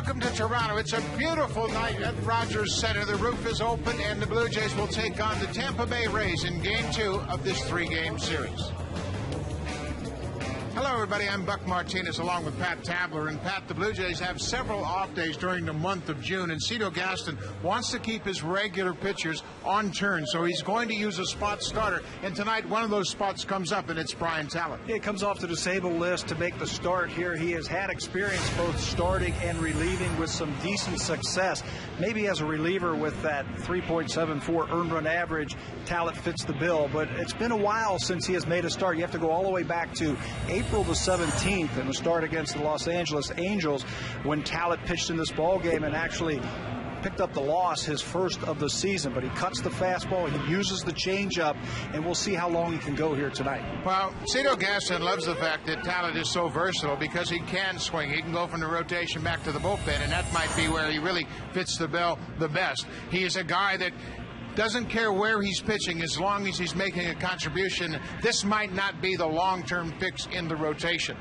Welcome to Toronto. It's a beautiful night at Rogers Center. The roof is open, and the Blue Jays will take on the Tampa Bay Rays in Game 2 of this three-game series. Hello, everybody. I'm Buck Martinez along with Pat Tabler. And, Pat, the Blue Jays have several off days during the month of June, and Cito Gaston wants to keep his regular pitchers on turn, so he's going to use a spot starter. And tonight, one of those spots comes up, and it's Brian Tallet. He comes off the disabled list to make the start here. He has had experience both starting and relieving with some decent success. Maybe as a reliever with that 3.74 earned run average, Tallet fits the bill, but it's been a while since he has made a start. You have to go all the way back to April the 17th in the start against the Los Angeles Angels when Tallet pitched in this ball game and actually picked up the loss, his first of the season. But he cuts the fastball, he uses the changeup, and we'll see how long he can go here tonight. Well, Cito Gaston loves the fact that Tallet is so versatile because he can swing. He can go from the rotation back to the bullpen, and that might be where he really fits the bill the best. He is a guy that doesn't care where he's pitching as long as he's making a contribution. This might not be the long-term fix in the rotation.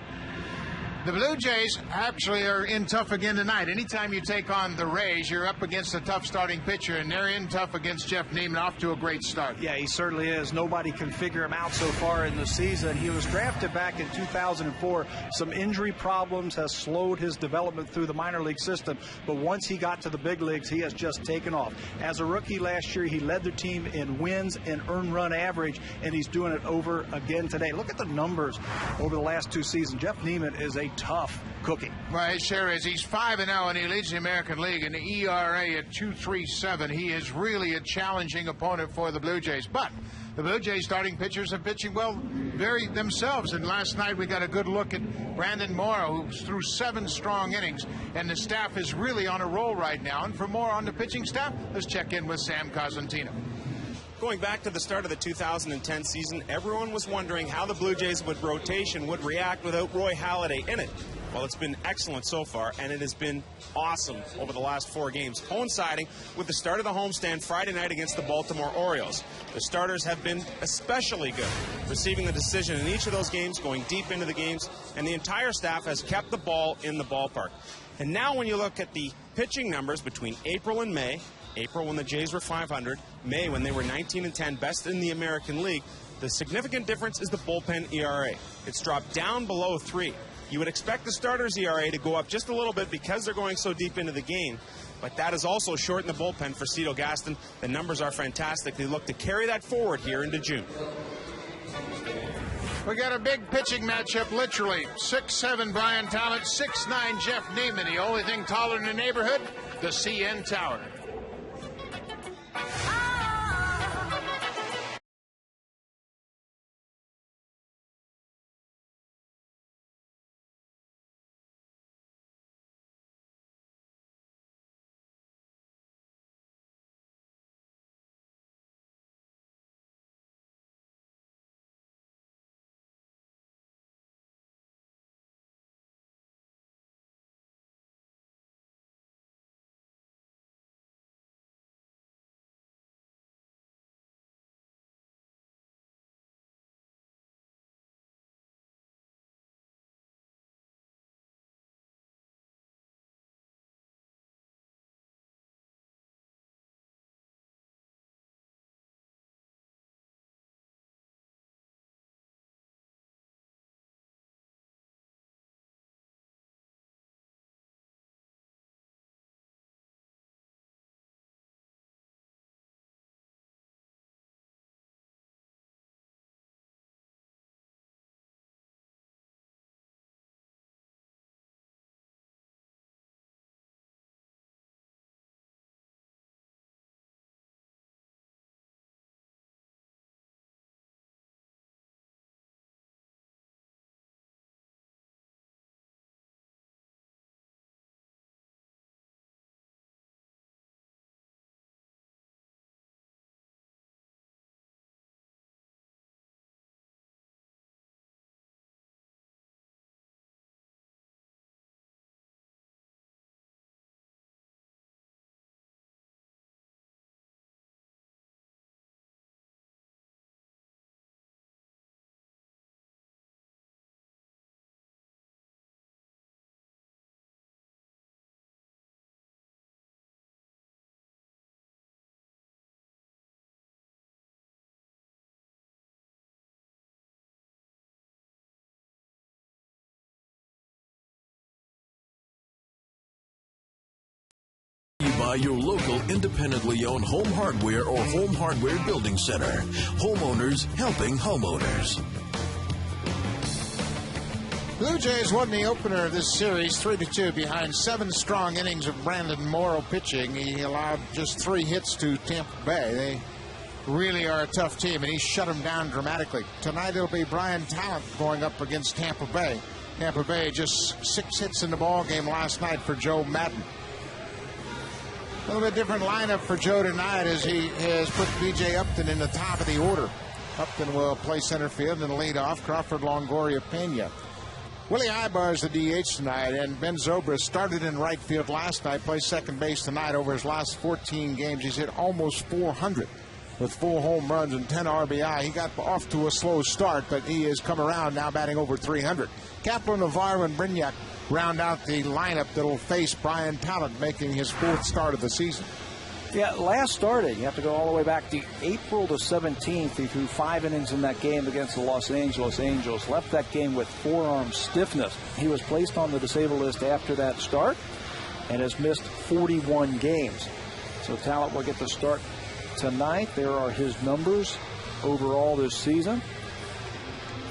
The Blue Jays actually are in tough again tonight. Anytime you take on the Rays, you're up against a tough starting pitcher, and they're in tough against Jeff Neiman, off to a great start. Yeah, he certainly is. Nobody can figure him out so far in the season. He was drafted back in 2004. Some injury problems has slowed his development through the minor league system, but once he got to the big leagues, he has just taken off. As a rookie last year, he led the team in wins and earned run average, and he's doing it over again today. Look at the numbers over the last two seasons. Jeff Neiman is a tough cookie. Well, he sure is. He's 5-0, and he leads the American League in the ERA at 2.37. He is really a challenging opponent for the Blue Jays. But the Blue Jays starting pitchers are pitching well very themselves. And last night we got a good look at Brandon Morrow, who threw 7 strong innings. And the staff is really on a roll right now. And for more on the pitching staff, let's check in with Sam Cosentino. Going back to the start of the 2010 season, everyone was wondering how the Blue Jays rotation would react without Roy Halladay in it. Well, it's been excellent so far, and it has been awesome over the last 4 games, coinciding with the start of the homestand Friday night against the Baltimore Orioles. The starters have been especially good, receiving the decision in each of those games, going deep into the games, and the entire staff has kept the ball in the ballpark. And now when you look at the pitching numbers between April and May, April when the Jays were 500, May when they were 19-10, best in the American League, the significant difference is the bullpen ERA. It's dropped down below 3. You would expect the starters ERA to go up just a little bit because they're going so deep into the game, but that has also shortened the bullpen for Cito Gaston. The numbers are fantastic. They look to carry that forward here into June. We got a big pitching matchup, literally. 6'7" Brian Tallet, 6'9" Jeff Neiman. The only thing taller in the neighborhood, the CN Tower. by your local independently owned home hardware or home hardware building center. Homeowners helping homeowners. Blue Jays won the opener of this series 3-2 behind 7 strong innings of Brandon Morrow pitching. He allowed just 3 hits to Tampa Bay. They really are a tough team, and he shut them down dramatically. Tonight it'll be Brian Tallet going up against Tampa Bay. Tampa Bay just 6 hits in the ball game last night for Joe Madden. A little bit different lineup for Joe tonight as he has put B.J. Upton in the top of the order. Upton will play center field and lead off Crawford, Longoria, Pena. Willie Ibar is the DH tonight, and Ben Zobrist started in right field last night, plays second base tonight. Over his last 14 games, he's hit almost 400 with 4 home runs and 10 RBI. He got off to a slow start, but he has come around now, batting over 300. Kapler, Navarro, and Brignac round out the lineup that will face Brian Tallet, making his 4th start of the season. Yeah, last started, you have to go all the way back to April the 17th. He threw 5 innings in that game against the Los Angeles Angels. Left that game with forearm stiffness. He was placed on the disabled list after that start and has missed 41 games. So Tallet will get the start tonight. There are his numbers overall this season.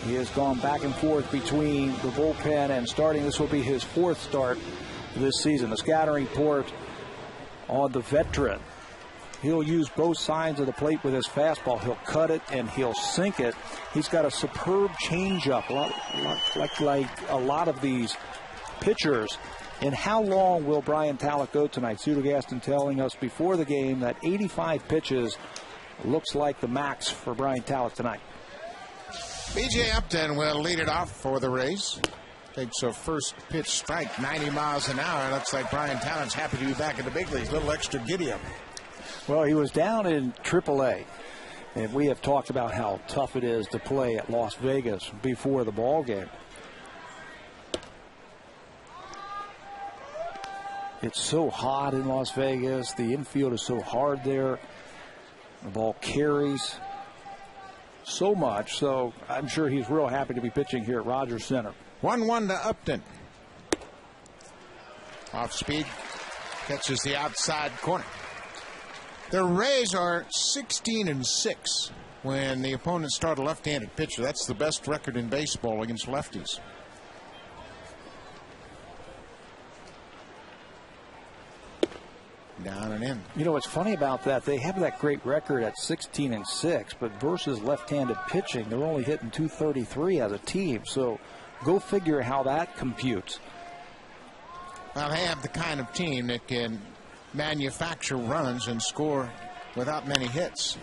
He has gone back and forth between the bullpen and starting. This will be his 4th start this season. The scattering report on the veteran. He'll use both sides of the plate with his fastball. He'll cut it and he'll sink it. He's got a superb changeup, like a lot of these pitchers. And how long will Brian Tallet go tonight? Sudo Gaston telling us before the game that 85 pitches looks like the max for Brian Tallet tonight. B.J. Upton will lead it off for the Rays. Takes a first pitch strike, 90 miles an hour. Looks like Brian Talent's happy to be back in the big leagues. A little extra giddy up. Well, he was down in AAA, and we have talked about how tough it is to play at Las Vegas before the ball game. It's so hot in Las Vegas. The infield is so hard there. The ball carries so much, so I'm sure he's real happy to be pitching here at Rogers Center. 1-1 to Upton. Off speed. Catches the outside corner. The Rays are 16-6 when the opponents start a left-handed pitcher. That's the best record in baseball against lefties. Down and in. You know what's funny about that? They have that great record at 16-6, but versus left-handed pitching, they're only hitting .233 as a team. So go figure how that computes. Well, they have the kind of team that can manufacture runs and score without many hits.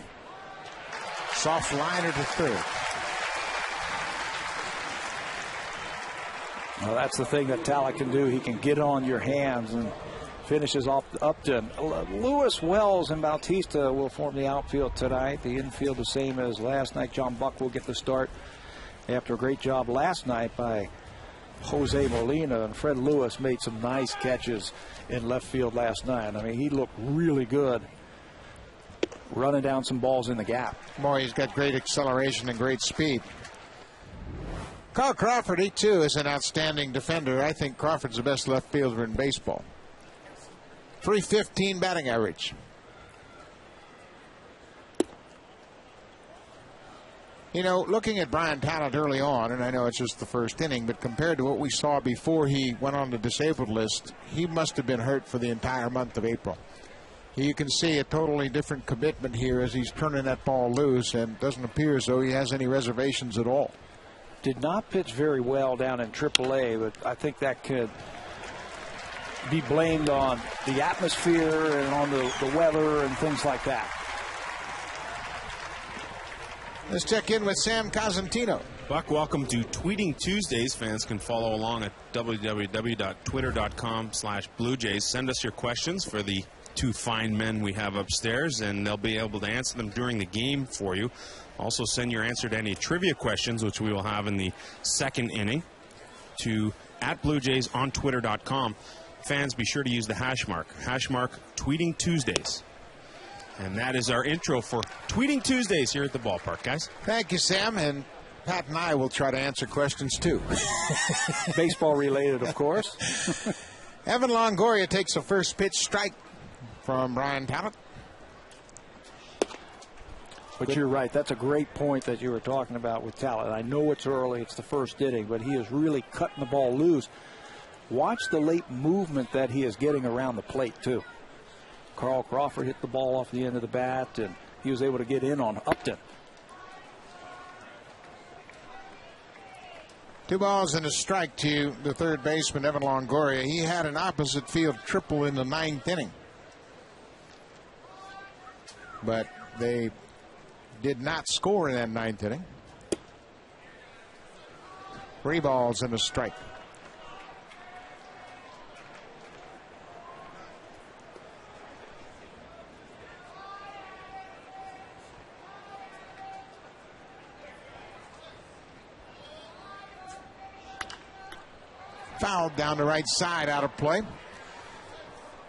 Soft liner to third. Well, that's the thing that Tallet can do. He can get on your hands and finishes off Upton. Lewis, Wells, and Bautista will form the outfield tonight. The infield the same as last night. John Buck will get the start after a great job last night by Jose Molina. And Fred Lewis made some nice catches in left field last night. I mean, he looked really good running down some balls in the gap. Boy, he's got great acceleration and great speed. Carl Crawford, he too is an outstanding defender. I think Crawford's the best left fielder in baseball. .315 batting average. You know, looking at Brian Tallet early on, and I know it's just the first inning, but compared to what we saw before he went on the disabled list, he must have been hurt for the entire month of April. You can see a totally different commitment here as he's turning that ball loose, and doesn't appear as though he has any reservations at all. Did not pitch very well down in AAA, but I think that could be blamed on the atmosphere and on the weather and things like that. Let's check in with Sam Cosentino. Buck, welcome to Tweeting Tuesdays. Fans can follow along at www.twitter.com/Blue Jays. Send us your questions for the 2 fine men we have upstairs, and they'll be able to answer them during the game for you. Also send your answer to any trivia questions, which we will have in the second inning, to @BlueJays on Twitter.com. Fans, be sure to use the hash mark Tweeting Tuesdays. And that is our intro for Tweeting Tuesdays here at the ballpark, guys. Thank you, Sam. And Pat and I will try to answer questions, too. Baseball related, of course. Evan Longoria takes a first pitch strike. from Brian Tallet. But you're right. That's a great point that you were talking about with Tallet. I know it's early. It's the first inning, but he is really cutting the ball loose. Watch the late movement that he is getting around the plate, too. Carl Crawford hit the ball off the end of the bat, and he was able to get in on Upton. 2 balls and a strike to the third baseman, Evan Longoria. He had an opposite field triple in the 9th inning. But they did not score in that 9th inning. 3 balls and a strike. Fouled down the right side, out of play.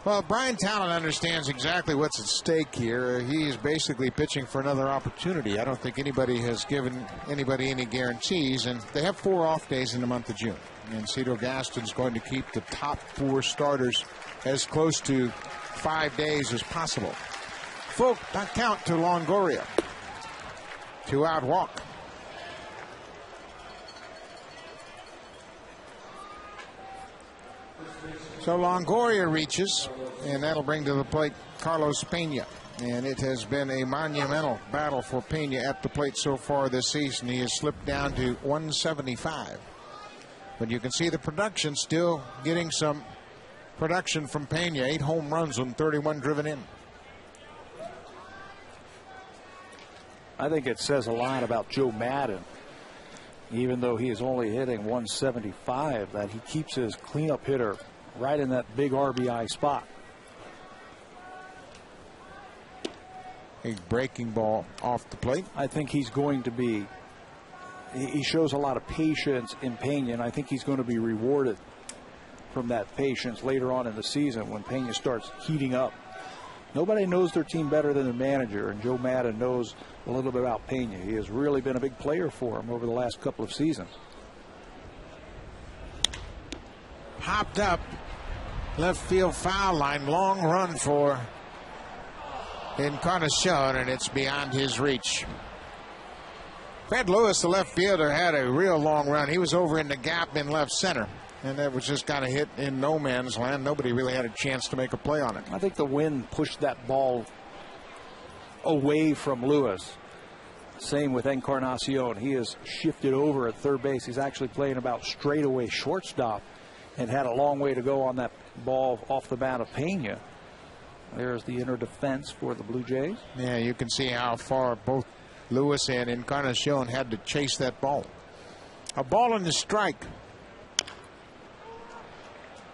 Well, Brian Tallet understands exactly what's at stake here. He's basically pitching for another opportunity. I don't think anybody has given anybody any guarantees, and they have 4 off days in the month of June. And Cedar Gaston's going to keep the top 4 starters as close to 5 days as possible. Full count to Longoria. 2-out walk. So Longoria reaches, and that'll bring to the plate Carlos Pena. And it has been a monumental battle for Pena at the plate so far this season. He has slipped down to 175. But you can see the production still getting some production from Pena. 8 home runs and 31 driven in. I think it says a lot about Joe Maddon. Even though he is only hitting 175, that he keeps his cleanup hitter right in that big RBI spot. A breaking ball off the plate. I think he's going to be, he shows a lot of patience in Pena, and I think he's going to be rewarded from that patience later on in the season when Pena starts heating up. Nobody knows their team better than their manager, and Joe Maddon knows a little bit about Pena. He has really been a big player for him over the last couple of seasons. Popped up. Left field foul line. Long run for Encarnacion, and it's beyond his reach. Fred Lewis, the left fielder, had a real long run. He was over in the gap in left center, and that was just kind of hit in no man's land. Nobody really had a chance to make a play on it. I think the wind pushed that ball away from Lewis. Same with Encarnacion. He has shifted over at third base. He's actually playing about straightaway shortstop and had a long way to go on that ball off the bat of Pena. There's the inner defense for the Blue Jays. Yeah, you can see how far both Lewis and Encarnacion had to chase that ball. A ball and a strike.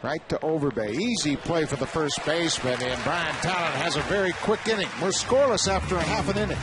Right to Overbay. Easy play for the first baseman, and Brian Tallet has a very quick inning. We're scoreless after a half an inning.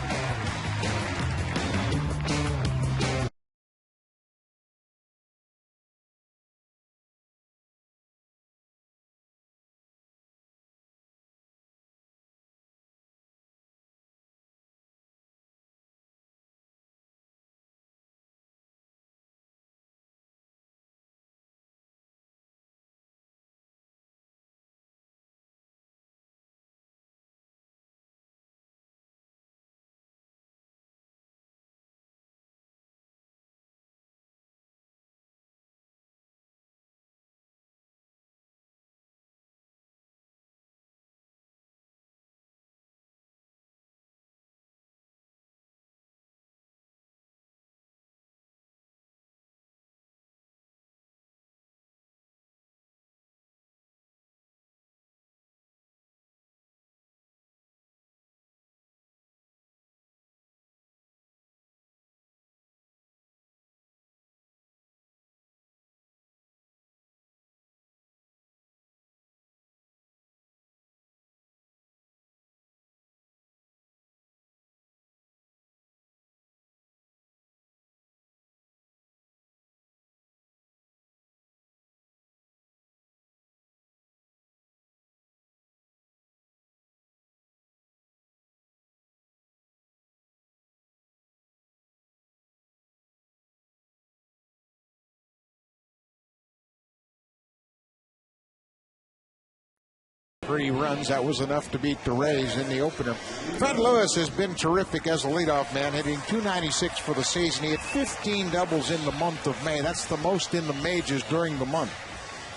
3 runs. That was enough to beat the Rays in the opener. Fred Lewis has been terrific as a leadoff man, hitting .296 for the season. He had 15 doubles in the month of May. That's the most in the majors during the month.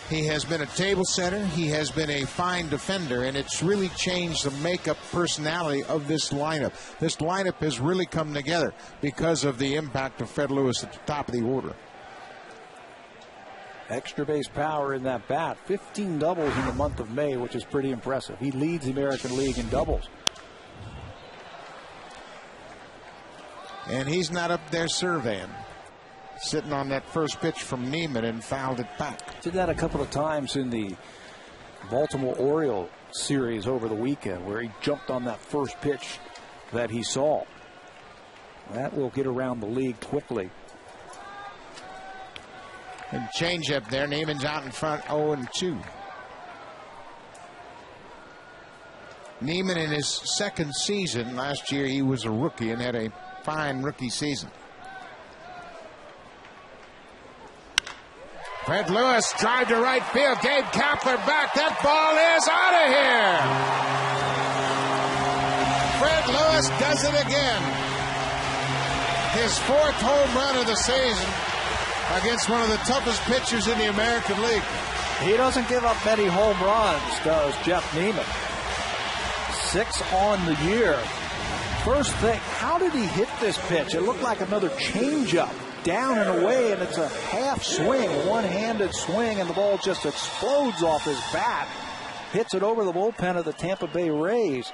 He has been a table setter. He has been a fine defender, and it's really changed the makeup personality of this lineup. This lineup has really come together because of the impact of Fred Lewis at the top of the order. Extra base power in that bat. 15 doubles in the month of May, which is pretty impressive. He leads the American League in doubles. And he's not up there surveying. Sitting on that first pitch from Neiman and fouled it back. Did that a couple of times in the Baltimore Orioles series over the weekend, where he jumped on that first pitch that he saw. That will get around the league quickly. And changeup there. Neiman's out in front, 0-2. Neiman in his second season. Last year he was a rookie and had a fine rookie season. Fred Lewis drive to right field. Gabe Kapler back. That ball is out of here. Fred Lewis does it again. His 4th home run of the season against one of the toughest pitchers in the American League. He doesn't give up many home runs, does Jeff Neiman. 6 on the year. First thing, how did he hit this pitch? It looked like another changeup. Down and away, and it's a half swing, one-handed swing, and the ball just explodes off his bat. Hits it over the bullpen of the Tampa Bay Rays.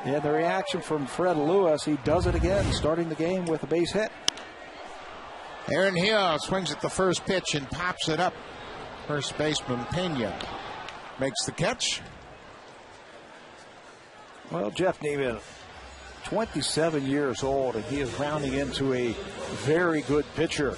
And the reaction from Fred Lewis, he does it again, starting the game with a base hit. Aaron Hill swings at the first pitch and pops it up. First baseman Pena makes the catch. Well, Jeff Neiman, 27 years old, and he is rounding into a very good pitcher.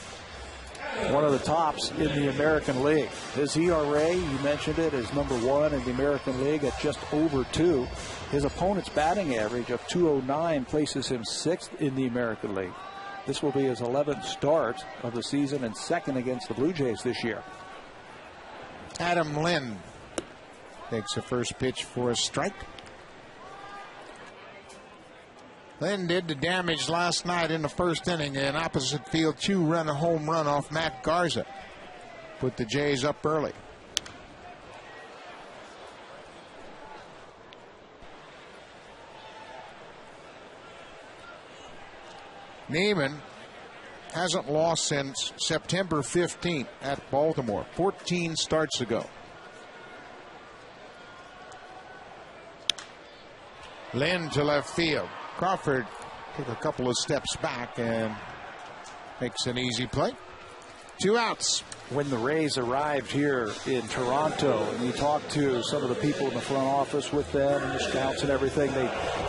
One of the tops in the American League. His ERA, you mentioned it, is number 1 in the American League at just over 2. His opponent's batting average of .209 places him 6th in the American League. This will be his 11th start of the season and 2nd against the Blue Jays this year. Adam Lind takes the first pitch for a strike. Lynn did the damage last night in the first inning. An opposite field 2-run home run off Matt Garza. Put the Jays up early. Neiman hasn't lost since September 15th at Baltimore, 14 starts ago. Lynn to left field. Crawford took a couple of steps back and makes an easy play. 2 outs. When the Rays arrived here in Toronto, and you talk to some of the people in the front office with them and the scouts and everything,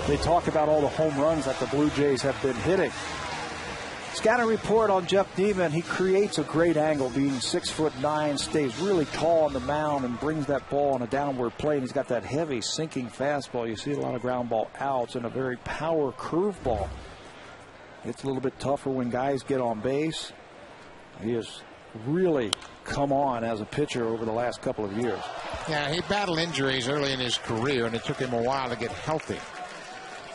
they talk about all the home runs that the Blue Jays have been hitting. Scouting report on Jeff Neiman. He creates a great angle, being 6'9", stays really tall on the mound and brings that ball on a downward plane. He's got that heavy sinking fastball. You see a lot of ground ball outs and a very power curveball. It's a little bit tougher when guys get on base. He has really come on as a pitcher over the last couple of years. Yeah, he battled injuries early in his career, and it took him a while to get healthy.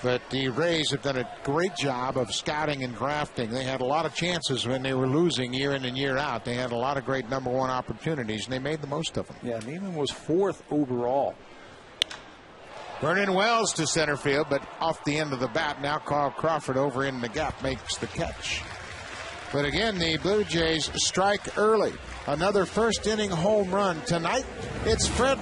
But the Rays have done a great job of scouting and drafting. They had a lot of chances when they were losing year in and year out. They had a lot of great number 1 opportunities, and they made the most of them. Yeah, Neiman was 4th overall. Vernon Wells to center field, but off the end of the bat. Now Carl Crawford over in the gap makes the catch. But again, the Blue Jays strike early. Another first inning home run tonight. It's Fred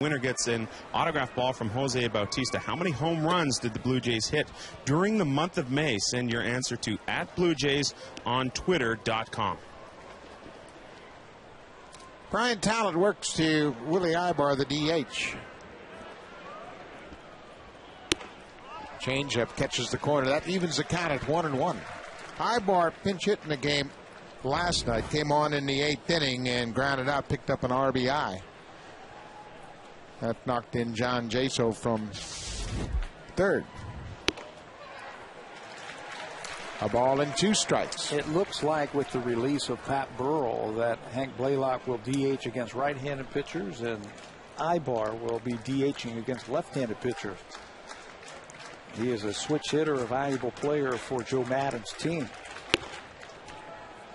Winner gets an autographed ball from Jose Bautista. How many home runs did the Blue Jays hit during the month of May? Send your answer to @BlueJays on Twitter.com. Brian Tallet works to Willie Ibar, the DH. Changeup catches the corner. That evens the count at 1-1. Ibar pinch hit in the game last night. Came on in the 8th inning and grounded out, picked up an RBI. That knocked in John Jaso from third. A ball and 2 strikes. It looks like with the release of Pat Burrell that Hank Blaylock will DH against right-handed pitchers and Ibar will be DHing against left-handed pitchers. He is a switch hitter, a valuable player for Joe Maddon's team.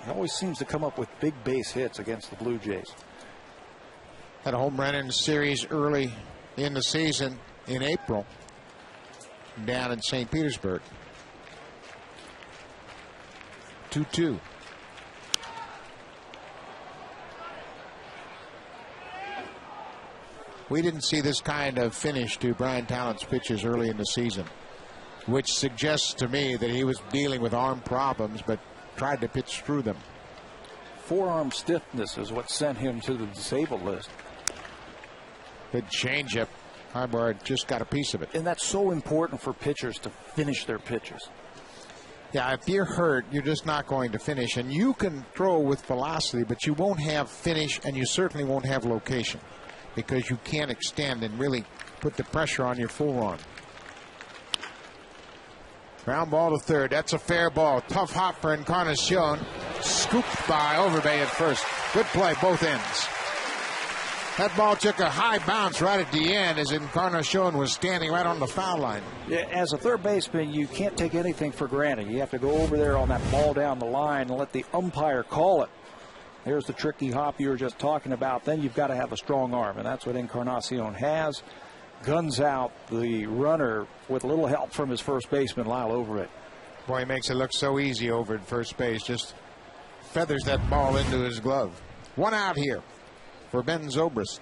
He always seems to come up with big base hits against the Blue Jays. Had a home run in the series early in the season in April down in St. Petersburg. 2-2. We didn't see this kind of finish to Brian Tallet's pitches early in the season, which suggests to me that he was dealing with arm problems but tried to pitch through them. Forearm stiffness is what sent him to the disabled list. Good changeup. Ibar just got a piece of it. And that's so important for pitchers to finish their pitches. Yeah, if you're hurt, you're just not going to finish. And you can throw with velocity, but you won't have finish, and you certainly won't have location because you can't extend and really put the pressure on your forearm. Ground ball to third. That's a fair ball. Tough hop for Encarnacion. Scooped by Overbay at first. Good play, both ends. That ball took a high bounce right at the end as Encarnacion was standing right on the foul line. Yeah, as a third baseman, you can't take anything for granted. You have to go over there on that ball down the line and let the umpire call it. There's the tricky hop you were just talking about. Then you've got to have a strong arm, and that's what Encarnacion has. Guns out the runner with a little help from his first baseman, Lyle Overbay. Boy, he makes it look so easy over at first base. Just feathers that ball into his glove. 1 out here for Ben Zobrist.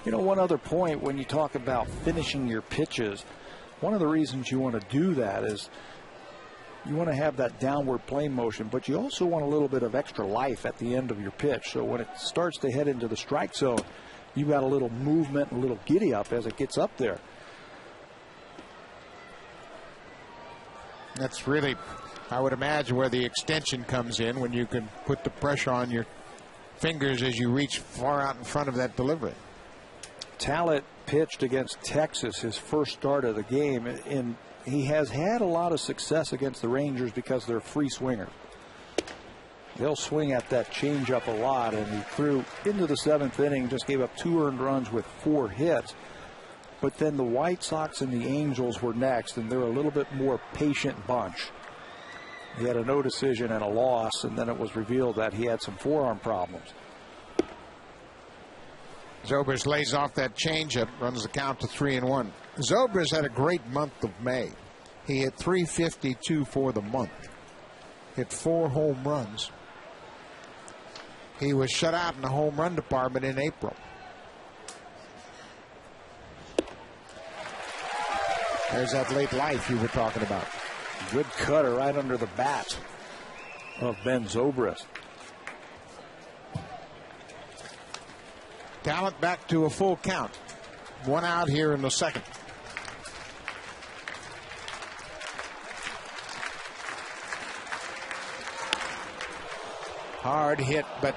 You know, one other point when you talk about finishing your pitches, one of the reasons you want to do that is you want to have that downward plane motion, but you also want a little bit of extra life at the end of your pitch. So when it starts to head into the strike zone, you've got a little movement, a little giddy up as it gets up there. That's really, I would imagine, where the extension comes in, when you can put the pressure on your fingers as you reach far out in front of that delivery. Tallet pitched against Texas his first start of the game, and he has had a lot of success against the Rangers because they're free swingers. They'll swing at that changeup a lot, and he threw into the 7th inning, just gave up 2 earned runs with 4 hits. But then the White Sox and the Angels were next, and they're a little bit more patient bunch. He had a no decision and a loss, and then it was revealed that he had some forearm problems. Zobrist lays off that changeup, runs the count to 3-1. Zobrist had a great month of May. He hit .352 for the month. Hit 4 home runs. He was shut out in the home run department in April. There's that late life you were talking about. Good cutter right under the bat of Ben Zobrist. Talent back to a full count. 1 out here in the 2nd. Hard hit, but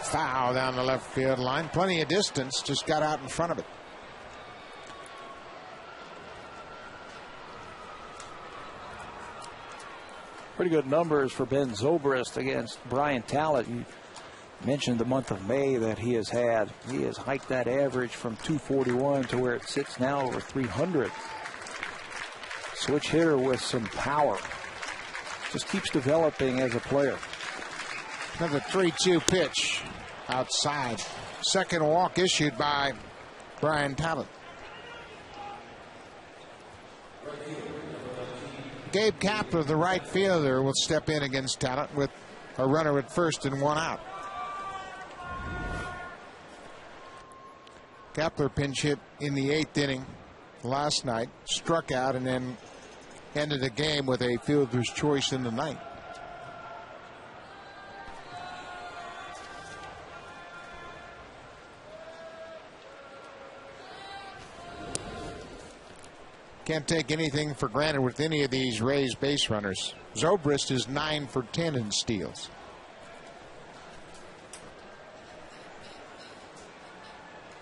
foul down the left field line. Plenty of distance, just got out in front of it. Pretty good numbers for Ben Zobrist against Brian Tallet. You mentioned the month of May that he has had. He has hiked that average from 241 to where it sits now over 300. Switch hitter with some power. Just keeps developing as a player. Another 3-2 pitch outside. Second walk issued by Brian Tallet. Gabe Kapler, the right fielder, will step in against Tallet with a runner at first and 1 out. Kepler pinch hit in the 8th inning last night, struck out, and then ended the game with a fielder's choice in the 9th. Can't take anything for granted with any of these Rays base runners. Zobrist is 9 for 10 in steals.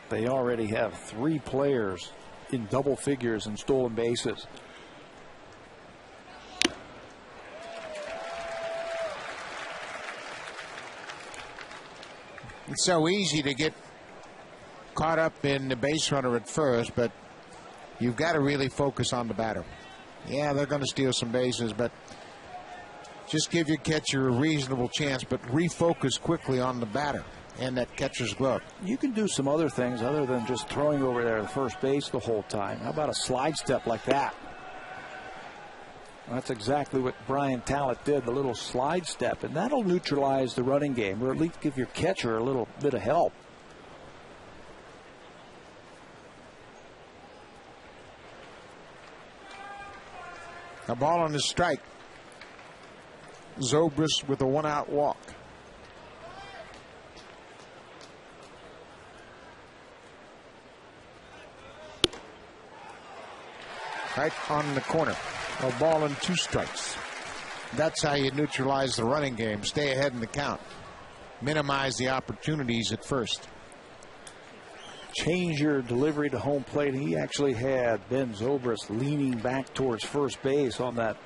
They already have 3 players in double figures in stolen bases. It's so easy to get caught up in the base runner at first, but you've got to really focus on the batter. Yeah, they're going to steal some bases, but just give your catcher a reasonable chance, but refocus quickly on the batter and that catcher's glove. You can do some other things other than just throwing over there to first base the whole time. How about a slide step like that? That's exactly what Brian Tallet did, the little slide step, and that'll neutralize the running game, or at least give your catcher a little bit of help. A ball on the strike. Zobrist with a 1-out walk. Right on the corner. A ball and 2 strikes. That's how you neutralize the running game. Stay ahead in the count. Minimize the opportunities at first. Change your delivery to home plate. He actually had Ben Zobrist leaning back towards first base on that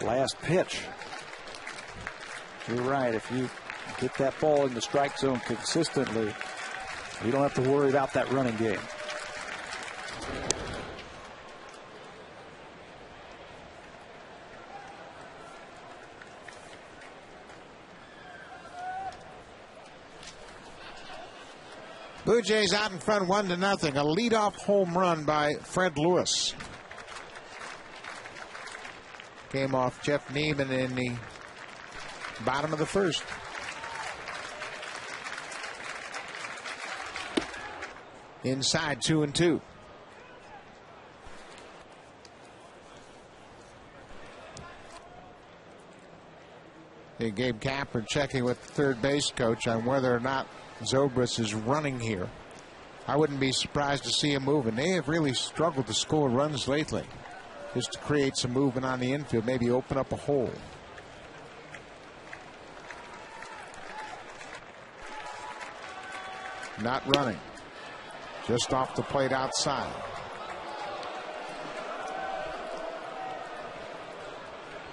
last pitch. You're right. If you get that ball in the strike zone consistently, you don't have to worry about that running game. Blue Jays out in front 1-0. A leadoff home run by Fred Lewis. Came off Jeff Neiman in the bottom of the first. Inside 2-2. Gabe Kapler checking with the third base coach on whether or not Zobrist is running here. I wouldn't be surprised to see him moving. They have really struggled to score runs lately. Just to create some movement on the infield, maybe open up a hole. Not running. Just off the plate outside.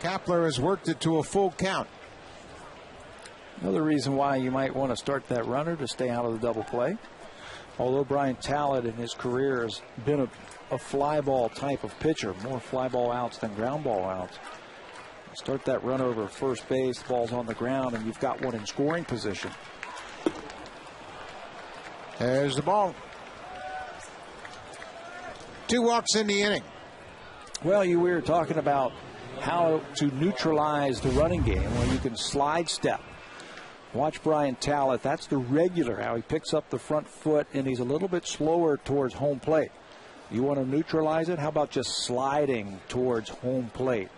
Kapler has worked it to a full count. Another reason why you might want to start that runner to stay out of the double play. Although Brian Tallet in his career has been a fly ball type of pitcher, more fly ball outs than ground ball outs. Start that run over first base, the ball's on the ground, and you've got one in scoring position. There's the ball. 2 walks in the inning. Well, we were talking about how to neutralize the running game where you can slide step. Watch Brian Tallet. That's the regular, how he picks up the front foot, and he's a little bit slower towards home plate. You want to neutralize it? How about just sliding towards home plate?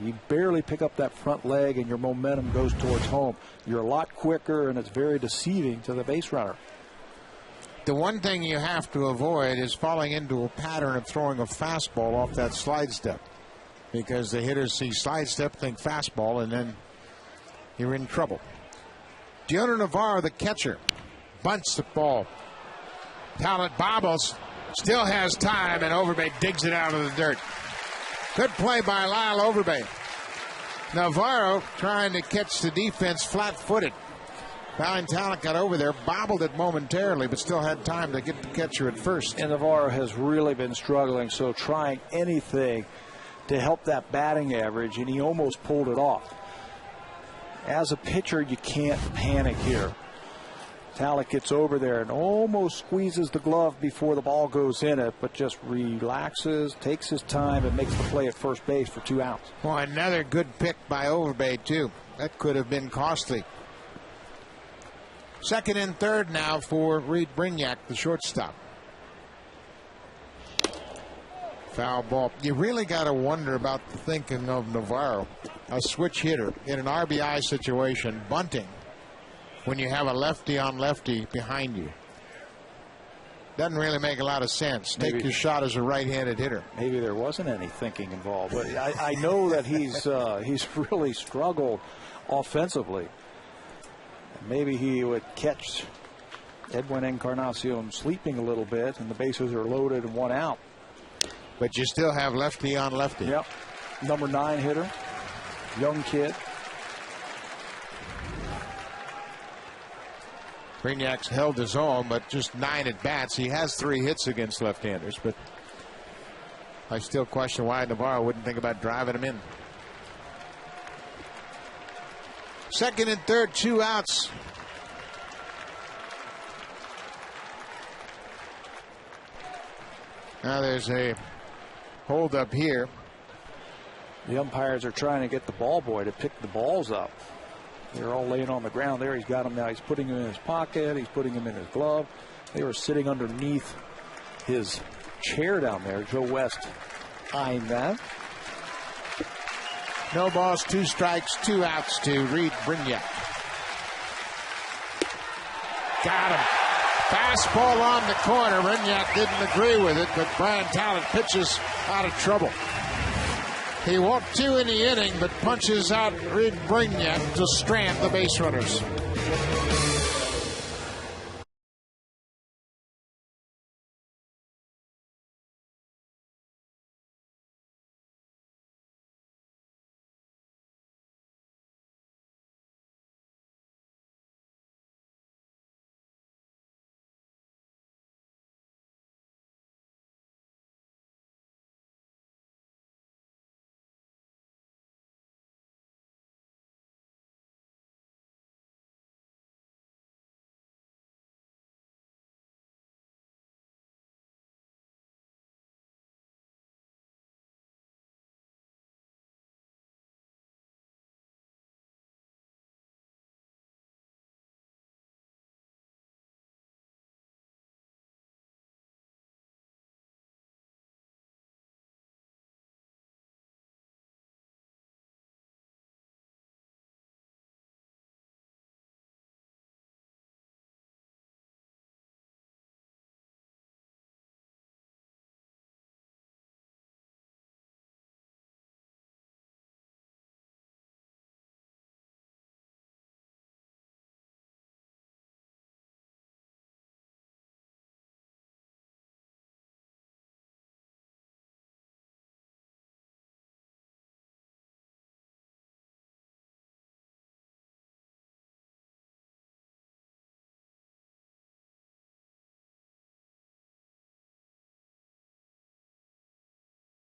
You barely pick up that front leg, and your momentum goes towards home. You're a lot quicker, and it's very deceiving to the base runner. The one thing you have to avoid is falling into a pattern of throwing a fastball off that slide step, because the hitters see slide step, think fastball, and then you're in trouble. Dioner Navarro, the catcher, bunts the ball. Talent bobbles, still has time, and Overbay digs it out of the dirt. Good play by Lyle Overbay. Navarro trying to catch the defense flat-footed. Brian Talent got over there, bobbled it momentarily, but still had time to get the catcher at first. And Navarro has really been struggling, so trying anything to help that batting average, and he almost pulled it off. As a pitcher, you can't panic here. Tallet gets over there and almost squeezes the glove before the ball goes in it, but just relaxes, takes his time, and makes the play at first base for 2 outs. Well, another good pick by Overbay, too. That could have been costly. Second and third now for Reed Brignac, the shortstop. Foul ball. You really got to wonder about the thinking of Navarro, a switch hitter in an RBI situation, bunting when you have a lefty on lefty behind you. Doesn't really make a lot of sense. Take your shot as a right-handed hitter. Maybe there wasn't any thinking involved, but I know that he's really struggled offensively. Maybe he would catch Edwin Encarnacion sleeping a little bit, and the bases are loaded and 1 out. But you still have lefty on lefty. Yep. Number 9 hitter, young kid. Brignac's held his own, but just 9 at bats. He has 3 hits against left-handers, but I still question why Navarro wouldn't think about driving him in. Second and third, 2 outs. Now there's a hold up here. The umpires are trying to get the ball boy to pick the balls up. They're all laying on the ground there. He's got them now. He's putting them in his pocket. He's putting them in his glove. They were sitting underneath his chair down there. Joe West eyeing that. No balls, 2 strikes, 2 outs to Reed Brignac. Got him. Fastball on the corner. Brignac didn't agree with it, but Brian Tallet pitches out of trouble. He walked 2 in the inning, but punches out Reed Brignac to strand the base runners.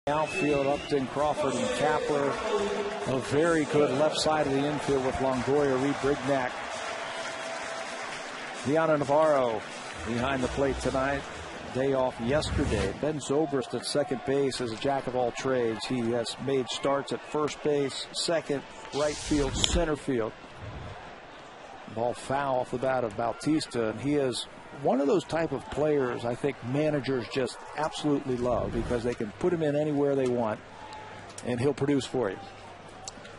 Outfield, Upton, Crawford, and Kapler. A very good left side of the infield with Longoria, Reed Brignac. Deanna Navarro behind the plate tonight. Day off yesterday. Ben Zobrist at second base is a jack of all trades. He has made starts at first base, second, right field, center field. Ball foul off the bat of Bautista, and he is one of those type of players I think managers just absolutely love because they can put him in anywhere they want and he'll produce for you.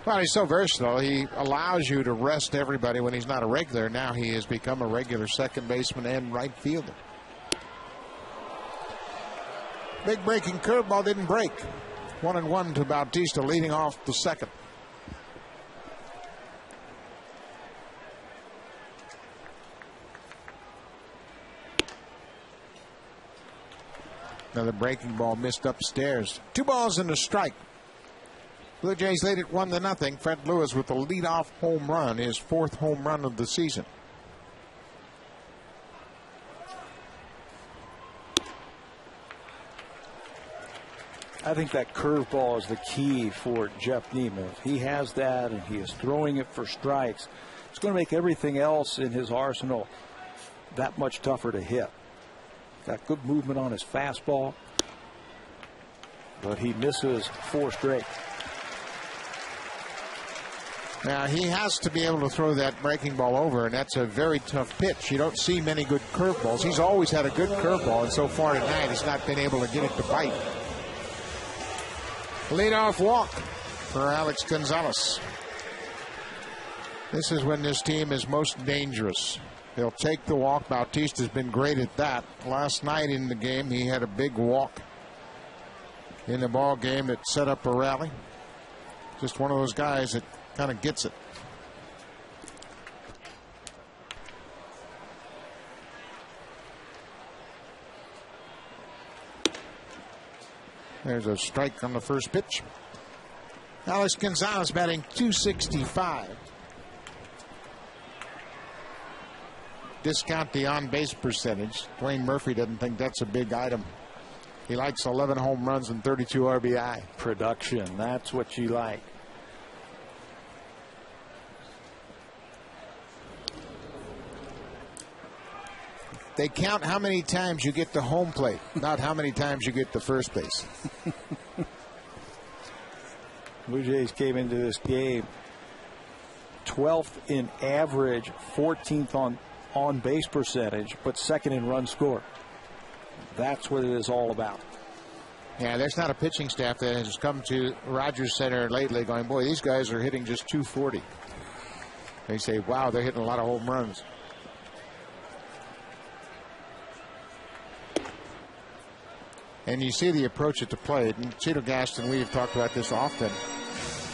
Well, he's so versatile. He allows you to rest everybody when he's not a regular. Now he has become a regular second baseman and right fielder. Big breaking curveball didn't break. 1-1 to Bautista leading off the second. Another breaking ball missed upstairs. 2 balls and a strike. Blue Jays lead it 1-0. Fred Lewis with the leadoff home run, his 4th home run of the season. I think that curveball is the key for Jeff Nemeth. He has that, and he is throwing it for strikes. It's going to make everything else in his arsenal that much tougher to hit. Got good movement on his fastball, but he misses 4 straight. Now, he has to be able to throw that breaking ball over, and that's a very tough pitch. You don't see many good curveballs. He's always had a good curveball, and so far tonight he's not been able to get it to bite. Leadoff walk for Alex Gonzalez. This is when this team is most dangerous. They'll take the walk. Bautista's been great at that. Last night in the game, he had a big walk in the ball game that set up a rally. Just one of those guys that kind of gets it. There's a strike on the first pitch. Alex Gonzalez batting .265. Discount the on-base percentage. Dwayne Murphy doesn't think that's a big item. He likes 11 home runs and 32 RBI. Production, that's what you like. They count how many times you get to home plate, not how many times you get to first base. Blue Jays came into this game 12th in average, 14th on base percentage, but second in run score. That's what it is all about. Yeah, there's not a pitching staff that has come to Rogers Center lately going, boy, these guys are hitting just .240. They say, wow, they're hitting a lot of home runs. And you see the approach at the plate. And Cheeto Gaston, we have talked about this often,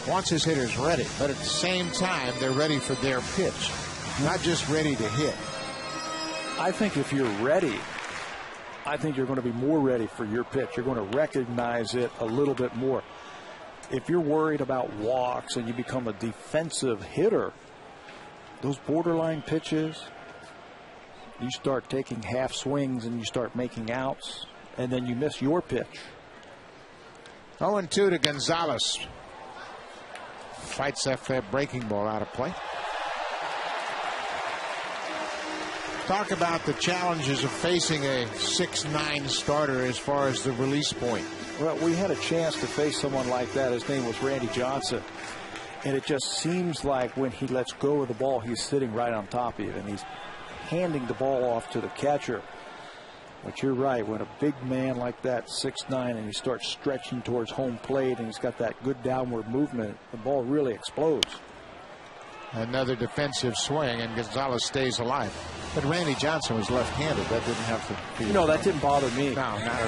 wants his hitters ready, but at the same time, they're ready for their pitch, not just ready to hit. I think if you're ready, I think you're going to be more ready for your pitch. You're going to recognize it a little bit more. If you're worried about walks and you become a defensive hitter, those borderline pitches, you start taking half swings and you start making outs, and then you miss your pitch. 0-2 to Gonzalez. Fights that breaking ball out of play. Talk about the challenges of facing a 6'9" starter as far as the release point. Well, we had a chance to face someone like that. His name was Randy Johnson. And it just seems like when he lets go of the ball, he's sitting right on top of you, and he's handing the ball off to the catcher. But you're right, when a big man like that, 6'9", and he starts stretching towards home plate and he's got that good downward movement, the ball really explodes. Another defensive swing, and Gonzalez stays alive. But Randy Johnson was left-handed. That didn't have to be. You know, that didn't bother me. No, not at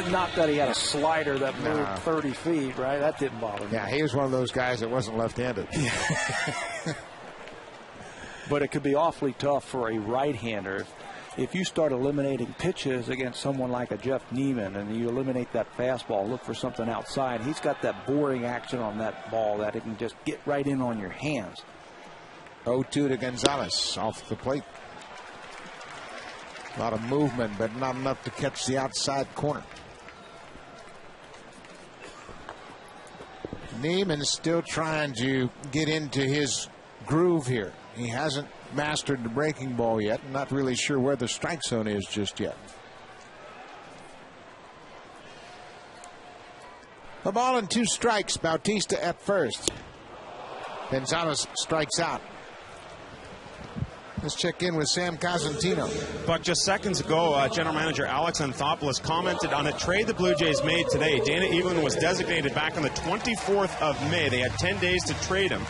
all. Not that he had a slider that moved 30 feet, right? That didn't bother me. Yeah, he was one of those guys that wasn't left-handed. But it could be awfully tough for a right-hander. If you start eliminating pitches against someone like a Jeff Neiman and you eliminate that fastball, look for something outside. He's got that boring action on that ball that it can just get right in on your hands. 0-2 to Gonzalez off the plate. A lot of movement, but not enough to catch the outside corner. Neiman still trying to get into his groove here. He hasn't mastered the breaking ball yet. Not really sure where the strike zone is just yet. A ball and 2 strikes. Bautista at first. Gonzalez strikes out. Let's check in with Sam Cosentino. But just seconds ago, General Manager Alex Anthopoulos commented on a trade the Blue Jays made today. Dana Evelyn was designated back on the 24th of May. They had 10 days to trade him.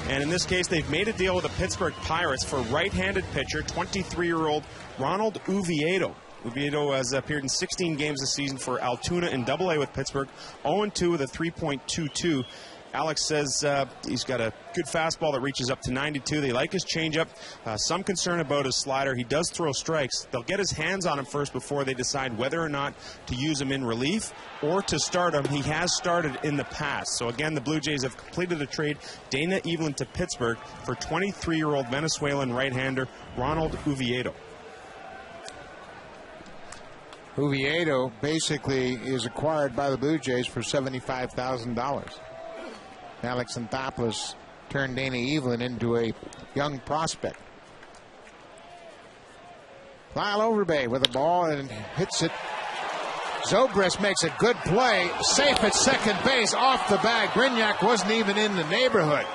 And in this case, they've made a deal with the Pittsburgh Pirates for right-handed pitcher, 23-year-old Ronald Oviedo. Oviedo has appeared in 16 games this season for Altoona in AA with Pittsburgh, 0-2 with a 3.22. Alex says he's got a good fastball that reaches up to 92. They like his changeup. Some concern about his slider. He does throw strikes. They'll get his hands on him first before they decide whether or not to use him in relief or to start him. He has started in the past. So again, the Blue Jays have completed a trade. Dana Evelyn to Pittsburgh for 23-year-old Venezuelan right-hander Ronald Oviedo. Oviedo basically is acquired by the Blue Jays for $75,000. Alex Anthopoulos turned Dana Evelyn into a young prospect. Lyle Overbay with the ball and hits it. Zobrist makes a good play. Safe at second base, off the bag. Brignac wasn't even in the neighborhood.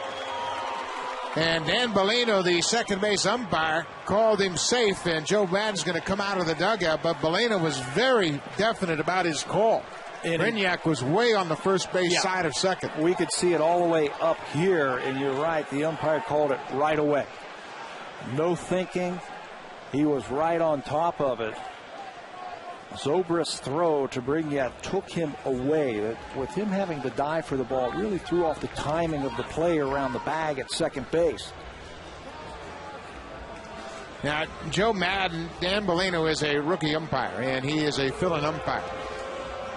And Dan Bellino, the second base umpire, called him safe, and Joe Madden's going to come out of the dugout, but Bellino was very definite about his call. Brignac was way on the first base side of second. We could see it all the way up here, and you're right, the umpire called it right away. No thinking. He was right on top of it. Zobrist's throw to Brignac took him away. With him having to dive for the ball, it really threw off the timing of the play around the bag at second base. Now, Joe Madden, Dan Bellino is a rookie umpire, and he is a fill-in umpire.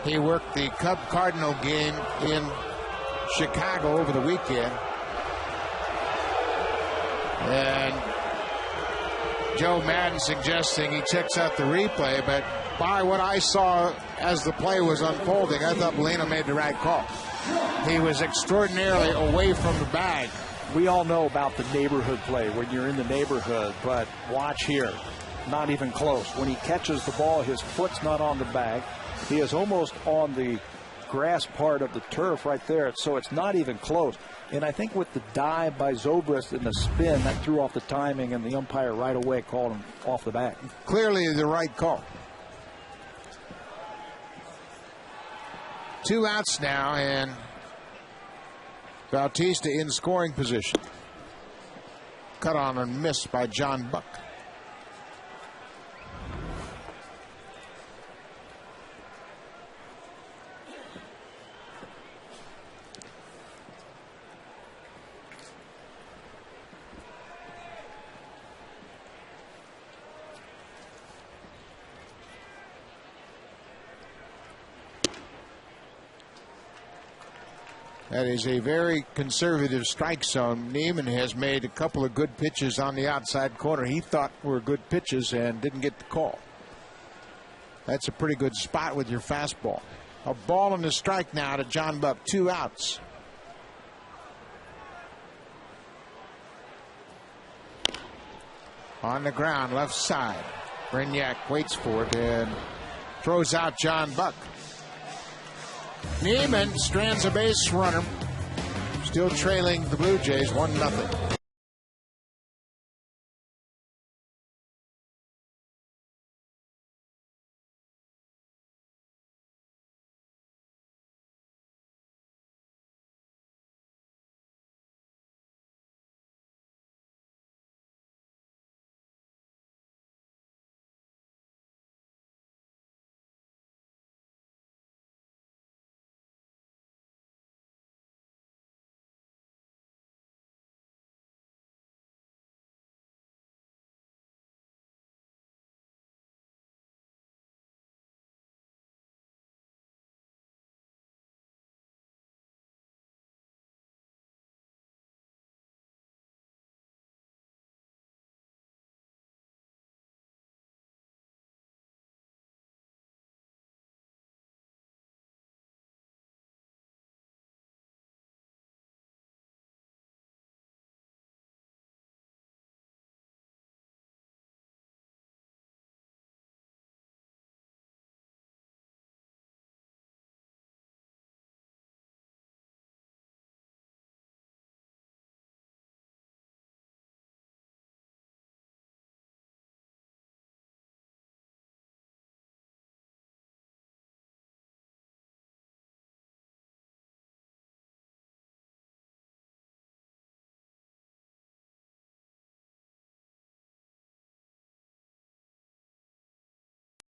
He worked the Cub-Cardinal game in Chicago over the weekend. And Joe Madden suggesting he checks out the replay, but by what I saw as the play was unfolding, I thought Bellino made the right call. He was extraordinarily away from the bag. We all know about the neighborhood play when you're in the neighborhood, but watch here. Not even close. When he catches the ball, his foot's not on the bag. He is almost on the grass part of the turf right there, so it's not even close. And I think with the dive by Zobrist and the spin, that threw off the timing, and the umpire right away called him off the bag. Clearly the right call. 2 outs now, and Bautista in scoring position. Cut on and missed by John Buck. That is a very conservative strike zone. Neiman has made a couple of good pitches on the outside corner he thought were good pitches and didn't get the call. That's a pretty good spot with your fastball. A ball and a strike now to John Buck. 2 outs. On the ground, left side. Brignac waits for it and throws out John Buck. Neiman strands a base runner. Still trailing the Blue Jays 1-0.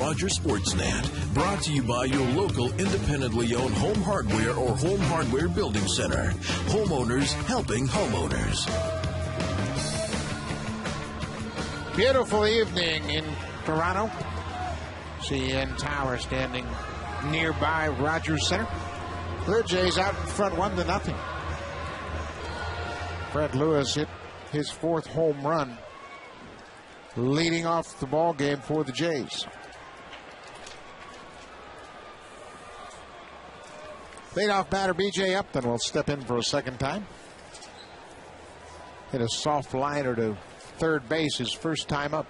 Roger Sportsnet, brought to you by your local independently owned home hardware or home hardware building center. Homeowners helping homeowners. Beautiful evening in Toronto. CN Tower standing nearby Rogers Center. Blue Jays out in front 1-0. Fred Lewis hit his 4th home run, leading off the ball game for the Jays. Leadoff batter B.J. Upton will step in for a second time. Hit a soft liner to third base his first time up.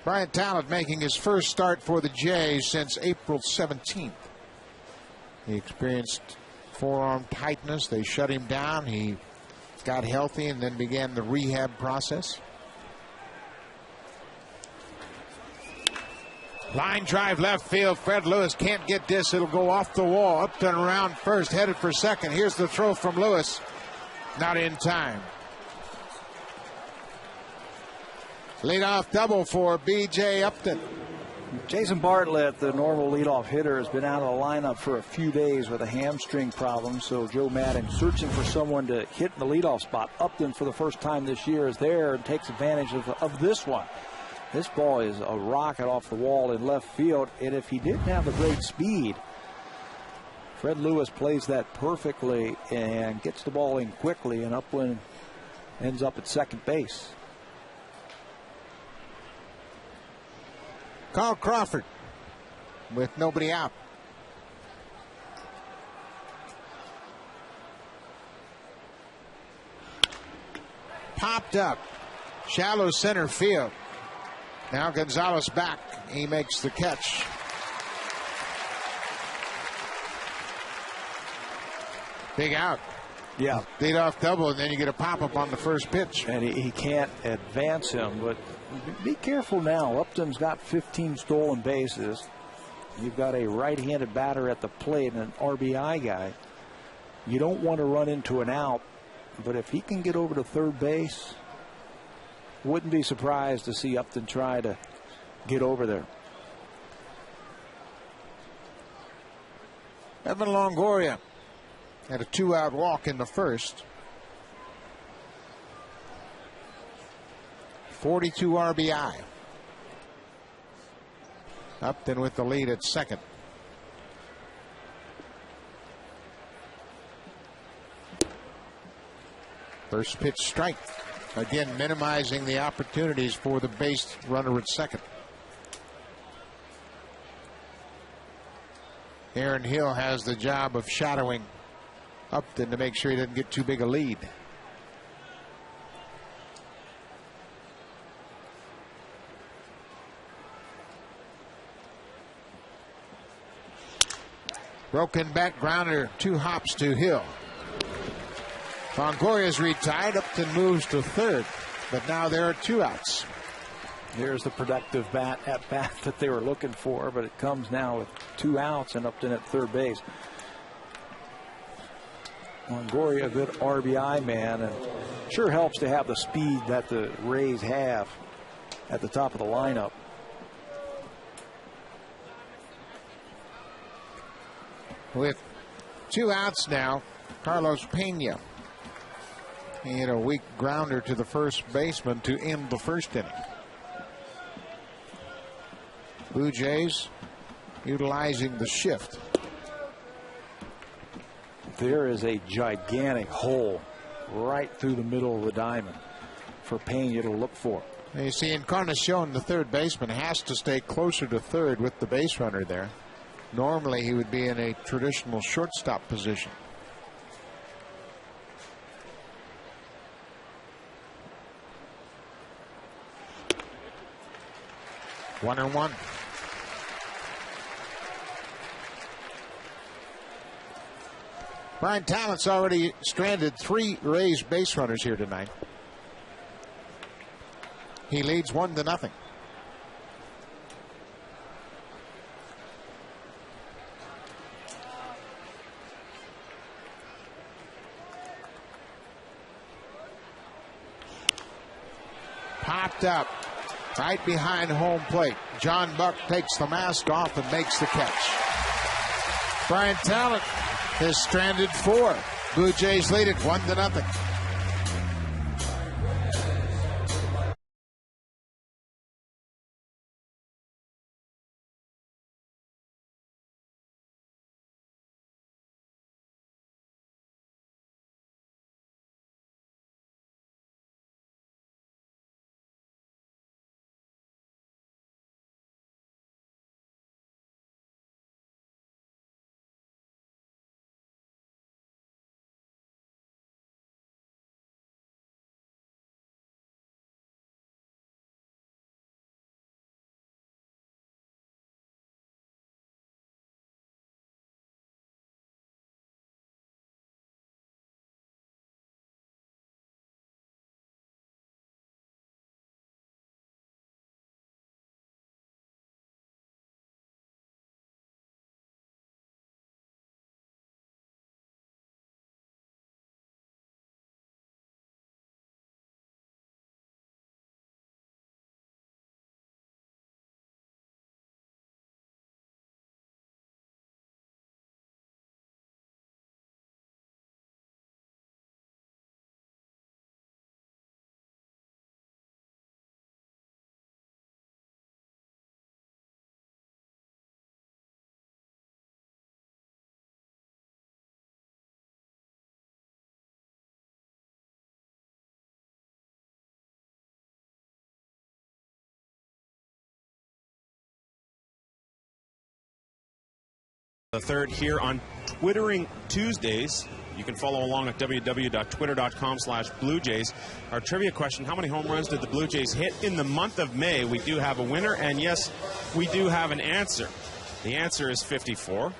Brian Tallet making his first start for the Jays since April 17th. He experienced forearm tightness. They shut him down. He got healthy and then began the rehab process. Line drive left field. Fred Lewis can't get this. It'll go off the wall. Upton around first, headed for second. Here's the throw from Lewis. Not in time. Leadoff double for B.J. Upton. Jason Bartlett, the normal leadoff hitter, has been out of the lineup for a few days with a hamstring problem. So Joe Madden searching for someone to hit in the leadoff spot. Upton, for the first time this year, is there and takes advantage of this one. This ball is a rocket off the wall in left field. And if he didn't have the great speed, Fred Lewis plays that perfectly and gets the ball in quickly. And Upton ends up at second base. Carl Crawford with nobody out. Popped up. Shallow center field. Now Gonzalez back. He makes the catch. Big out. Yeah. Leadoff double, and then you get a pop-up on the first pitch. And he can't advance him, but be careful now. Upton's got 15 stolen bases. You've got a right-handed batter at the plate and an RBI guy. You don't want to run into an out, but if he can get over to third base, wouldn't be surprised to see Upton try to get over there. Evan Longoria had a 2-out walk in the first. 42 RBI. Upton with the lead at second. First pitch strike. Again, minimizing the opportunities for the base runner at second. Aaron Hill has the job of shadowing Upton to make sure he doesn't get too big a lead. Broken back grounder, 2 hops to Hill. Longoria's retired. Upton moves to third, but now there are 2 outs. Here's the productive at bat that they were looking for, but it comes now with 2 outs and Upton at third base. Longoria, a good RBI man, and sure helps to have the speed that the Rays have at the top of the lineup. With 2 outs now, Carlos Pena. He hit a weak grounder to the first baseman to end the first inning. Blue Jays utilizing the shift. There is a gigantic hole right through the middle of the diamond for Pena to look for. You see, Encarnacion, the third baseman, has to stay closer to third with the base runner there. Normally, he would be in a traditional shortstop position. One and one. Brian Tallet's already stranded 3 Rays base runners here tonight. He leads 1-0. Popped up right behind home plate. John Buck takes the mask off and makes the catch. Brian Tallet has stranded 4. Blue Jays lead it 1-0. The third here on Twittering Tuesdays. You can follow along at www.twitter.com/Blue Jays. Our trivia question: how many home runs did the Blue Jays hit in the month of May? We do have a winner, and yes, we do have an answer. The answer is 54.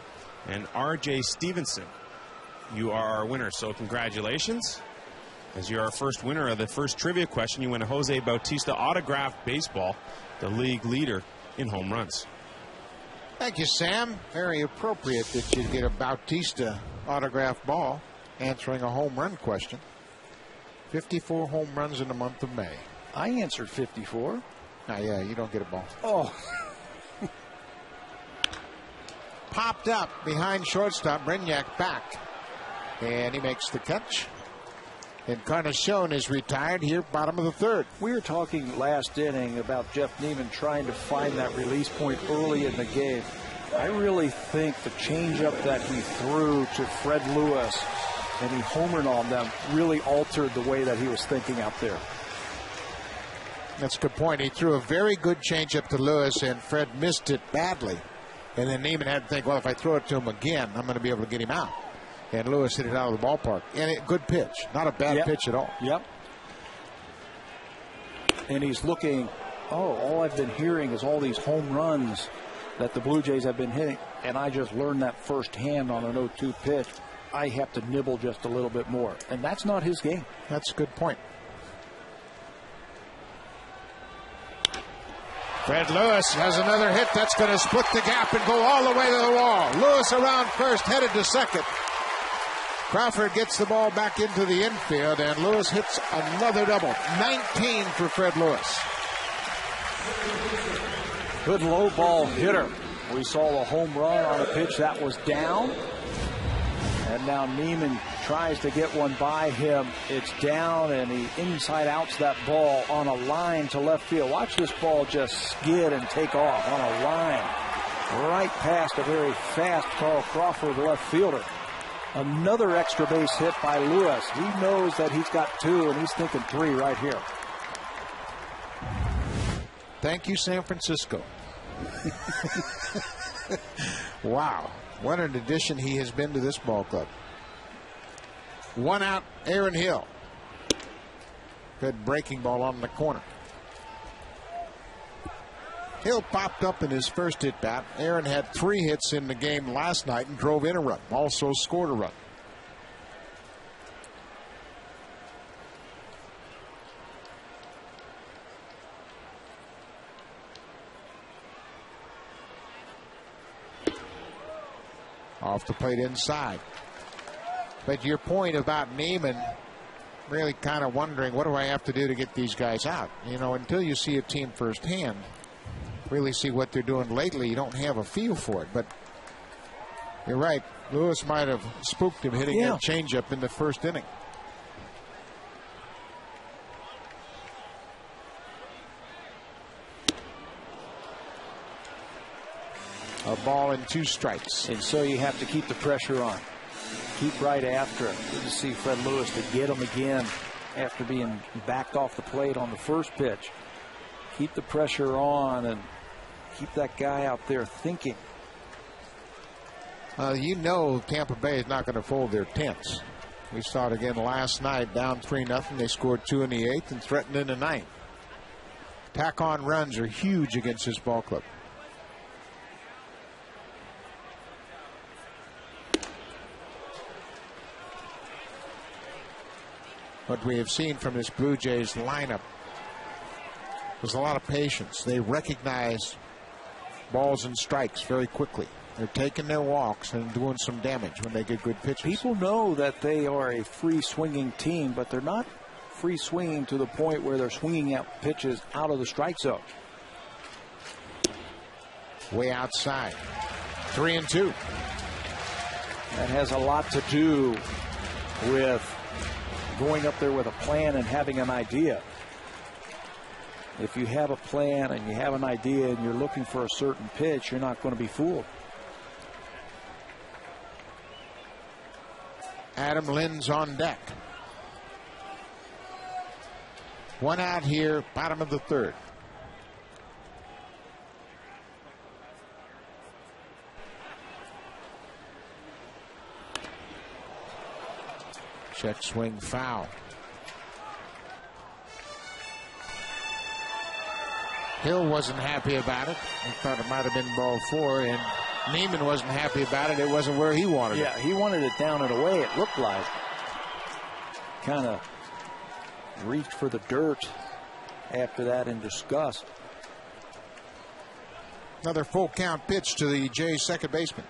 And R.J. Stevenson, you are our winner, so congratulations. As you're our first winner of the first trivia question, you win a Jose Bautista autographed baseball, the league leader in home runs. Thank you, Sam. Very appropriate that you get a Bautista autographed ball answering a home run question. 54 home runs in the month of May. I answered 54. Yeah, you don't get a ball. Oh. Popped up behind shortstop. Brignac back. And he makes the catch. Encarnacion is retired here, bottom of the third. We were talking last inning about Jeff Neiman trying to find that release point early in the game. I really think the changeup that he threw to Fred Lewis and he homered on them really altered the way that he was thinking out there. That's a good point. He threw a very good changeup to Lewis, and Fred missed it badly. And then Neiman had to think, well, if I throw it to him again, I'm going to be able to get him out. And Lewis hit it out of the ballpark. And a good pitch. Not a bad pitch at all. Yep. And he's looking, all I've been hearing is all these home runs that the Blue Jays have been hitting. And I just learned that firsthand on an 0-2 pitch. I have to nibble just a little bit more. And that's not his game. That's a good point. Fred Lewis has another hit that's going to split the gap and go all the way to the wall. Lewis around first, headed to second. Crawford gets the ball back into the infield, and Lewis hits another double. 19 for Fred Lewis. Good low ball hitter. We saw a home run on a pitch that was down. And now Neiman tries to get one by him. It's down, and he inside outs that ball on a line to left field. Watch this ball just skid and take off on a line right past a very fast Carl Crawford left fielder. Another extra base hit by Lewis. He knows that he's got two, and he's thinking three right here. Thank you, San Francisco. Wow. What an addition he has been to this ball club. One out, Aaron Hill. Good breaking ball on the corner. Hill popped up in his first at bat. Aaron had 3 hits in the game last night and drove in a run. Also scored a run. Off the plate inside. But your point about Neiman, really kind of wondering, what do I have to do to get these guys out? You know, until you see a team firsthand, really see what they're doing lately, you don't have a feel for it. But you're right. Lewis might have spooked him hitting that changeup in the first inning. A ball and 2 strikes. And so you have to keep the pressure on. Keep right after it. Good to see Fred Lewis to get him again after being backed off the plate on the first pitch. Keep the pressure on and keep that guy out there thinking. You know Tampa Bay is not going to fold their tents. We saw it again last night, down 3-0. They scored 2 in the 8th and threatened in the 9th. Tack-on runs are huge against this ball club. What we have seen from this Blue Jays lineup was a lot of patience. They recognize balls and strikes very quickly. They're taking their walks and doing some damage when they get good pitches. People know that they are a free swinging team, but they're not free swinging to the point where they're swinging out pitches out of the strike zone. Way outside. 3-2. That has a lot to do with going up there with a plan and having an idea. If you have a plan and you have an idea and you're looking for a certain pitch, you're not going to be fooled. Adam Lynn's on deck. 1 out here, bottom of the 3rd. Check swing foul. Hill wasn't happy about it. He thought it might have been ball 4, and Neiman wasn't happy about it. It wasn't where he wanted it. Yeah, he wanted it down and away, it looked like. Kind of reached for the dirt after that in disgust. Another full count pitch to the Jays second baseman.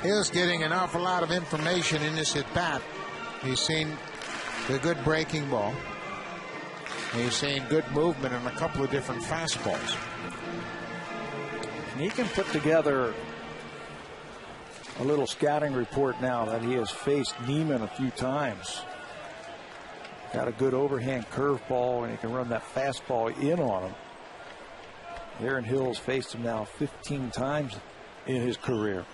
Hill's getting an awful lot of information in this at bat. He's seen the good breaking ball. He's seen good movement on a couple of different fastballs. And he can put together a little scouting report now that he has faced Neiman a few times. Got a good overhand curveball, and he can run that fastball in on him. Aaron Hill's faced him now 15 times in his career.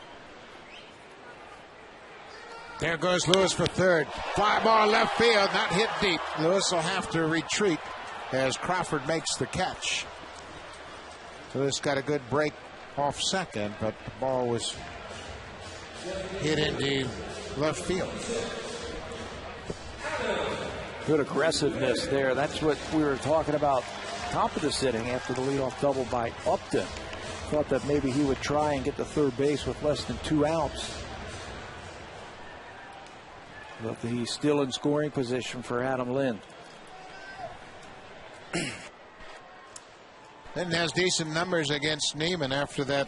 There goes Lewis for third. Fly ball left field, not hit deep. Lewis will have to retreat as Crawford makes the catch. Lewis got a good break off second, but the ball was hit into left field. Good aggressiveness there. That's what we were talking about top of the sitting after the leadoff double by Upton. Thought that maybe he would try and get to third base with less than 2 outs. But he's still in scoring position for Adam Lind. Lind has decent numbers against Neiman after that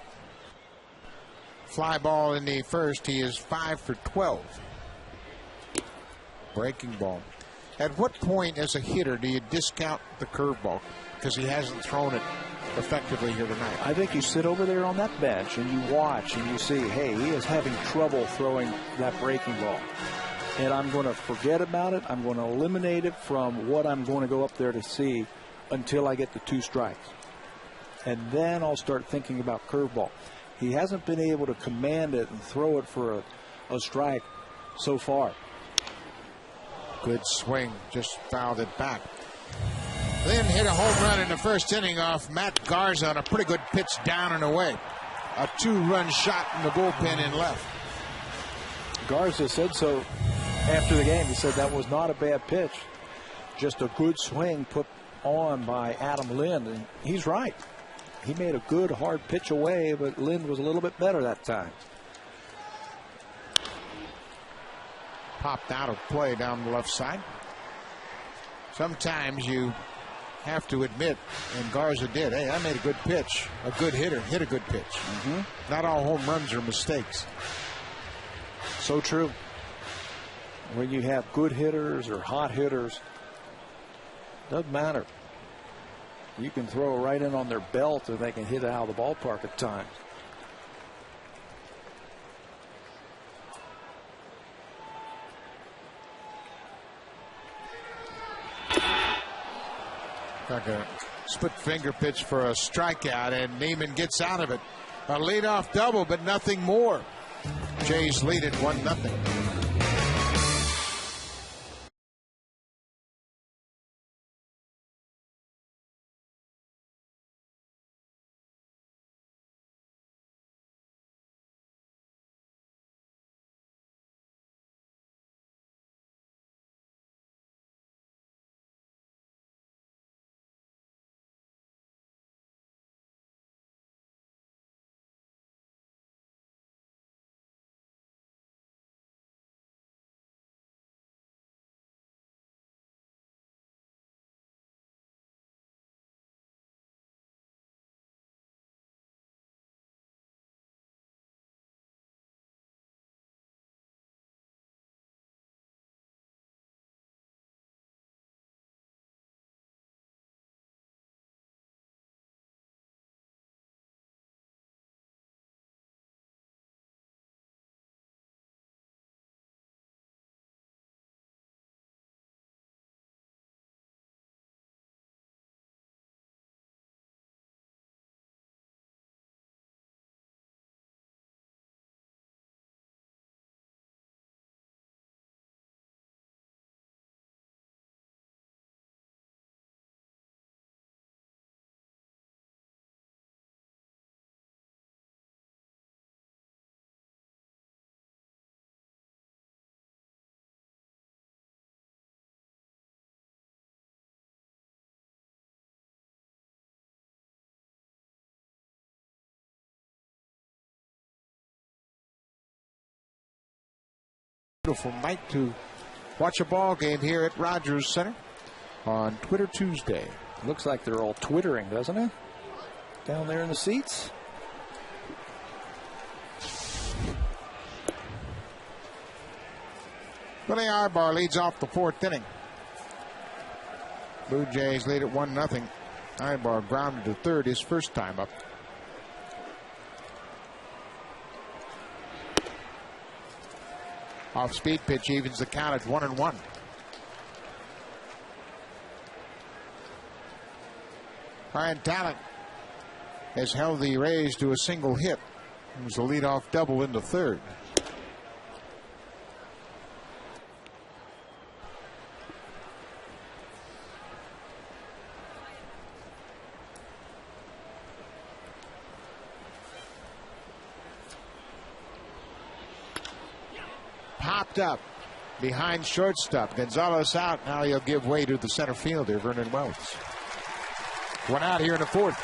fly ball in the first. He is 5 for 12. Breaking ball. At what point as a hitter do you discount the curveball because he hasn't thrown it effectively here tonight? I think you sit over there on that bench and you watch and you see, hey, he is having trouble throwing that breaking ball. And I'm going to forget about it. I'm going to eliminate it from what I'm going to go up there to see until I get the 2 strikes. And then I'll start thinking about curveball. He hasn't been able to command it and throw it for a strike so far. Good swing, just fouled it back. Lynn hit a home run in the first inning off Matt Garza on a pretty good pitch down and away. A 2-run shot in the bullpen in left. Garza said so after the game. He said that was not a bad pitch. Just a good swing put on by Adam Lind. And he's right. He made a good hard pitch away, but Lind was a little bit better that time. Popped out of play down the left side. Sometimes you have to admit, and Garza did, hey, I made a good pitch. A good hitter hit a good pitch. Not all home runs are mistakes. So true. When you have good hitters or hot hitters, doesn't matter. You can throw right in on their belt and they can hit it out of the ballpark at times. Like a split finger pitch for a strikeout, and Neiman gets out of it. A leadoff double, but nothing more. Jays lead it 1-0. beautiful night to watch a ball game here at Rogers Center on Twitter Tuesday. Looks like they're all twittering, doesn't it? Down there in the seats. Billy Ibar leads off the 4th inning. Blue Jays lead at 1-0. Ibar grounded to third his first time up. Off-speed pitch evens the count at 1-1. Brian Tallet has held the Rays to a single hit. It was a leadoff double into third. Popped up behind shortstop. Gonzalez out. Now he'll give way to the center fielder, Vernon Wells. One out here in the 4th.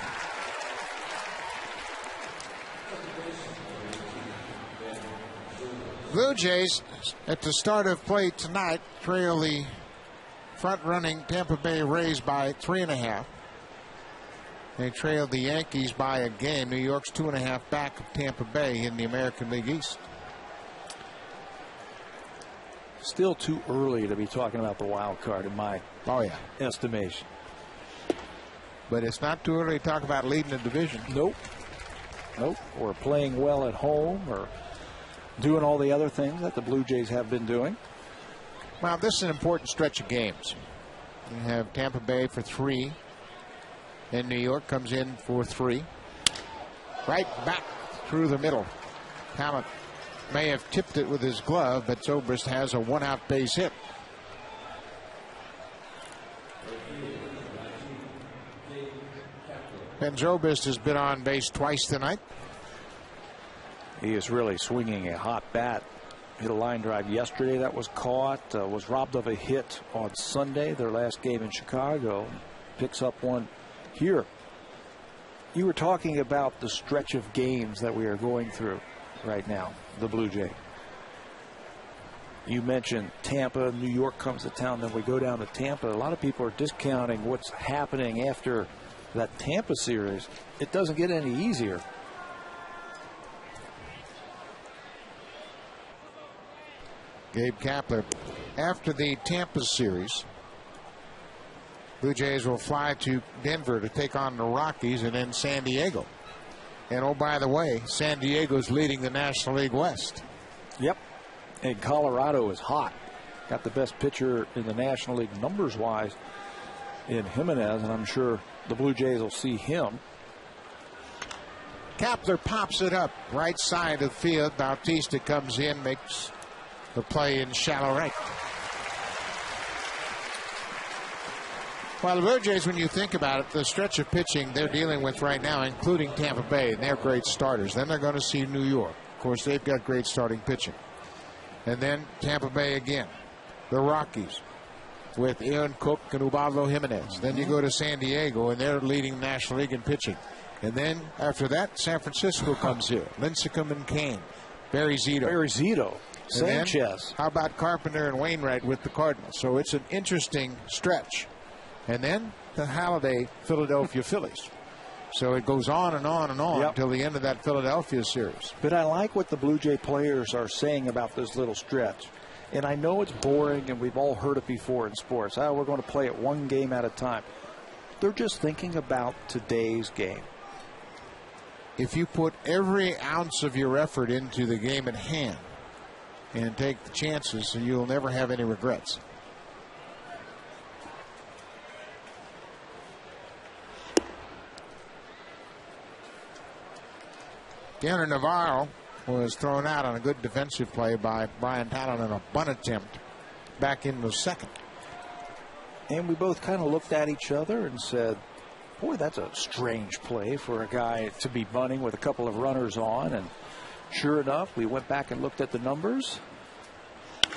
Blue Jays at the start of play tonight trail the front-running Tampa Bay Rays by 3.5. They trailed the Yankees by a game. New York's 2.5 back of Tampa Bay in the American League East. Still too early to be talking about the wild card in my estimation. But it's not too early to talk about leading the division. Nope. Or playing well at home or doing all the other things that the Blue Jays have been doing. Well, this is an important stretch of games. You have Tampa Bay for 3. Then New York comes in for 3. Right back through the middle. Talent may have tipped it with his glove, but Zobrist has a 1-out base hit. Ben Zobrist has been on base twice tonight. He is really swinging a hot bat. Hit a line drive yesterday that was caught. Was robbed of a hit on Sunday, their last game in Chicago. Picks up one here. You were talking about the stretch of games that we are going through right now, the Blue Jay. You mentioned Tampa, New York comes to town, then we go down to Tampa. A lot of people are discounting what's happening after that Tampa series. It doesn't get any easier. Gabe Kapler. After the Tampa series, Blue Jays will fly to Denver to take on the Rockies and then San Diego. And oh, by the way, San Diego's leading the National League West. Yep. And Colorado is hot. Got the best pitcher in the National League numbers-wise in Jimenez, and I'm sure the Blue Jays will see him. Kapler pops it up right side of the field. Bautista comes in, makes the play in shallow right. Well, the Blue Jays, when you think about it, the stretch of pitching they're dealing with right now, including Tampa Bay, and they're great starters. Then they're going to see New York. Of course, they've got great starting pitching. And then Tampa Bay again. The Rockies with Aaron Cook and Ubaldo Jimenez. Then you go to San Diego, and they're leading the National League in pitching. And then after that, San Francisco comes here. Lincecum and Kane. Barry Zito. Sanchez. How about Carpenter and Wainwright with the Cardinals? So it's an interesting stretch. And then the Halladay Philadelphia Phillies. So it goes on and on and on until the end of that Philadelphia series. But I like what the Blue Jay players are saying about this little stretch. And I know it's boring, and we've all heard it before in sports. We're going to play it one game at a time. They're just thinking about today's game. If you put every ounce of your effort into the game at hand and take the chances, you'll never have any regrets. Tanner Navarro was thrown out on a good defensive play by Brian Tallet on a bunt attempt back in the second. And we both kind of looked at each other and said, boy, that's a strange play for a guy to be bunting with a couple of runners on. And sure enough, we went back and looked at the numbers,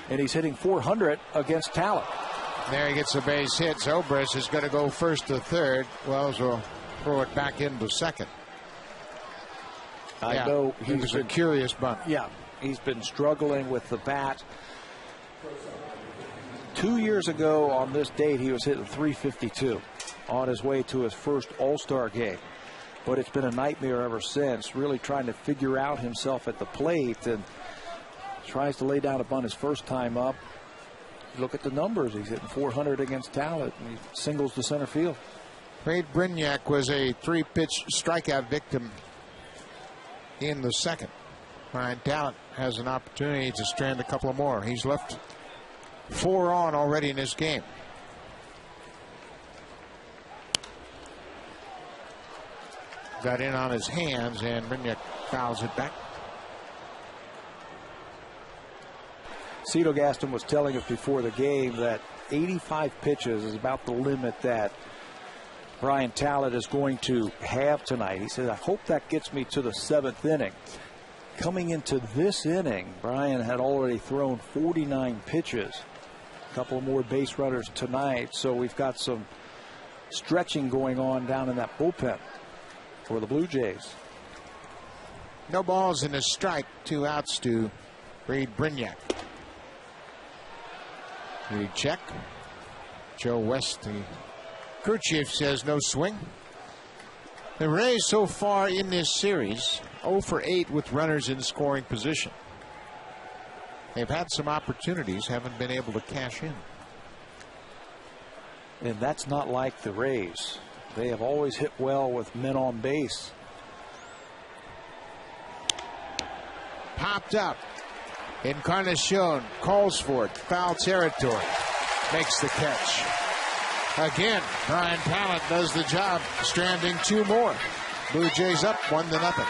and he's hitting .400 against Tallet. There he gets a base hit. Zobrist is going to go first to third. Wells will throw it back into second. I know he was a curious bunt. Yeah, he's been struggling with the bat. 2 years ago on this date, he was hitting .352 on his way to his first All-Star game. But it's been a nightmare ever since, really trying to figure out himself at the plate, and tries to lay down a bunt his first time up. Look at the numbers. He's hitting .400 against Tallet, and he singles to center field. Wade Brignac was a 3-pitch strikeout victim in the second. Ryan Tallet has an opportunity to strand a couple of more. He's left 4 on already in this game. Got in on his hands, and Brignac fouls it back. Cito Gaston was telling us before the game that 85 pitches is about the limit that Brian Tallet is going to have tonight. He said, I hope that gets me to the 7th inning. Coming into this inning, Brian had already thrown 49 pitches. A couple more base runners tonight, so we've got some stretching going on down in that bullpen for the Blue Jays. No balls and a strike, 2 outs to Wade Brignac. We check. Joe West, the crew chief, says no swing. The Rays so far in this series, 0 for 8 with runners in scoring position. They've had some opportunities, haven't been able to cash in. And that's not like the Rays. They have always hit well with men on base. Popped up. Encarnacion calls for it. Foul territory. Makes the catch. Again, Brian Tallet does the job, stranding 2 more. Blue Jays up 1-0.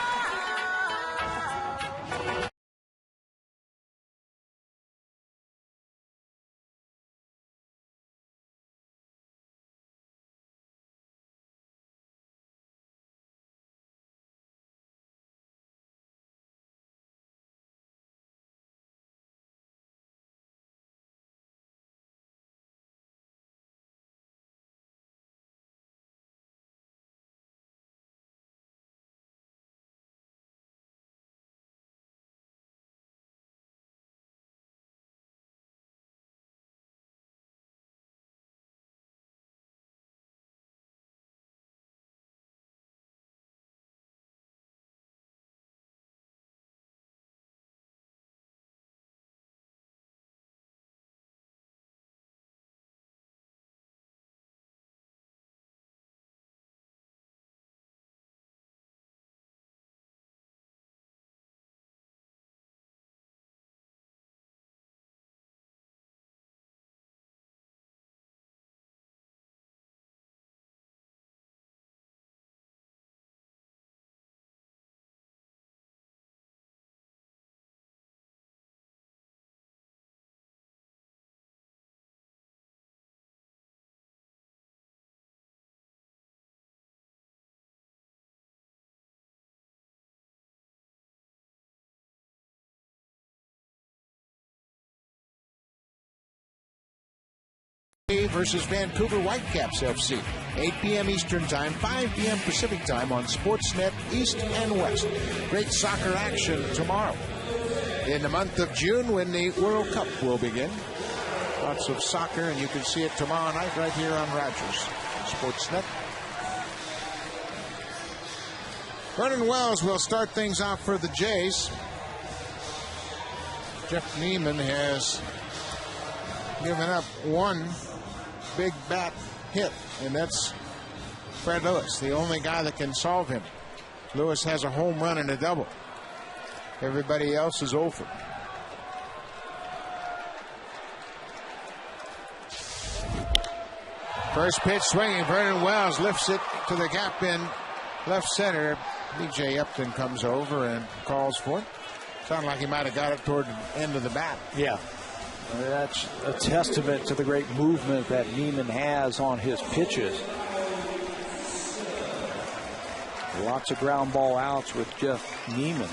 Versus Vancouver Whitecaps FC. 8 p.m. Eastern Time, 5 p.m. Pacific Time on Sportsnet East and West. Great soccer action tomorrow. In the month of June, when the World Cup will begin. Lots of soccer, and you can see it tomorrow night right here on Rogers Sportsnet. Vernon Wells will start things off for the Jays. Jeff Neiman has given up 1 big bat hit, and that's Fred Lewis, the only guy that can solve him. Lewis has a home run and a double. Everybody else is over. First pitch swinging. Vernon Wells lifts it to the gap in left center. B.J. Upton comes over and calls for it. Sounded like he might have got it toward the end of the bat. Yeah. That's a testament to the great movement that Neiman has on his pitches. Lots of ground ball outs with Jeff Neiman.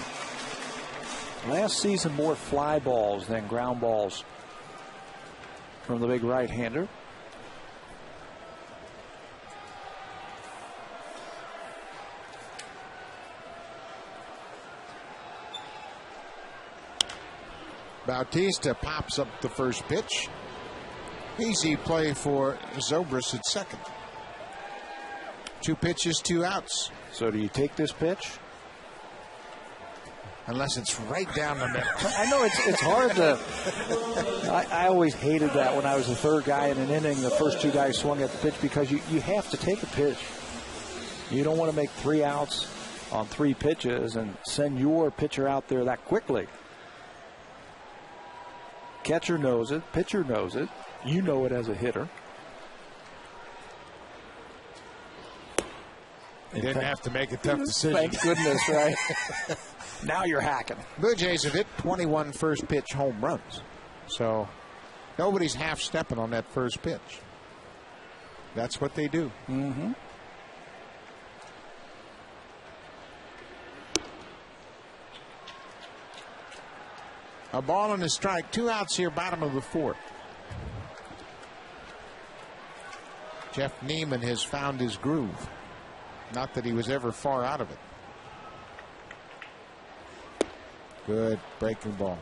Last season, more fly balls than ground balls from the big right-hander. Bautista pops up the first pitch. Easy play for Zobrist at second. 2 pitches, 2 outs. So do you take this pitch? Unless it's right down the middle. I know it's hard to. I always hated that when I was the third guy in an inning. The first 2 guys swung at the pitch because you have to take a pitch. You don't want to make 3 outs on 3 pitches and send your pitcher out there that quickly. Catcher knows it. Pitcher knows it. You know it as a hitter. You didn't have to make a tough decision. Thank goodness, right? Now you're hacking. Blue Jays have hit 21 first pitch home runs. So nobody's half stepping on that first pitch. That's what they do. Mm-hmm. A ball and a strike. 2 outs here, bottom of the 4th. Jeff Neiman has found his groove. Not that he was ever far out of it. Good breaking ball.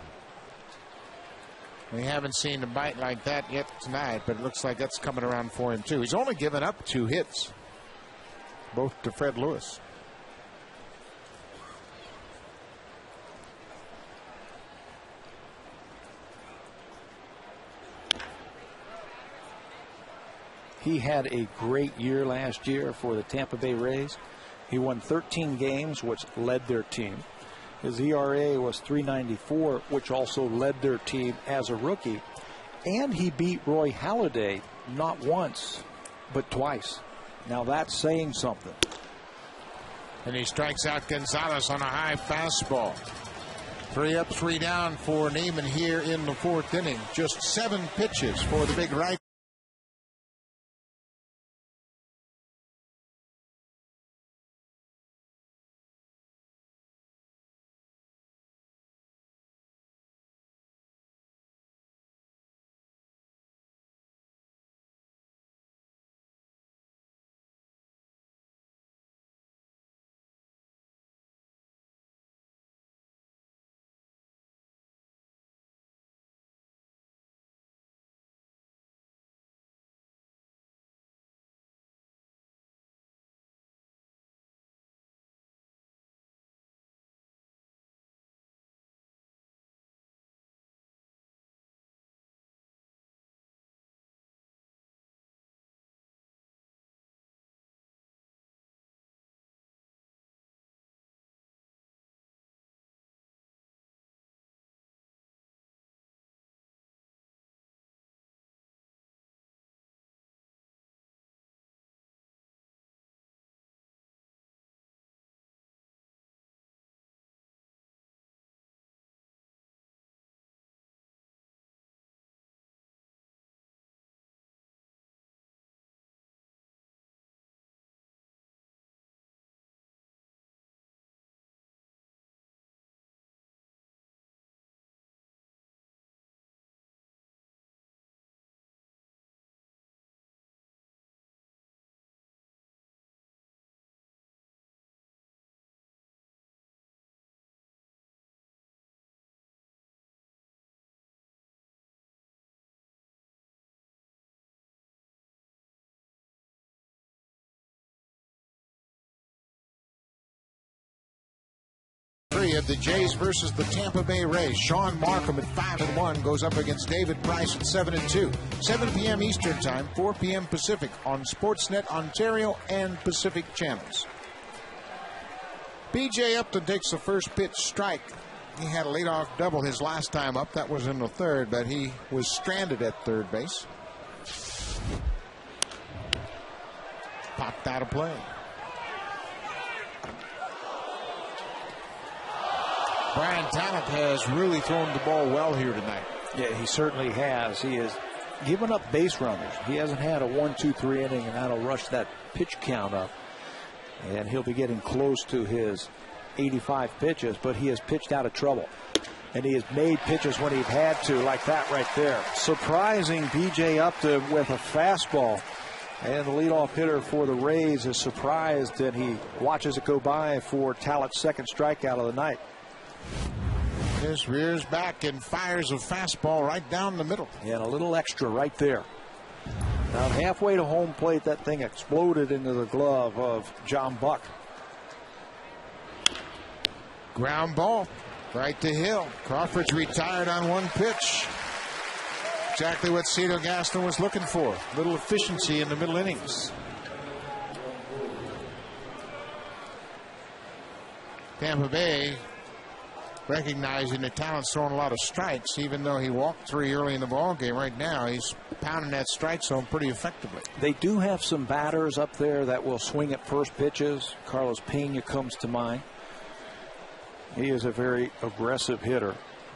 We haven't seen a bite like that yet tonight, but it looks like that's coming around for him too. He's only given up 2 hits, both to Fred Lewis. He had a great year last year for the Tampa Bay Rays. He won 13 games, which led their team. His ERA was .394, which also led their team as a rookie. And he beat Roy Halladay not once, but twice. Now that's saying something. And he strikes out Gonzalez on a high fastball. 3 up, 3 down for Neiman here in the 4th inning. Just 7 pitches for the big right. Of the Jays versus the Tampa Bay Rays. Sean Markham at 5-1 goes up against David Price at 7-2. 7 p.m. Eastern Time, 4 p.m. Pacific on Sportsnet Ontario and Pacific channels. B.J. Upton takes the first pitch strike. He had a leadoff double his last time up. That was in the 3rd, but he was stranded at 3rd base. Popped out of play. Brian Tallet has really thrown the ball well here tonight. Yeah, he certainly has. He has given up base runners. He hasn't had a 1-2-3 inning, and that'll rush that pitch count up. And he'll be getting close to his 85 pitches, but he has pitched out of trouble. And he has made pitches when he's had to, like that right there. Surprising B.J. Upton with a fastball. And the leadoff hitter for the Rays is surprised, and he watches it go by for Tallet's second strikeout of the night. Just rears back and fires a fastball right down the middle. And a little extra right there. About halfway to home plate, that thing exploded into the glove of John Buck. Ground ball right to Hill. Crawford's retired on one pitch. Exactly what Cito Gaston was looking for. Little efficiency in the middle innings. Tampa Bay recognizing that Talent's throwing a lot of strikes, even though he walked 3 early in the ball game. Right now, he's pounding that strike zone pretty effectively. They do have some batters up there that will swing at first pitches. Carlos Pena comes to mind. He is a very aggressive hitter.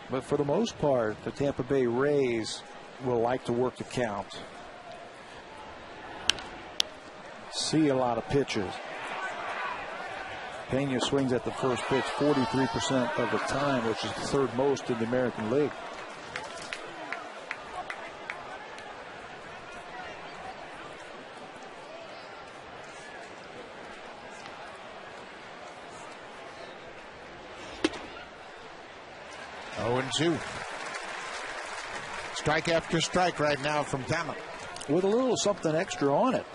But for the most part, the Tampa Bay Rays will like to work the count. See a lot of pitches. Pena swings at the first pitch 43% of the time, which is the third most in the American League. Oh, 0-2. Strike after strike right now from Talent. With a little something extra on it.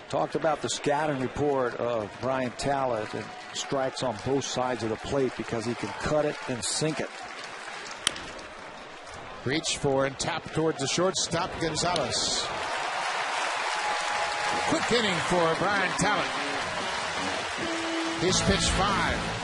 Talked about the scouting report of Brian Tallet and strikes on both sides of the plate because he can cut it and sink it. Reach for and tap towards the shortstop, Gonzalez. Quick inning for Brian Tallet. He's pitched 5.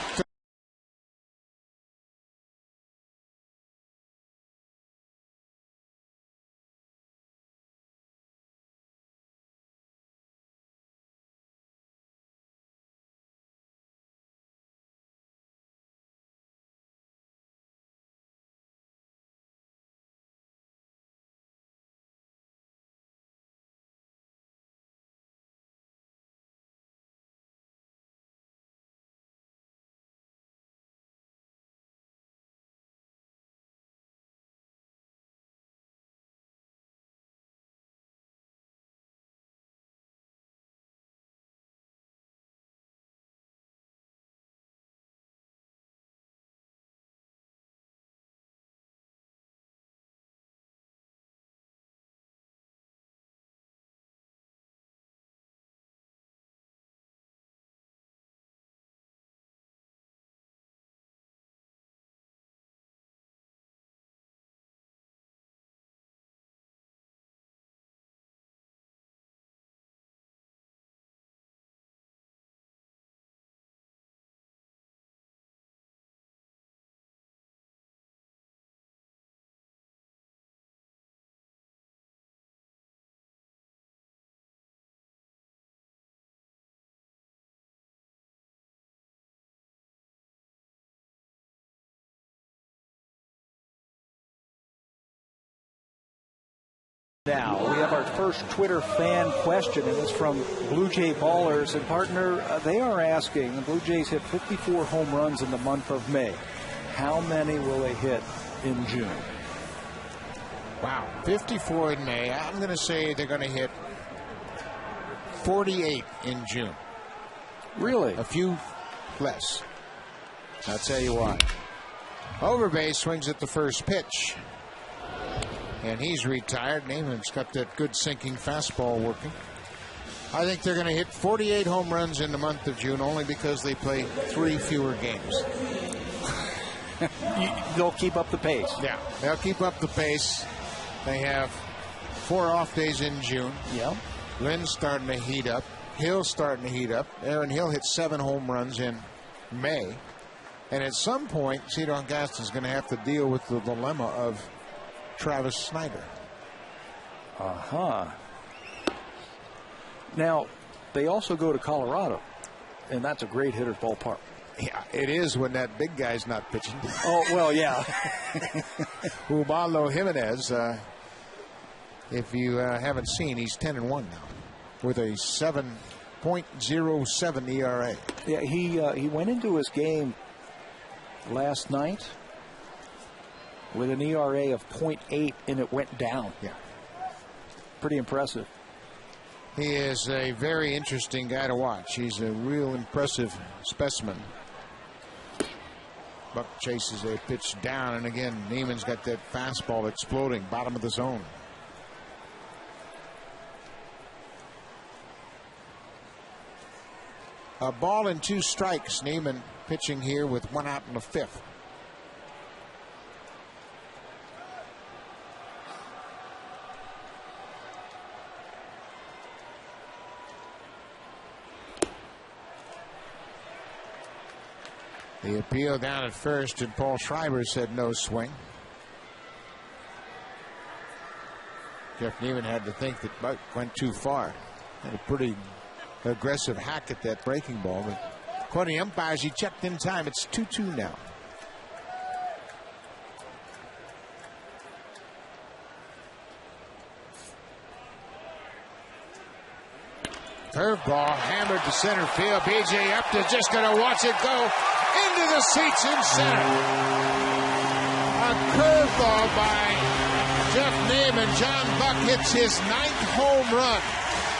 Now, we have our first Twitter fan question, and it's from Blue Jay Ballers. And partner, they are asking, the Blue Jays hit 54 home runs in the month of May. How many will they hit in June? Wow, 54 in May. I'm going to say they're going to hit 48 in June. Really? A few less. I'll tell you why. Overbay swings at the first pitch. And he's retired. Namath's got that good sinking fastball working. I think they're going to hit 48 home runs in the month of June only because they play 3 fewer games. They'll keep up the pace. Yeah, they'll keep up the pace. They have 4 off days in June. Yeah. Lynn's starting to heat up. Hill's starting to heat up. Aaron Hill hit 7 home runs in May. And at some point, Cito Gaston's going to have to deal with the dilemma of Travis Snyder. Now, they also go to Colorado, and that's a great hitter's ballpark. Yeah, it is when that big guy's not pitching. Oh, well, yeah. Ubaldo Jimenez, if you haven't seen, he's 10-1 now with a 7.07 ERA. Yeah, he went into his game last night with an ERA of 0.8, and it went down. Yeah. Pretty impressive. He is a very interesting guy to watch. He's a real impressive specimen. Buck chases a pitch down, and again, Neiman's got that fastball exploding, bottom of the zone. A ball and 2 strikes. Neiman pitching here with 1 out in the 5th. The appeal down at first, and Paul Schreiber said no swing. Jeff Neiman had to think that Buck went too far. Had a pretty aggressive hack at that breaking ball, but according to umpires, he checked in time. It's 2-2 now. Curveball hammered to center field. B.J. Upton just going to watch it go into the seats in center. A curveball by Jeff Neiman. John Buck hits his 9th home run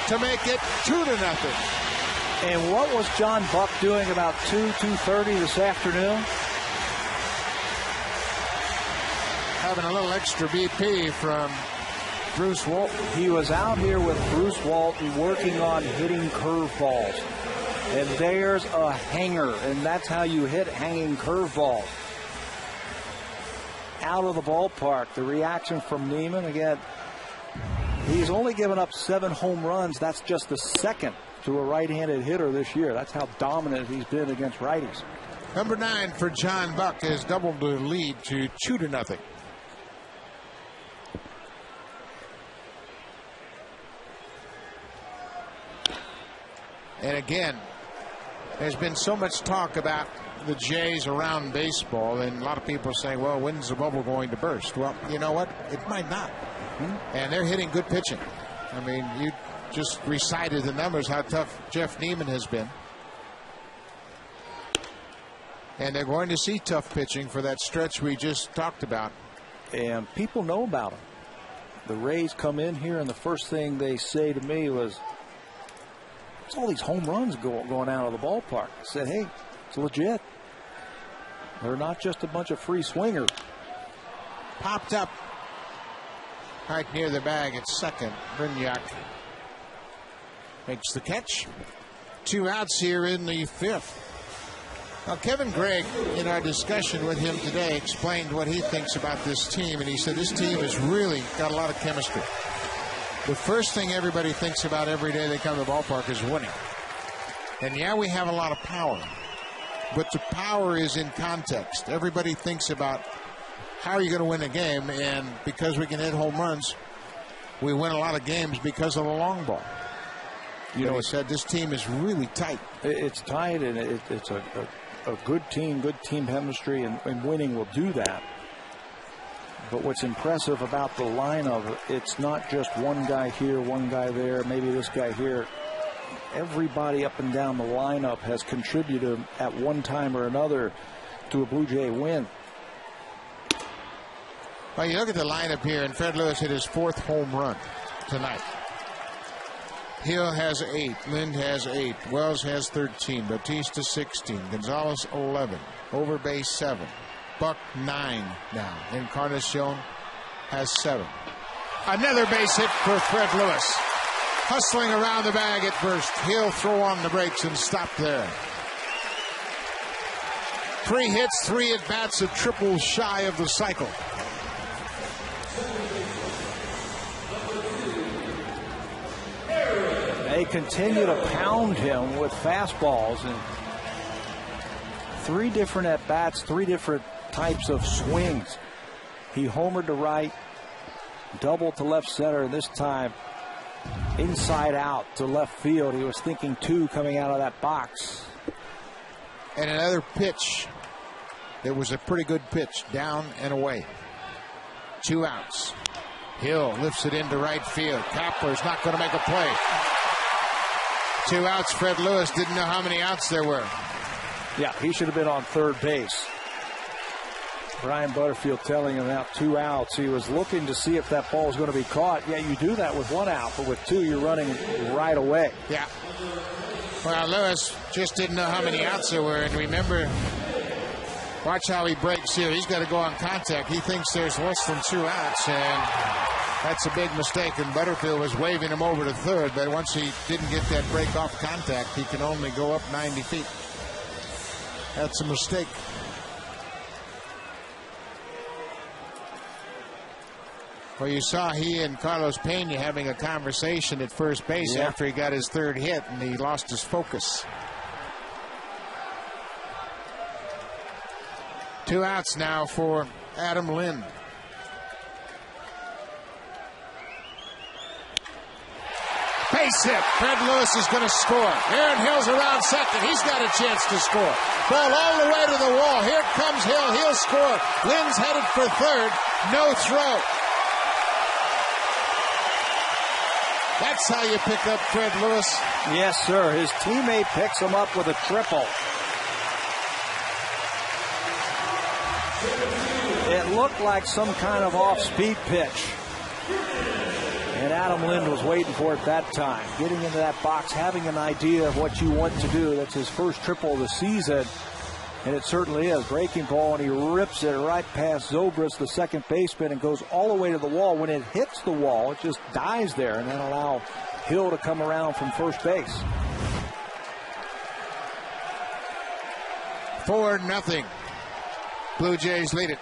to make it 2-0. And what was John Buck doing about 2:30 this afternoon? Having a little extra BP from Bruce Walton. He was out here with Bruce Walton working on hitting curveballs. And there's a hanger, and that's how you hit hanging curveballs. Out of the ballpark. The reaction from Neiman, again, he's only given up 7 home runs. That's just the 2nd to a right-handed hitter this year. That's how dominant he's been against righties. Number 9 for John Buck has doubled the lead to 2-0. And again, there's been so much talk about the Jays around baseball, and a lot of people are saying, well, when's the bubble going to burst? Well, you know what? It might not. And they're hitting good pitching. I mean, you just recited the numbers, how tough Jeff Neiman has been. And they're going to see tough pitching for that stretch we just talked about. And people know about them. The Rays come in here, and the first thing they say to me was, "There's all these home runs going out of the ballpark." I said, hey, it's legit. They're not just a bunch of free swingers. Popped up right near the bag at second. Brignac makes the catch. 2 outs here in the 5th. Now, Kevin Gregg, in our discussion with him today, explained what he thinks about this team, and he said this team has really got a lot of chemistry. The first thing everybody thinks about every day they come to the ballpark is winning. And yeah, we have a lot of power, but the power is in context. Everybody thinks about how are you going to win a game, and because we can hit home runs, we win a lot of games because of the long ball. You know, he said this team is really tight. It's tight, and it's a good team chemistry, and winning will do that. But what's impressive about the lineup, it's not just one guy here, one guy there, maybe this guy here. Everybody up and down the lineup has contributed at one time or another to a Blue Jay win. Well, you look at the lineup here, and Fred Lewis hit his 4th home run tonight. Hill has 8, Lind has 8, Wells has 13, Bautista 16, Gonzalez 11, Overbay 7, Buck 9 now. Encarnacion has 7. Another base hit for Fred Lewis. Hustling around the bag at first. He'll throw on the brakes and stop there. 3 hits, 3 at bats, a triple shy of the cycle. They continue to pound him with fastballs, and 3 different at-bats, 3 different types of swings. He homered to right, doubled to left center, and this time inside out to left field. He was thinking 2 coming out of that box. And another pitch. It was a pretty good pitch, down and away. 2 outs. Hill lifts it into right field. Kapler's not going to make a play. 2 outs. Fred Lewis didn't know how many outs there were. Yeah, he should have been on third base. Brian Butterfield telling him out 2 outs. He was looking to see if that ball was going to be caught. Yeah, you do that with 1 out, but with 2, you're running right away. Yeah. Well, Lewis just didn't know how many outs there were, and remember, Watch how he breaks here. He's got to go on contact. He thinks there's less than 2 outs, and that's a big mistake. And Butterfield was waving him over to third, but once he didn't get that break off contact, he can only go up 90 feet. That's a mistake. Well, you saw he and Carlos Pena having a conversation at first base after he got his 3rd hit, and he lost his focus. 2 outs now for Adam Lind. Base hit. Fred Lewis is going to score. Aaron Hill's around second. He's got a chance to score. Ball all the way to the wall. Here comes Hill. He'll score. Lind's headed for third. No throw. That's how you pick up Fred Lewis. Yes, sir. His teammate picks him up with a triple. It looked like some kind of off-speed pitch. And Adam Lind was waiting for it that time. Getting into that box, having an idea of what you want to do. That's his first triple of the season. And it certainly is. Breaking ball, and he rips it right past Zobrist, the second baseman, and goes all the way to the wall. When it hits the wall, it just dies there, and then allow Hill to come around from first base. 4-0. Blue Jays lead it.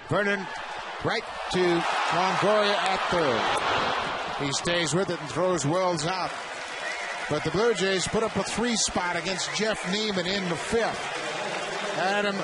Vernon right to Longoria at third. He stays with it and throws Wells out. But the Blue Jays put up a 3 spot against Jeff Neiman in the 5th. Adam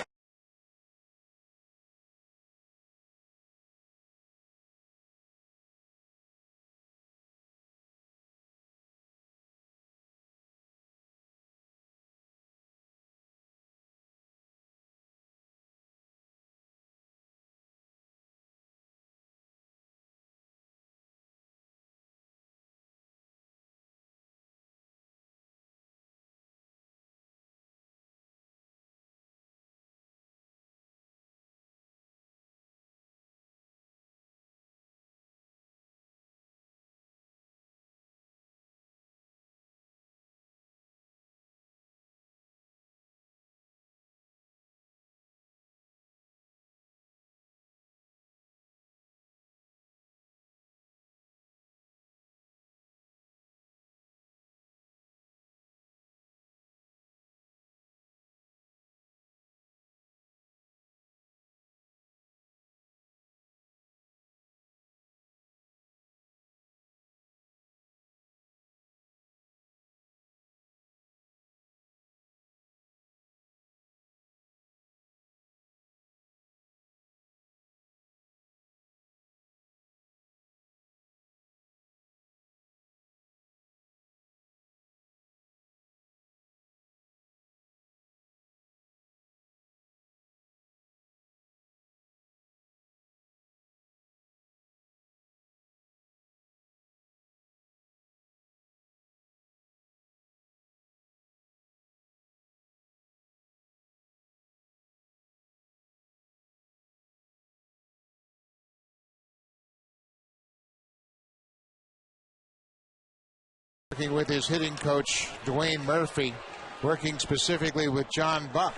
working with his hitting coach, Dwayne Murphy, working specifically with John Buck.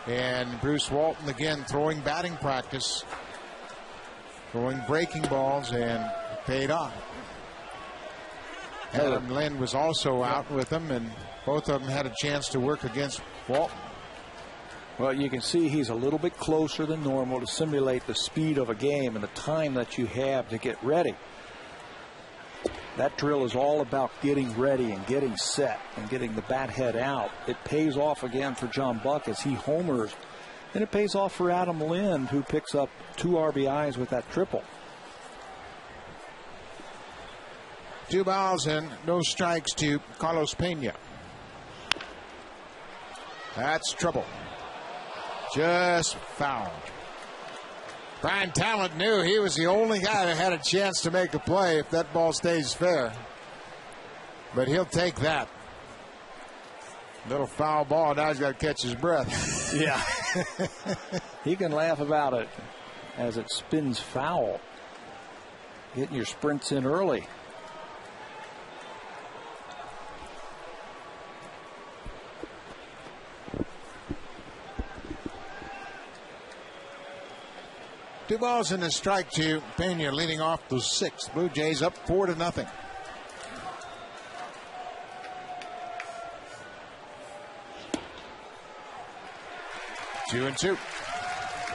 And Bruce Walton again throwing batting practice, throwing breaking balls, and it paid off. Adam Lind was also out with them, and both of them had a chance to work against Walton. Well, you can see he's a little bit closer than normal to simulate the speed of a game and the time that you have to get ready. That drill is all about getting ready and getting set and getting the bat head out. It pays off again for John Buck as he homers. And it pays off for Adam Lind, who picks up 2 RBIs with that triple. 2 balls and no strikes to Carlos Pena. That's trouble. Just fouled. Brian Talent knew he was the only guy that had a chance to make a play if that ball stays fair. But he'll take that. Little foul ball. Now he's got to catch his breath. Yeah. He can laugh about it as it spins foul. Getting your sprints in early. 2 balls and a strike to Pena, leading off the 6th. Blue Jays up 4-0. Two and two.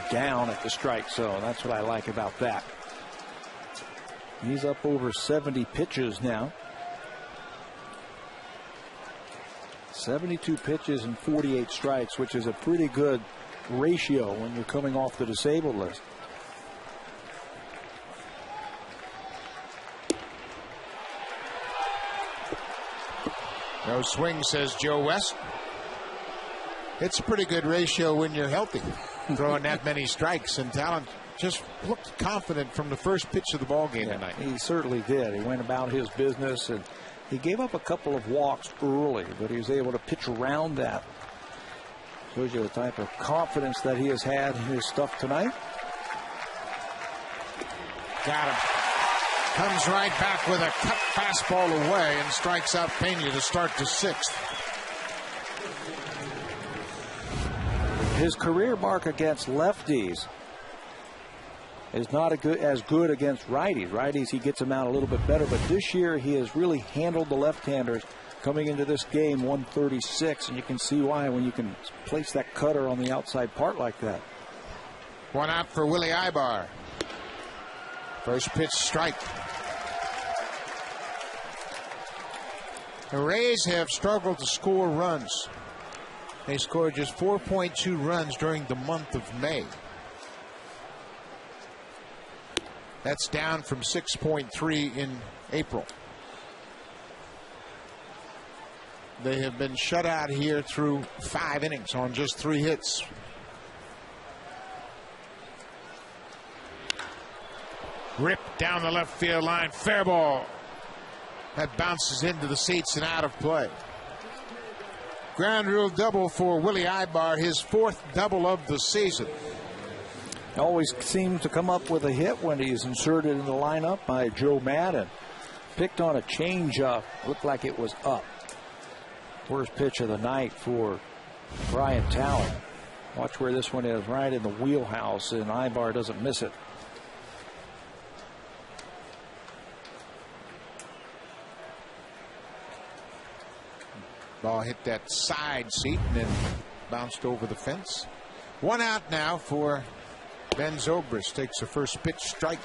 Down at the strike zone. That's what I like about that. He's up over 70 pitches now. 72 pitches and 48 strikes, which is a pretty good ratio when you're coming off the disabled list. No swing, says Joe West. It's a pretty good ratio when you're healthy, throwing that many strikes. And Tallet just looked confident from the first pitch of the ball game tonight. He certainly did. He went about his business, and he gave up a couple of walks early, but he was able to pitch around that. Shows you the type of confidence that he has had in his stuff tonight. Got him. Comes right back with a cut fastball away and strikes out Pena to start the 6th. His career mark against lefties is not as good against righties. Righties, he gets them out a little bit better, but this year he has really handled the left-handers coming into this game. 136, and you can see why when you can place that cutter on the outside part like that. One out for Willie Ibar. First pitch strike. The Rays have struggled to score runs. They scored just 4.2 runs during the month of May. That's down from 6.3 in April. They have been shut out here through 5 innings on just 3 hits. Ripped down the left field line. Fair ball. That bounces into the seats and out of play. Ground rule double for Willie Ibar, his 4th double of the season. Always seems to come up with a hit when he's inserted in the lineup by Joe Madden. Picked on a changeup. Looked like it was up. Worst pitch of the night for Brian Tallet. Watch where this one is, right in the wheelhouse, and Ibar doesn't miss it. Ball hit that side seat and then bounced over the fence. 1 out now for Ben Zobrist. Takes the first pitch strike.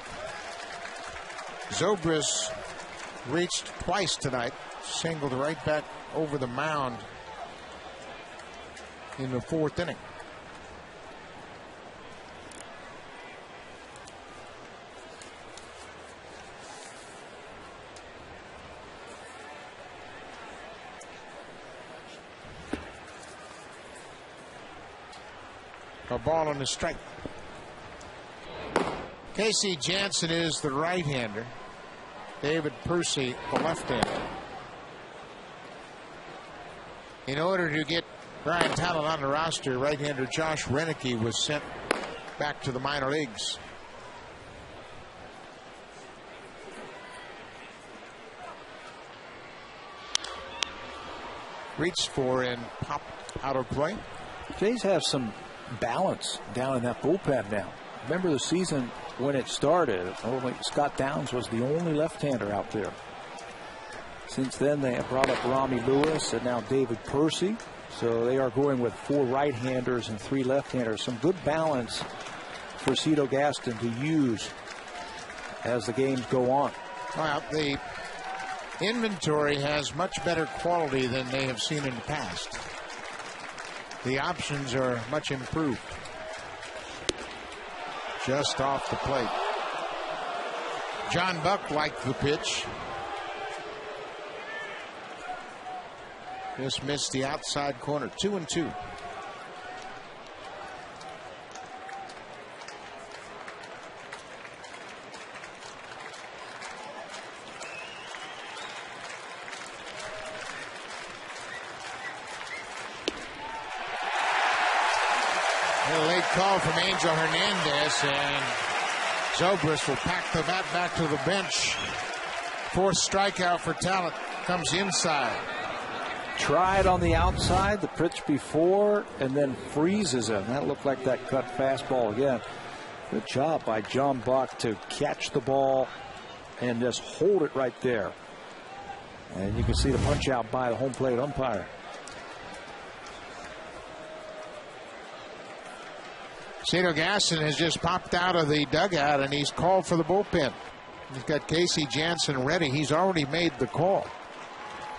Zobrist reached twice tonight. Singled right back over the mound in the 4th inning. A ball on the strike. Casey Jansen is the right-hander. David Percy, the left-hander. In order to get Brian Tallet on the roster, right-hander Josh Renicky was sent back to the minor leagues. Reached for and popped out of play. Jays have some balance down in that bullpen now. Remember the season when it started, only Scott Downs was the only left-hander out there. Since then, they have brought up Rami Lewis and now David Percy. So they are going with 4 right-handers and 3 left-handers. Some good balance for Cito Gaston to use as the games go on. Well, the inventory has much better quality than they have seen in the past. The options are much improved. Just off the plate. John Buck liked the pitch. Just missed the outside corner. 2-2. A late call from Angel Hernandez, and Zobrist will pack the bat back to the bench. 4th strikeout for Tallet. Comes inside. Tried on the outside, the pitch before, and then freezes him. That looked like that cut fastball again. Good job by John Buck to catch the ball and just hold it right there. And you can see the punch out by the home plate umpire. Cedar Gaston has just popped out of the dugout and he's called for the bullpen. He's got Casey Jansen ready. He's already made the call.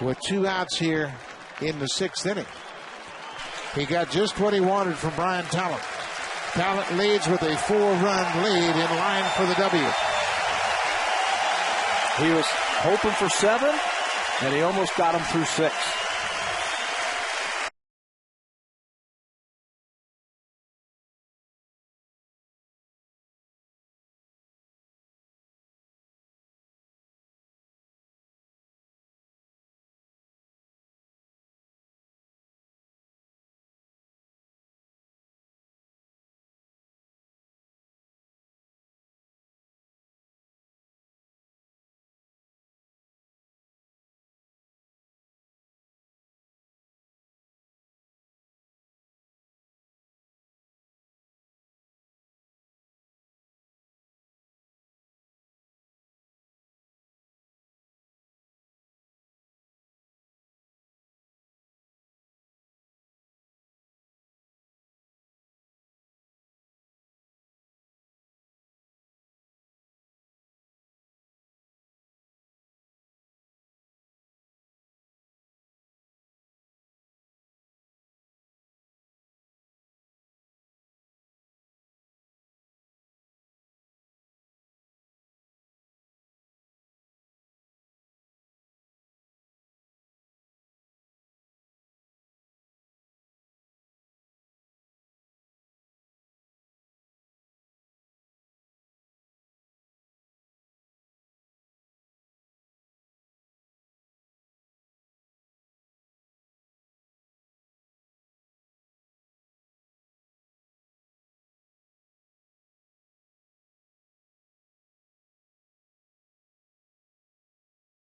With 2 outs here in the 6th inning. He got just what he wanted from Brian Tallet. Tallet leads with a 4-run lead in line for the W. He was hoping for 7, and he almost got him through 6.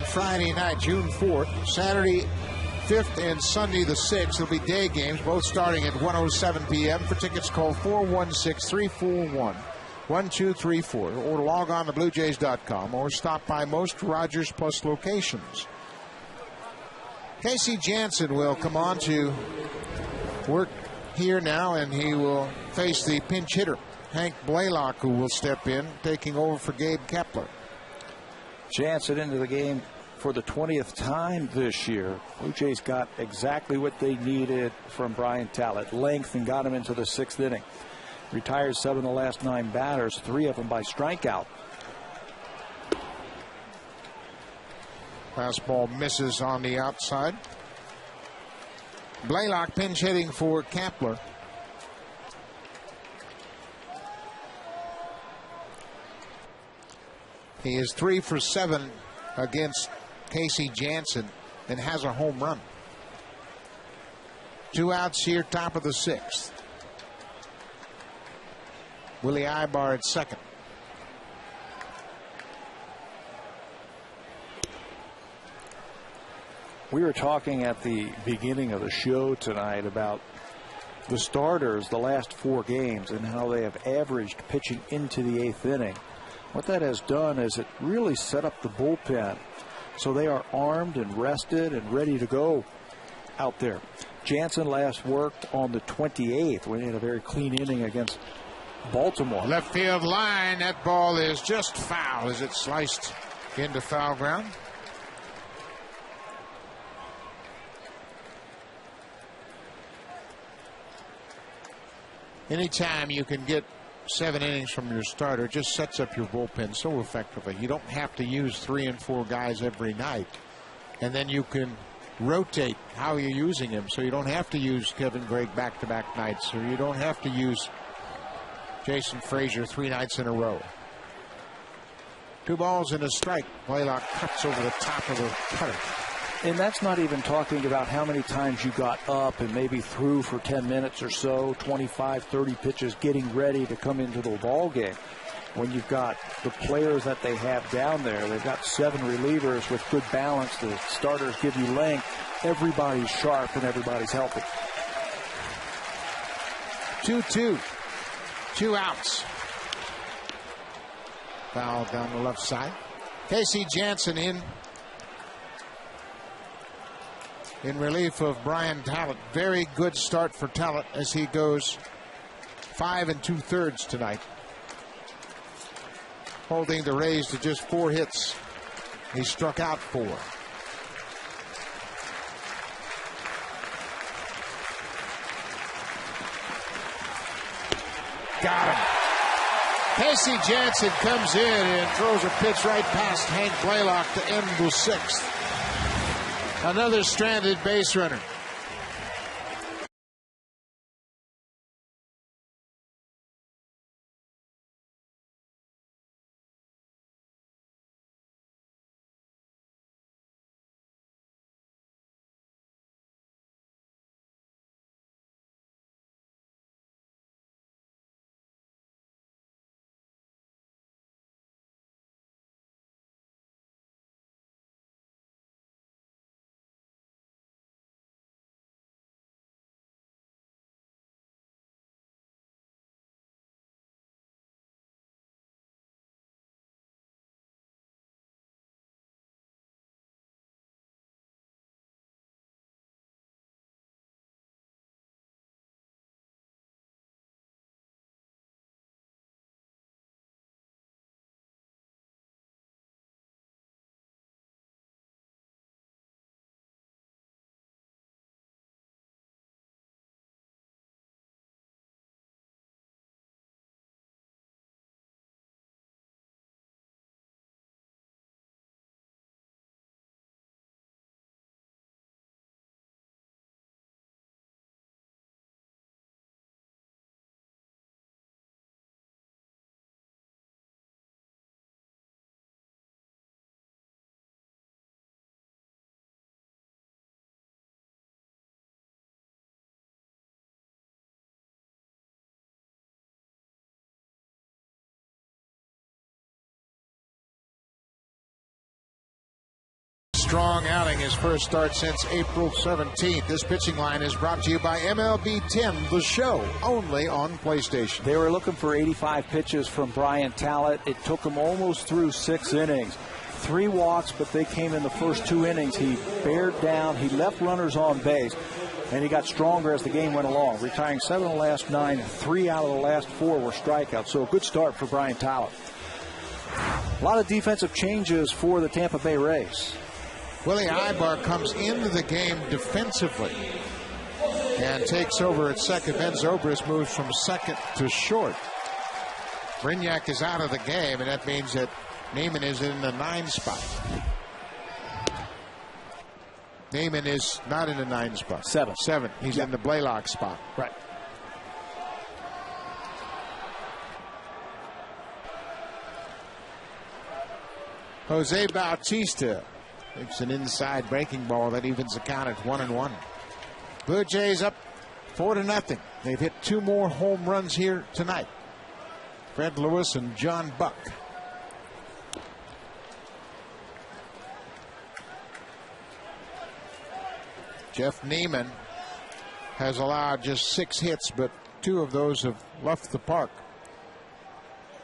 Friday night, June 4th, Saturday 5th and Sunday the 6th. It'll be day games, both starting at 1:07 p.m. For tickets, call 416-341-1234 or log on to BlueJays.com or stop by most Rogers Plus locations. Casey Jansen will come on to work here now, and he will face the pinch hitter, Hank Blaylock, who will step in, taking over for Gabe Kepler. Jansen into the game for the 20th time this year. Blue Jays got exactly what they needed from Brian Tallet, length, and got him into the 6th inning. Retired 7 of the last 9 batters, 3 of them by strikeout. Fastball misses on the outside. Blaylock pinch hitting for Kepler. He is 3 for 7 against Casey Jansen and has a home run. 2 outs here, top of the 6th. Willie Ibar at second. We were talking at the beginning of the show tonight about the starters the last 4 games and how they have averaged pitching into the 8th inning. What that has done is it really set up the bullpen so they are armed and rested and ready to go out there. Jansen last worked on the 28th when he had a very clean inning against Baltimore. Left field line. That ball is just foul as it sliced into foul ground. Anytime you can get 7 innings from your starter, just sets up your bullpen so effectively. You don't have to use 3 and 4 guys every night, and then you can rotate how you're using him, so you don't have to use Kevin Gregg back-to-back nights, or you don't have to use Jason Frazier 3 nights in a row. 2 balls and a strike. Blaylock cuts over the top of the cutter. And that's not even talking about how many times you got up and maybe threw for 10 minutes or so, 25, 30 pitches, getting ready to come into the ball game. When you've got the players that they have down there, they've got 7 relievers with good balance. The starters give you length. Everybody's sharp and everybody's healthy. 2-2. 2 outs. Foul down the left side. Casey Jansen in relief of Brian Tallet. Very good start for Tallet as he goes 5 2/3 tonight, holding the Rays to just 4 hits. He struck out 4. Got him. Casey Jansen comes in and throws a pitch right past Hank Blaylock to end the 6th. Another stranded base runner. Strong outing, his first start since April 17th. This pitching line is brought to you by MLB 10, the show, only on PlayStation. They were looking for 85 pitches from Brian Tallet. It took him almost through 6 innings. 3 walks, but they came in the first 2 innings. He bared down, he left runners on base, and he got stronger as the game went along, retiring 7 of the last 9, 3 out of the last 4 were strikeouts. So a good start for Brian Tallet. A lot of defensive changes for the Tampa Bay Rays. Willie Ibar comes into the game defensively and takes over at second. Ben Zobrist moves from second to short. Brignac is out of the game, and that means that Neiman is in the 9 spot. Neiman is not in the 9 spot. 7. He's in the Blaylock spot. Right. Jose Bautista makes an inside breaking ball that evens the count at 1-1. Blue Jays up 4-0. They've hit 2 more home runs here tonight. Fred Lewis and John Buck. Jeff Neiman has allowed just 6 hits, but 2 of those have left the park.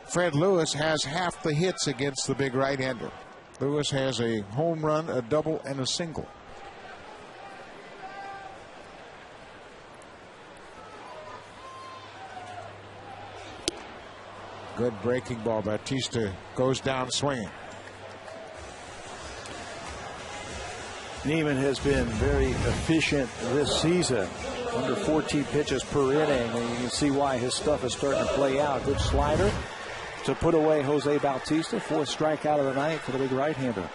Fred Lewis has half the hits against the big right-hander. Lewis has a home run, a double, and a single. Good breaking ball. Bautista goes down swinging. Neiman has been very efficient this season, under 14 pitches per inning, and you can see why his stuff is starting to play out. Good slider to put away Jose Bautista. 4th strikeout of the night for the big right-hander.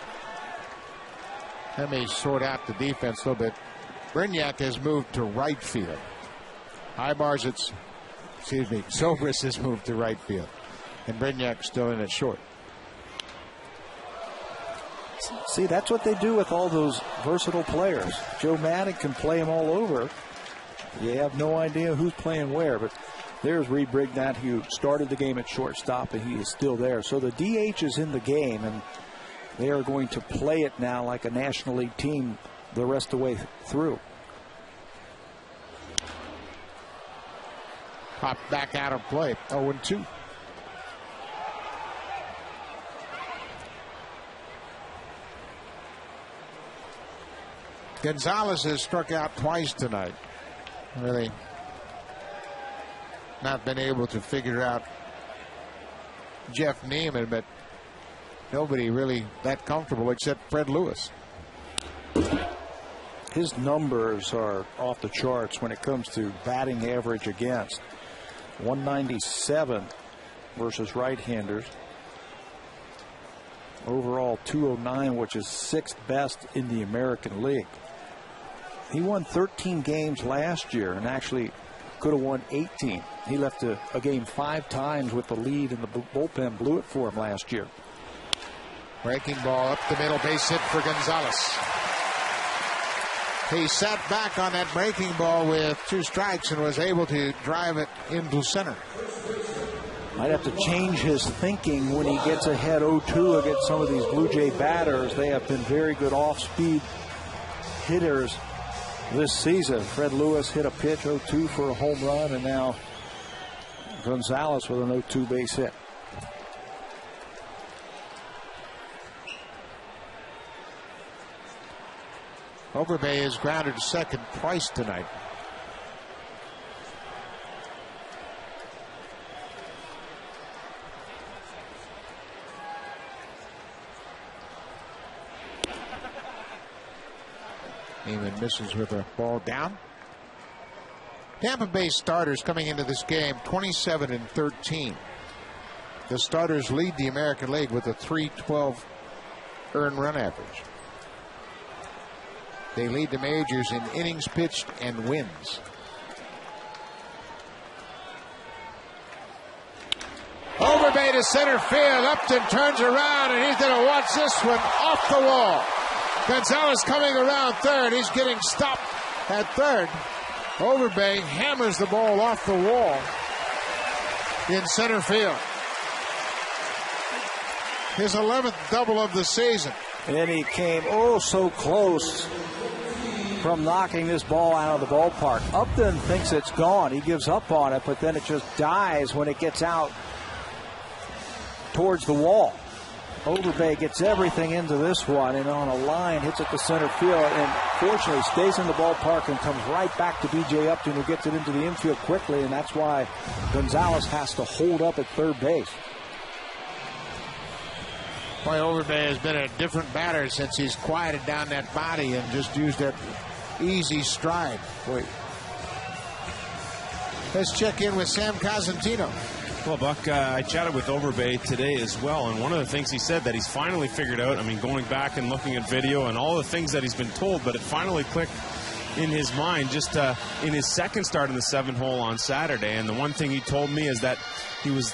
Let me sort out the defense a little bit. Brignac has moved to right field. Zobrist has moved to right field, and Brignac still in at short. See, that's what they do with all those versatile players. Joe Madden can play them all over. You have no idea who's playing where, but there's Reed Brignac, who started the game at shortstop, and he is still there. So the DH is in the game, and they are going to play it now like a National League team the rest of the way through. Popped back out of play, 0-2. Gonzalez has struck out twice tonight. Really not been able to figure out Jeff Neiman, but nobody really that comfortable except Fred Lewis. His numbers are off the charts when it comes to batting average against. 197 versus right-handers. Overall 209, which is 6th best in the American League. He won 13 games last year and actually could have won 18. He left a game 5 times with the lead, and the bullpen blew it for him last year. Breaking ball up the middle, base hit for Gonzalez. He sat back on that breaking ball with 2 strikes and was able to drive it into center. Might have to change his thinking when he gets ahead 0-2 against some of these Blue Jay batters. They have been very good off-speed hitters this season. Fred Lewis hit a pitch 0-2 for a home run, and now Gonzalez with an 0-2 base hit. Overbay is grounded to second twice tonight. Neiman misses with a ball down. Tampa Bay starters coming into this game 27-13. The starters lead the American League with a .312 earned run average. They lead the majors in innings pitched and wins. Overbay to center field. Upton turns around, and he's going to watch this one off the wall. Gonzalez coming around third. He's getting stopped at third. Overbay hammers the ball off the wall in center field. His 11th double of the season. And he came so close from knocking this ball out of the ballpark. Upton thinks it's gone. He gives up on it, but then it just dies when it gets out towards the wall. Overbay gets everything into this one, and on a line hits it to center field, and fortunately stays in the ballpark and comes right back to B.J. Upton, who gets it into the infield quickly, and that's why Gonzalez has to hold up at third base. Boy, Overbay has been a different batter since he's quieted down that body and just used that easy stride. Boy. Let's check in with Sam Cosentino. Well, Buck, I chatted with Overbay today as well, and one of the things he said that he's finally figured out, I mean, going back and looking at video and all the things that he's been told, but it finally clicked in his mind just in his second start in the 7-hole on Saturday. And the one thing he told me is that he was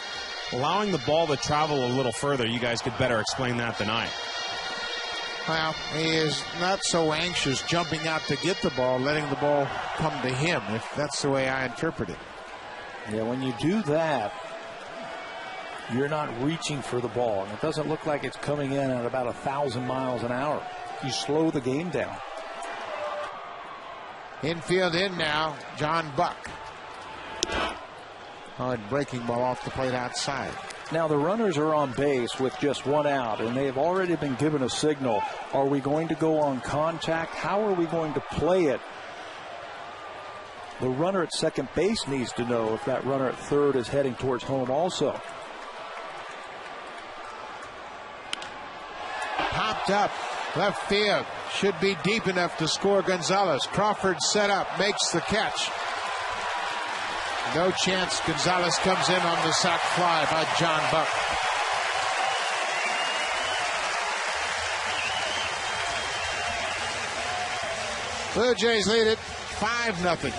allowing the ball to travel a little further. You guys could better explain that than I. Well, he is not so anxious jumping out to get the ball, letting the ball come to him, if that's the way I interpret it. Yeah, when you do that, you're not reaching for the ball, and it doesn't look like it's coming in at about 1,000 miles an hour. You slow the game down. Infield in now, John Buck. Hard breaking ball off the plate outside. Now the runners are on base with just 1 out, and they have already been given a signal. Are we going to go on contact? How are we going to play it? The runner at second base needs to know if that runner at third is heading towards home also. Popped up, left field. Should be deep enough to score Gonzalez. Crawford set up, makes the catch. No chance. Gonzalez comes in on the sac fly by John Buck. Blue Jays lead it 5-0.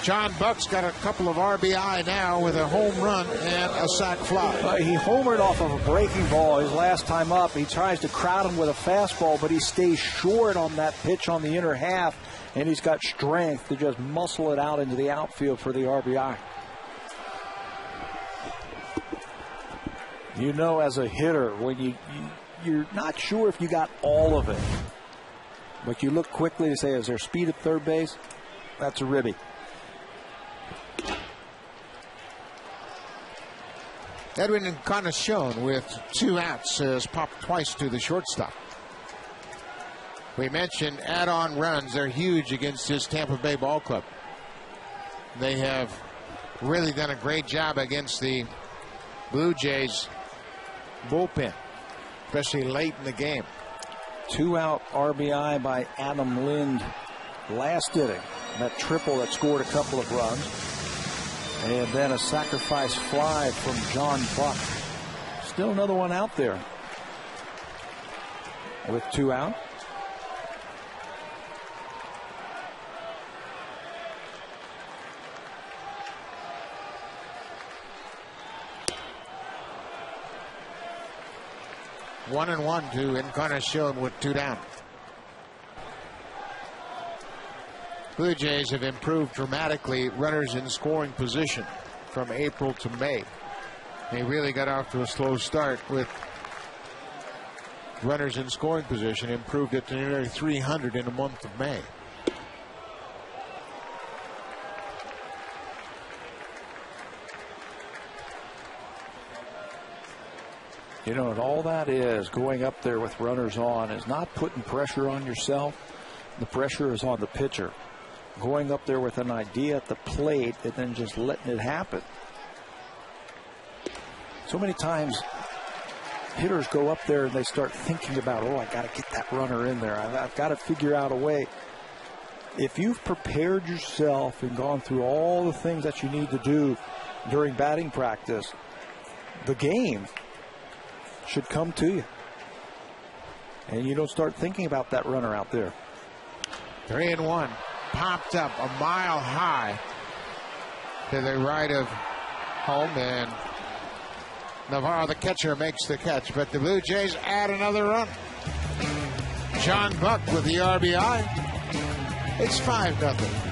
John Buck's got a couple of RBI now with a home run and a sac fly. He homered off of a breaking ball his last time up. He tries to crowd him with a fastball, but he stays short on that pitch on the inner half, and he's got strength to just muscle it out into the outfield for the RBI. You know, as a hitter, when you're not sure if you got all of it, but you look quickly to say, is there speed at third base? That's a ribby. Edwin Encarnacion with 2 outs has popped twice to the shortstop. We mentioned add-on runs. They're huge against this Tampa Bay ball club. They have really done a great job against the Blue Jays bullpen, especially late in the game. 2-out RBI by Adam Lind last inning. That triple that scored a couple of runs. And then a sacrifice fly from John Buck. Still another one out there with 2 out. One and one to Encarnacion with 2 down. Blue Jays have improved dramatically runners in scoring position from April to May. They really got off to a slow start with runners in scoring position, improved it to nearly 300 in the month of May. You know, and all that is going up there with runners on is not putting pressure on yourself. The pressure is on the pitcher. Going up there with an idea at the plate and then just letting it happen. So many times hitters go up there and they start thinking about, oh, I got to get that runner in there. I've got to figure out a way. If you've prepared yourself and gone through all the things that you need to do during batting practice, the game should come to you. And you don't start thinking about that runner out there. 3-1. Popped up a mile high to the right of home, and Navarro, the catcher, makes the catch. But the Blue Jays add another run. John Buck with the RBI. It's 5-0.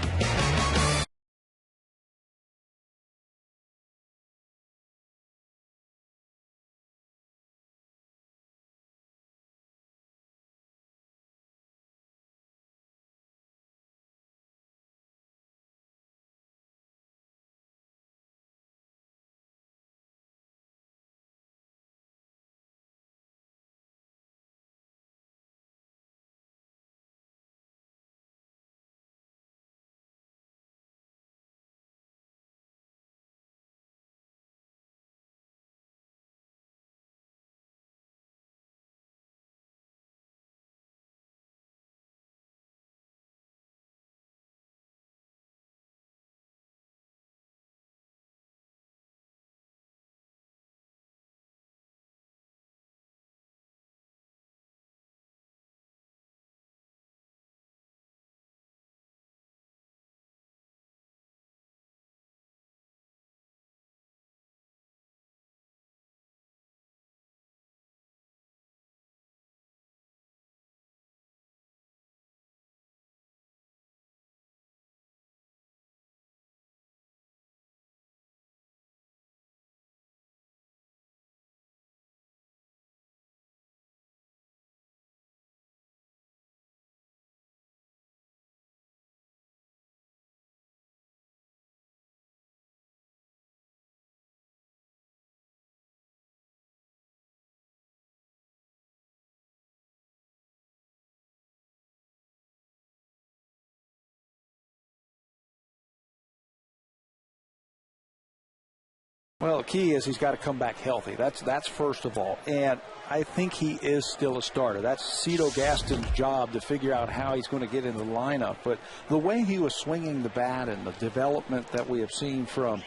Well, the key is he's got to come back healthy. That's first of all. And I think he is still a starter. That's Cito Gaston's job to figure out how he's going to get in the lineup. But the way he was swinging the bat and the development that we have seen from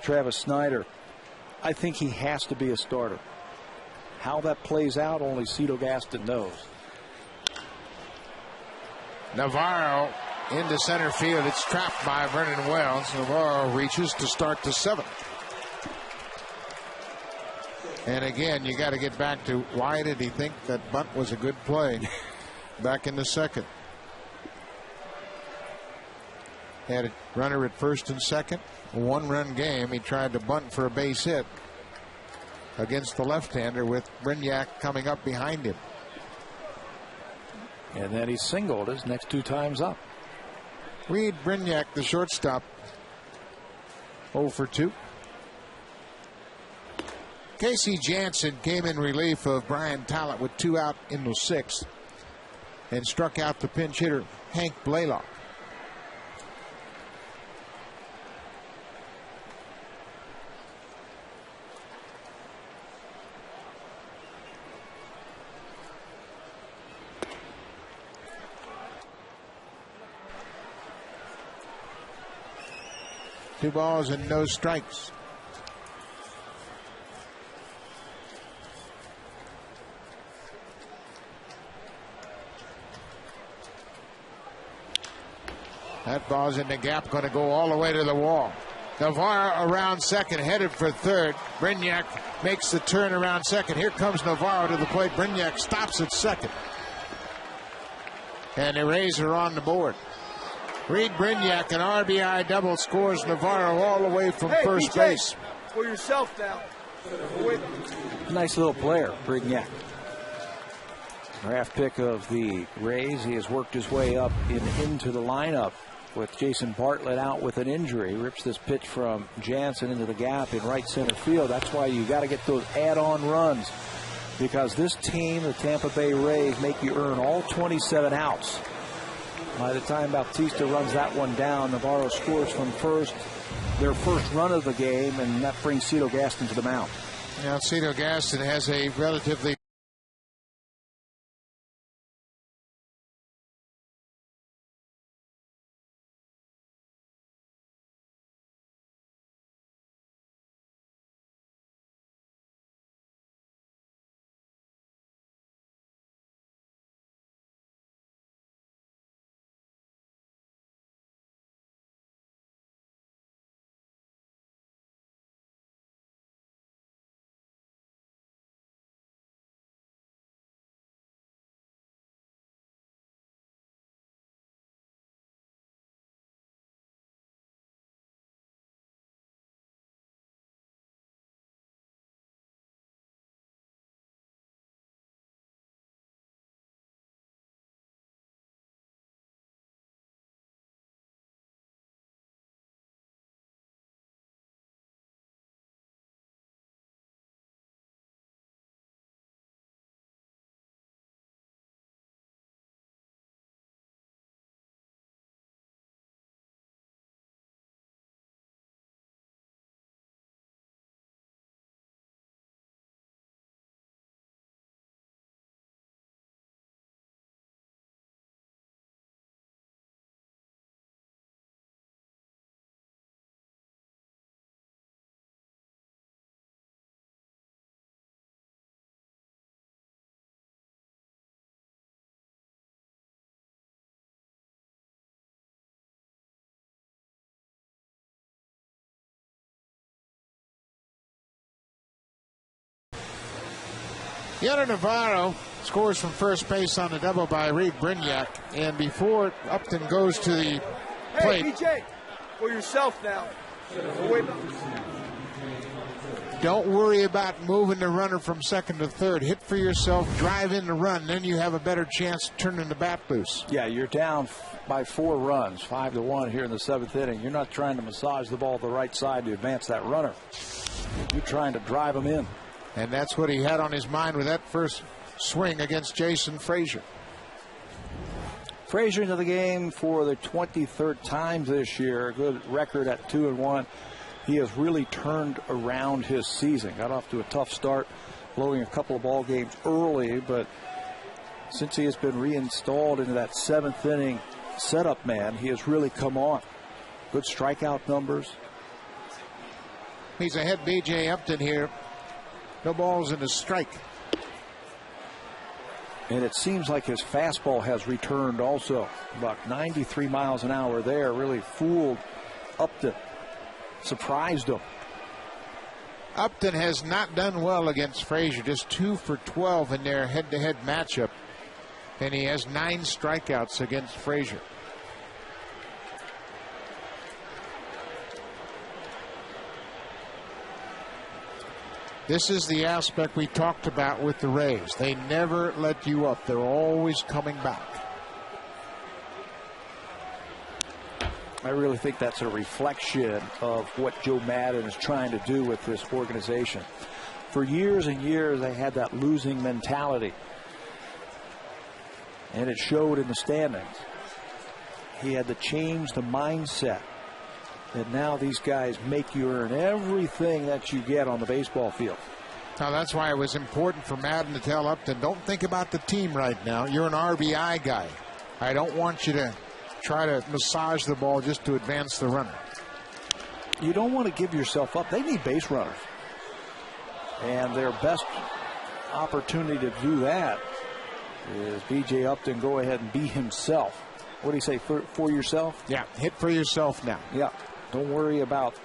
Travis Snyder, I think he has to be a starter. How that plays out, only Cito Gaston knows. Navarro into center field. It's trapped by Vernon Wells. Navarro reaches to start the 7th. And again, you got to get back to why did he think that bunt was a good play back in the 2nd. Had a runner at 1st and 2nd. A 1-run game. He tried to bunt for a base hit against the left-hander with Brignac coming up behind him. And then he singled his next 2 times up. Reed Brignac, the shortstop, 0 for 2. Casey Jansen came in relief of Brian Tallet with 2 out in the 6th. and struck out the pinch hitter, Hank Blaylock. Two balls and no strikes. That ball's in the gap, going to go all the way to the wall. Navarro around second, headed for third. Brignac makes the turn around second. Here comes Navarro to the plate. Brignac stops at second. And the Rays are on the board. Reed Brignac, an RBI double, scores Navarro all the way from first BJ, base. For yourself now. Nice little player, Brignac. Draft pick of the Rays. He has worked his way up into the lineup with Jason Bartlett out with an injury. Rips this pitch from Jansen into the gap in right center field. That's why you got to get those add-on runs, because this team, the Tampa Bay Rays, make you earn all 27 outs. By the time Bautista runs that one down, Navarro scores from first, their first run of the game, and that brings Cito Gaston to the mound. Now, Cito Gaston has a relatively Yonder Navarro scores from first base on a double by Reed Brignac, and before Upton goes to the plate. Hey, BJ, for yourself now. Don't worry about moving the runner from second to third. Hit for yourself, drive in the run, then you have a better chance of turning the bat loose. Yeah, you're down by 4 runs, 5-1 here in the 7th inning. You're not trying to massage the ball to the right side to advance that runner. You're trying to drive him in. And that's what he had on his mind with that first swing against Jason Frazier. Frazier into the game for the 23rd time this year. A good record at 2-1. He has really turned around his season. Got off to a tough start, blowing a couple of ball games early, but since he has been reinstalled into that 7th inning setup man, he has really come on. Good strikeout numbers. He's ahead B.J. Upton here. No balls and a strike. And it seems like his fastball has returned also. About 93 miles an hour there. Really fooled Upton. Surprised him. Upton has not done well against Frazier. Just 2 for 12 in their head-to-head matchup. And he has 9 strikeouts against Frazier. This is the aspect we talked about with the Rays. They never let you up. They're always coming back. I really think that's a reflection of what Joe Madden is trying to do with this organization. For years and years, they had that losing mentality. And it showed in the standings. He had to change the mindset that now these guys make you earn everything that you get on the baseball field. Now, that's why it was important for Madden to tell Upton, don't think about the team right now. You're an RBI guy. I don't want you to try to massage the ball just to advance the runner. You don't want to give yourself up. They need base runners. And their best opportunity to do that is B.J. Upton go ahead and be himself. What do you say, for yourself? Yeah, hit for yourself now. Yeah, don't worry about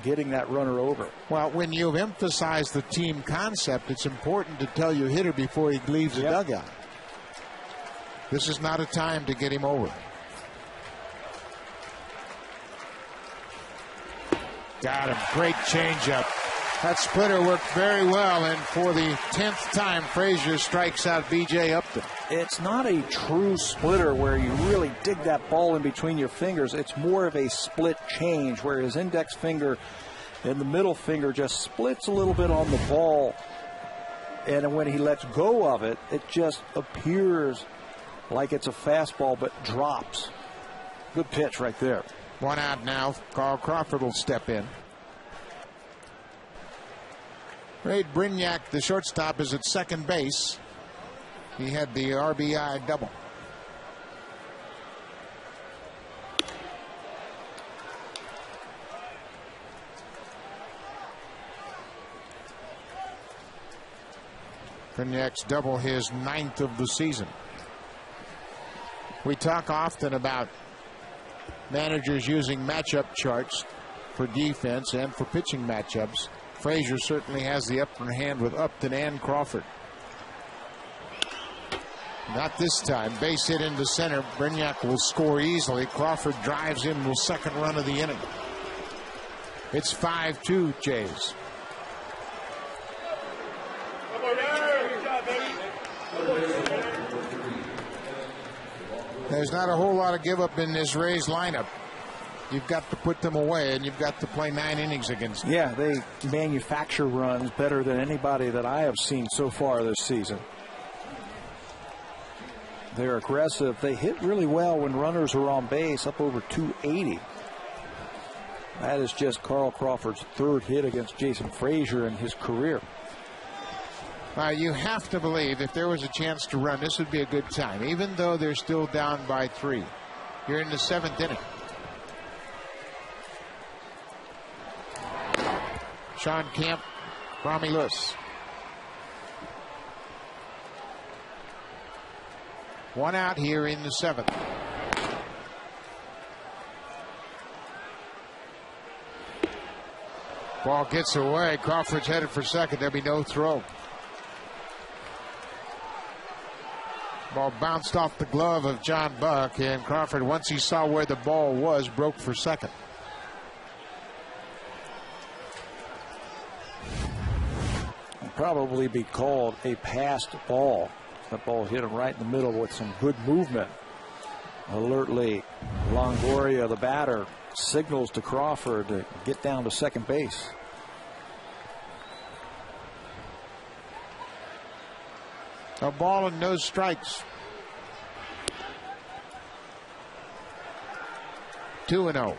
getting that runner over. Well, when you've emphasized the team concept, it's important to tell your hitter before he leaves the dugout. This is not a time to get him over. Got him. Great changeup. That splitter worked very well, and for the 10th time, Frazier strikes out B.J. Upton. It's not a true splitter where you really dig that ball in between your fingers. It's more of a split change where his index finger and the middle finger just splits a little bit on the ball. And when he lets go of it, it just appears like it's a fastball but drops. Good pitch right there. One out now. Carl Crawford will step in. Ray Brignac, the shortstop, is at second base. He had the RBI double. Brignac's double, his 9th of the season. We talk often about managers using matchup charts for defense and for pitching matchups. Frazier certainly has the upper hand with Upton and Crawford. Not this time. Base hit into center. Brignac will score easily. Crawford drives in the second run of the inning. It's 5-2 Jays. There's not a whole lot of give up in this Rays lineup. You've got to put them away, and you've got to play 9 innings against them. Yeah, they manufacture runs better than anybody that I have seen so far this season. They're aggressive. They hit really well when runners are on base, up over 280. That is just Carl Crawford's 3rd hit against Jason Frazier in his career. You have to believe if there was a chance to run, this would be a good time, even though they're still down by 3. You're in the 7th inning. Sean Kemp, Rami Lewis. One out here in the 7th. Ball gets away. Crawford's headed for second. There'll be no throw. Ball bounced off the glove of John Buck, and Crawford, once he saw where the ball was, broke for second. Probably be called a passed ball. That ball hit him right in the middle with some good movement. Alertly, Longoria, the batter, signals to Crawford to get down to second base. A ball and no strikes. 2-0.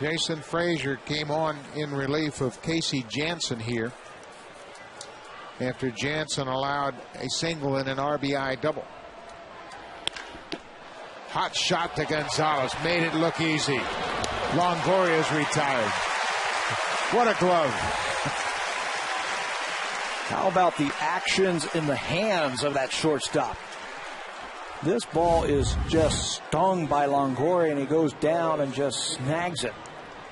Jason Frazier came on in relief of Casey Jansen here after Jansen allowed a single and an RBI double. Hot shot to Gonzalez. Made it look easy. Longoria's retired. What a glove. How about the actions in the hands of that shortstop? This ball is just stung by Longoria, and he goes down and just snags it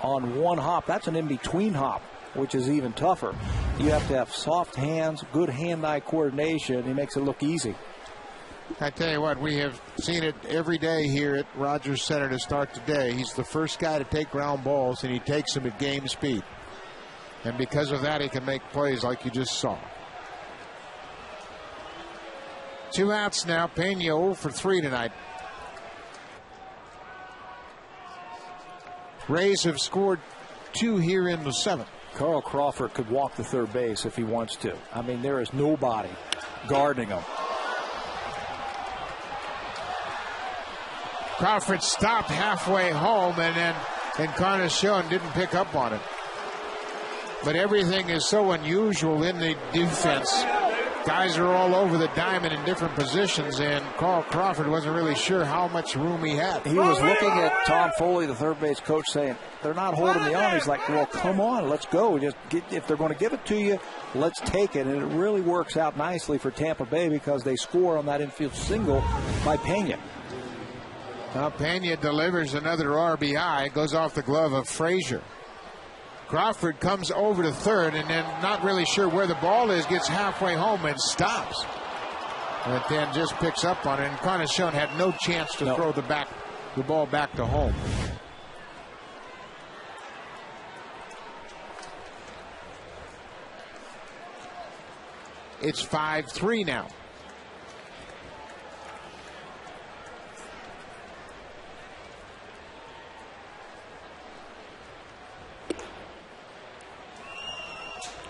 on one hop. That's an in-between hop, which is even tougher. You have to have soft hands, good hand-eye coordination. He makes it look easy. I tell you what, we have seen it every day here at Rogers Center to start today. He's the first guy to take ground balls, and he takes them at game speed. And because of that, he can make plays like you just saw. 2 outs now. Pena 0 for 3 tonight. Rays have scored 2 here in the 7th. Carl Crawford could walk the third base if he wants to. I mean, there is nobody guarding him. Crawford stopped halfway home, and then Encarnacion didn't pick up on it. But everything is so unusual in the defense. Guys are all over the diamond in different positions, and Carl Crawford wasn't really sure how much room he had. He was looking at Tom Foley, the third base coach, saying, they're not holding me on. He's like, well, come on, let's go. Just if they're going to give it to you, let's take it. And it really works out nicely for Tampa Bay because they score on that infield single by Pena. Now Pena delivers another RBI, goes off the glove of Frazier. Crawford comes over to third, and then not really sure where the ball is, gets halfway home and stops. But then just picks up on it. Encarnacion had no chance to throw the ball back to home. It's 5-3 now.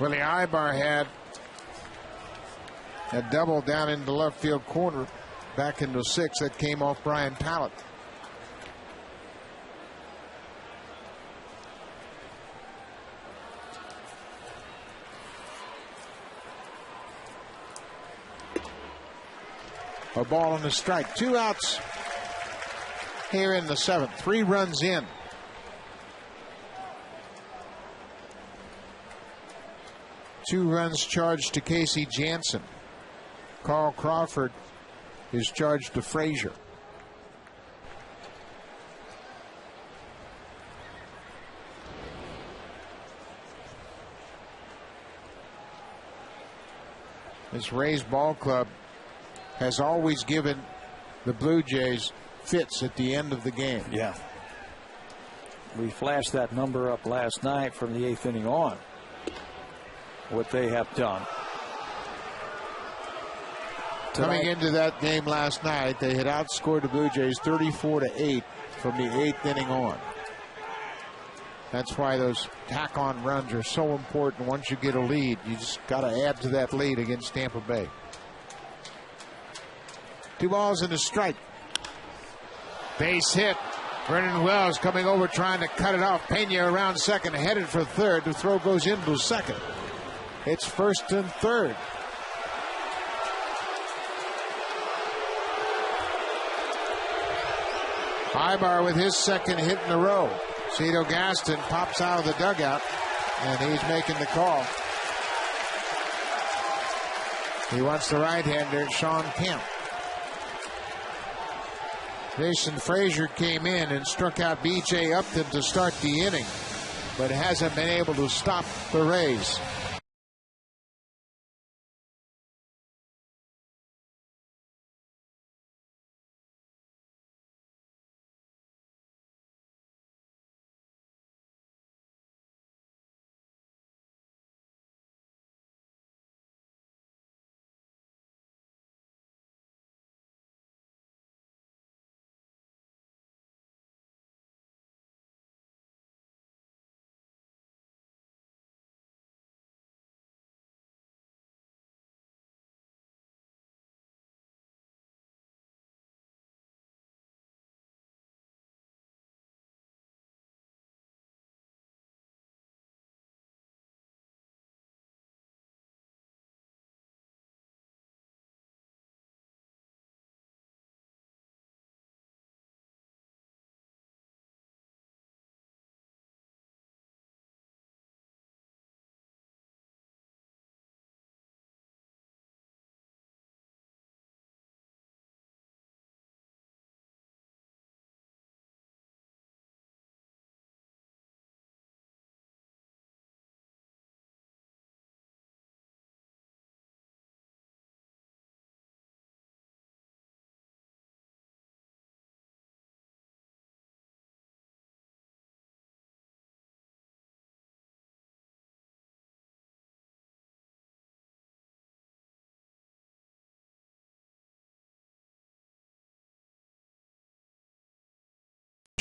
Willie Ibar had a double down in the left field corner back into 6 that came off Brian Tallet. A ball and a strike. 2 outs here in the 7th. 3 runs in. Two runs charged to Casey Jansen. Carl Crawford is charged to Frazier. This Rays ball club has always given the Blue Jays fits at the end of the game. Yeah. We flashed that number up last night from the 8th inning on. What they have done. Coming into that game last night, they had outscored the Blue Jays 34-8 from the 8th inning on. That's why those tack-on runs are so important. Once you get a lead, you just got to add to that lead against Tampa Bay. 2 balls and a strike. Base hit. Vernon Wells coming over trying to cut it off. Pena around second, headed for third. The throw goes into second. It's first and third. Ibar with his second hit in a row. Cito Gaston pops out of the dugout, and he's making the call. He wants the right-hander, Sean Kemp. Jason Frazier came in and struck out B.J. Upton to start the inning, but hasn't been able to stop the Rays.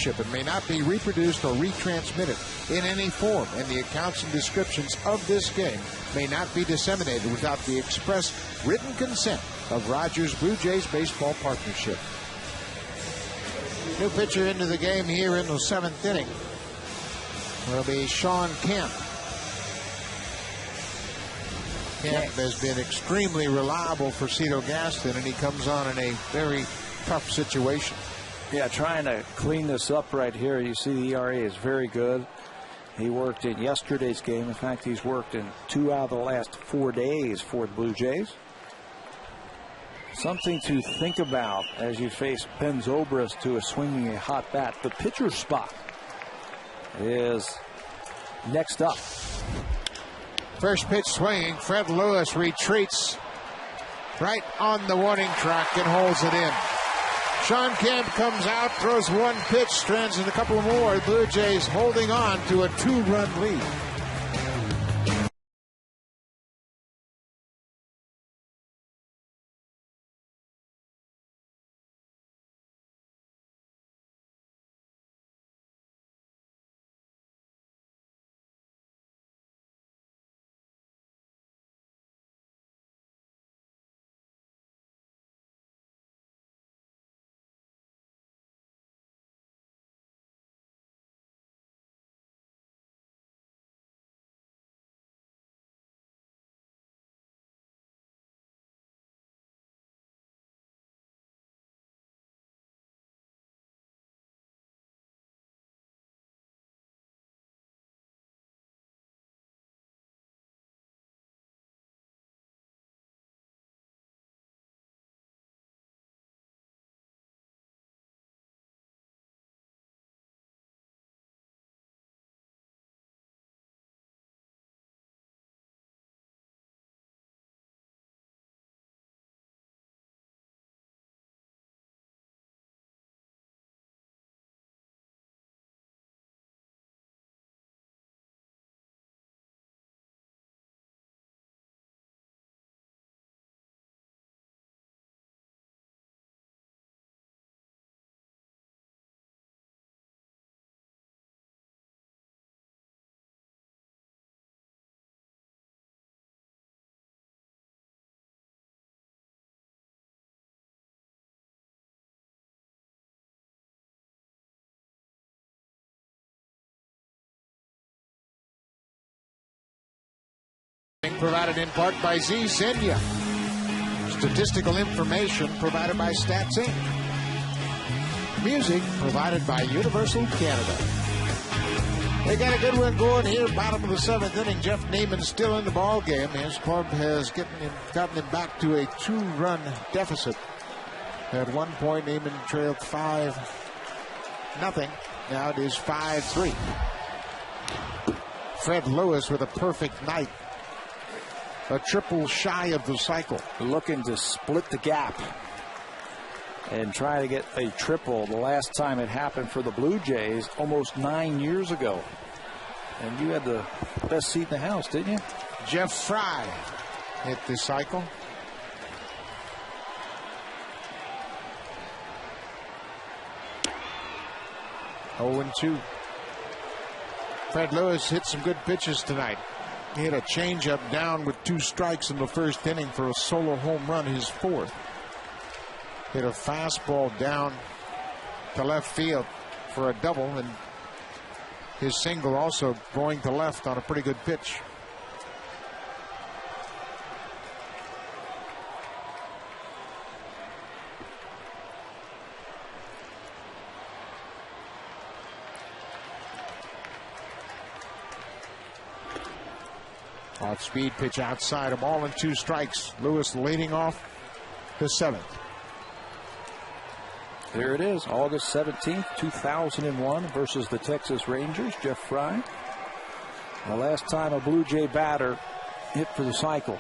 It may not be reproduced or retransmitted in any form, and the accounts and descriptions of this game may not be disseminated without the express written consent of Rogers Blue Jays Baseball Partnership. New pitcher into the game here in the 7th inning will be Sean Kemp. Kemp has been extremely reliable for Cito Gaston, and he comes on in a very tough situation. Yeah, trying to clean this up right here. You see the ERA is very good. He worked in yesterday's game. In fact, he's worked in 2 out of the last 4 days for the Blue Jays. Something to think about as you face Ben Zobrist, who is swinging a hot bat. The pitcher spot is next up. First pitch swinging. Fred Lewis retreats right on the warning track and holds it in. Sean Kemp comes out, throws one pitch, strands in a couple more. The Blue Jays holding on to a 2-run lead. Provided in part by Z Zenya. Statistical information provided by Stats Inc. Music provided by Universal Canada. They got a good one going here, bottom of the 7th inning. Jeff Neiman still in the ball game. His club has gotten him back to a 2-run deficit. At one point, Neiman trailed 5-0. Now it is 5-3. Fred Lewis with a perfect night. A triple shy of the cycle. Looking to split the gap and try to get a triple. The last time it happened for the Blue Jays almost 9 years ago. And you had the best seat in the house, didn't you? Jeff Fry hit the cycle. Oh, 2. Fred Lewis hit some good pitches tonight. He hit a changeup down with 2 strikes in the 1st inning for a solo home run, his 4th. Hit a fastball down to left field for a double, and his single also going to left on a pretty good pitch. Off-speed pitch outside, a ball and 2 strikes. Lewis leading off the 7th. There it is, August 17th, 2001 versus the Texas Rangers. Jeff Fry. The last time a Blue Jay batter hit for the cycle.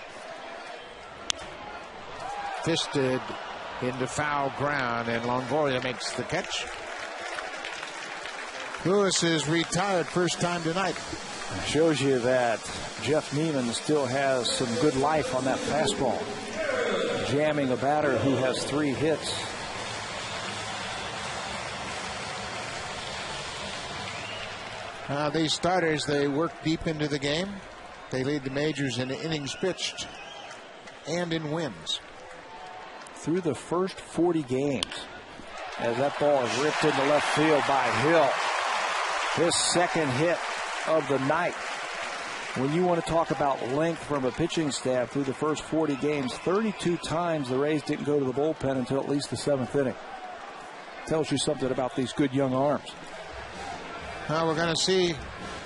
Fisted into foul ground, and Longoria makes the catch. Lewis is retired first time tonight. Shows you that Jeff Neiman still has some good life on that fastball. Jamming a batter who has 3 hits. These starters, they work deep into the game. They lead the majors in innings pitched and in wins. Through the first 40 games, as that ball is ripped into left field by Hill. His second hit of the night. When you want to talk about length from a pitching staff through the first 40 games, 32 times the Rays didn't go to the bullpen until at least the 7th inning. Tells you something about these good young arms. Well, we're going to see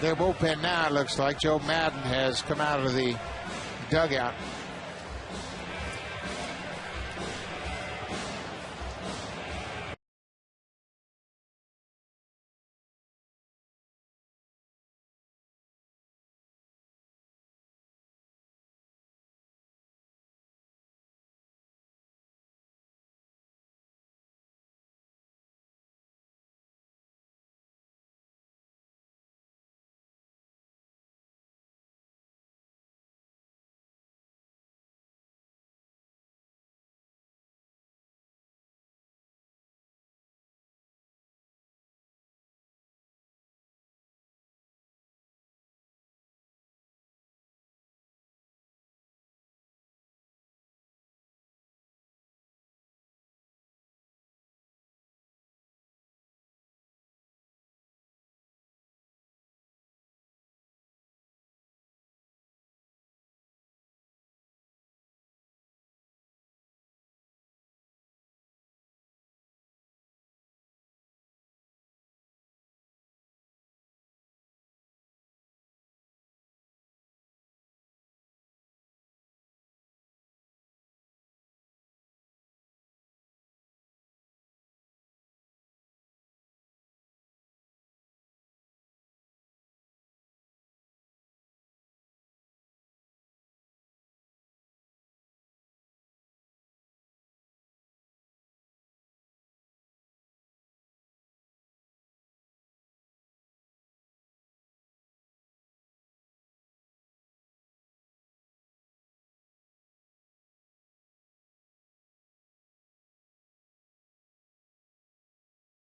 their bullpen now, it looks like. Joe Madden has come out of the dugout.